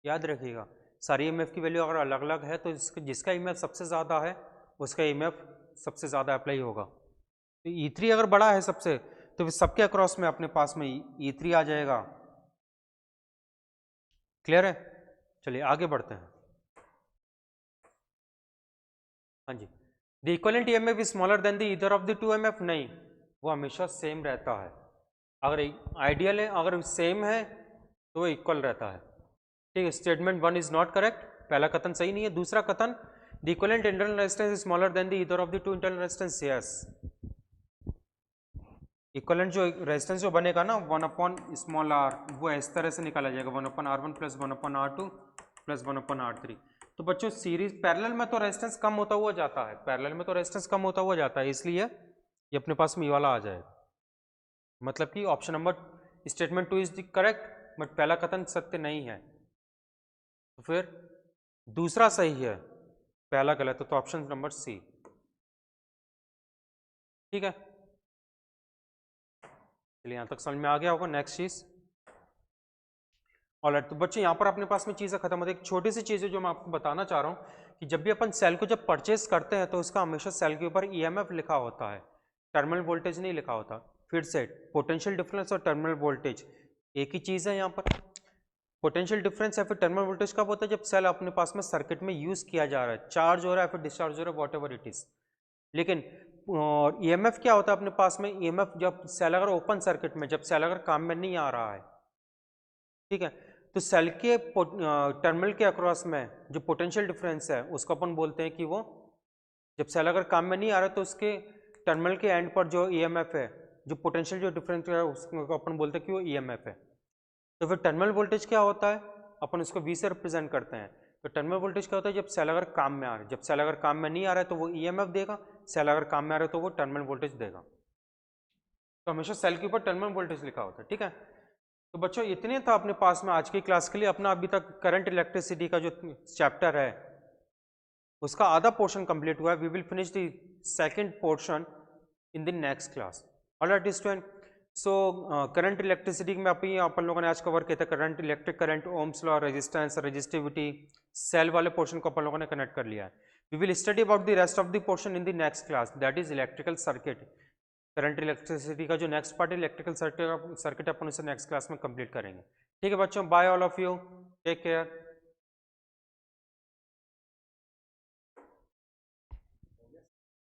याद रखिएगा। सारी ईएमएफ की वैल्यू अगर अलग अलग है तो जिसका ईएमएफ सबसे ज्यादा है उसका ईएमएफ सबसे ज्यादा अप्लाई होगा। तो E3 अगर बड़ा है सबसे तो सबके अक्रॉस में अपने पास में E3 आ जाएगा। क्लियर है, चलिए आगे बढ़ते हैं। हाँ जी, the equivalent EMF is smaller than the either of the two EMF, नहीं, वो हमेशा सेम रहता है। अगर आइडियल है, अगर सेम है तो वो इक्वल रहता है। ठीक है, स्टेटमेंट 1 इज नॉट करेक्ट, पहला कथन सही नहीं है। दूसरा कथन, the equivalent internal resistance is smaller than the either of the to internal resistance, yes, equivalent जो रेजिस्टेंस जो बनेगा ना 1/r वो इस तरह से निकाला जाएगा, 1/r1 plus 1/r2 plus 1/r3। तो बच्चों सीरीज पैरेलल में तो रेजिस्टेंस कम होता हुआ जाता है, पैरेलल में तो रेजिस्टेंस कम होता हुआ जाता है, इसलिए ये अपने पास में ये वाला आ जाएगा। मतलब कि option number statement 2 is correct, but पहला कथन सत्य नहीं है, तो फिर दूसरा सही है, पहला गलत है, तो ऑप्शन नंबर सी। ठीक है, चलिए यहां तक समझ में आ गया होगा। नेक्स्ट चीज, ऑलराइट, तो बच्चे यहाँ पर अपने पास में चीज़ें खत्म होती है। एक छोटी सी चीज़ है जो मैं आपको बताना चाह रहा हूँ कि जब भी अपन सेल को जब परचेस करते हैं तो उसका हमेशा सेल के ऊपर ईएमएफ लिखा होता है, टर्मिनल वोल्टेज नहीं लिखा होता। फिर से पोटेंशियल डिफरेंस और टर्मिनल वोल्टेज एक ही चीज़ है यहाँ पर। पोटेंशियल डिफरेंस या फिर टर्मिनल वोल्टेज कब होता है, जब सेल अपने पास में सर्किट में यूज किया जा रहा है, चार्ज हो रहा है फिर डिस्चार्ज हो रहा है, वॉट एवर इट इज। लेकिन और ईएमएफ क्या होता है अपने पास में, ईएमएफ जब सेल अगर ओपन सर्किट में, जब सेल अगर काम में नहीं आ रहा है, ठीक है, तो सेल के टर्मिनल के अक्रॉस में जो पोटेंशियल डिफरेंस है उसको अपन बोलते हैं कि वो, जब सेल अगर काम में नहीं आ रहा तो उसके टर्मिनल के एंड पर जो ईएमएफ है, जो पोटेंशियल जो डिफरेंस है उसको अपन बोलते हैं कि वो ईएमएफ है। तो फिर टर्मिनल वोल्टेज क्या होता है, अपन उसको V से रिप्रेजेंट करते हैं। तो टर्मिनल वोल्टेज क्या होता है, जब सेल अगर काम में आ रहा है, जब सेल अगर काम में नहीं आ रहा है तो वो ईएमएफ देगा, सेल अगर काम में आ रहा है तो वो टर्मिनल वोल्टेज देगा। तो हमेशा सेल के ऊपर टर्मिनल वोल्टेज लिखा होता है, ठीक है। तो बच्चों इतने था अपने पास में आज की क्लास के लिए। अपना अभी तक करंट इलेक्ट्रिसिटी का जो चैप्टर है उसका आधा पोर्शन कंप्लीट हुआ है। We will finish the second portion in the next class. All right student, so current electricity में अपन लोगों ने आज कवर किया था current, electric current, Ohm's law, resistance, resistivity, cell वाले पोर्शन को अपन लोगों ने कनेक्ट कर लिया है। We will study about the rest of the portion in the next class, that is electrical circuit. Current electricity का जो नेक्स्ट पार्ट है इलेक्ट्रिकल सर्किट अपन उसे नेक्स्ट क्लास में कंप्लीट करेंगे। ठीक है बच्चों, bye all of you, take care.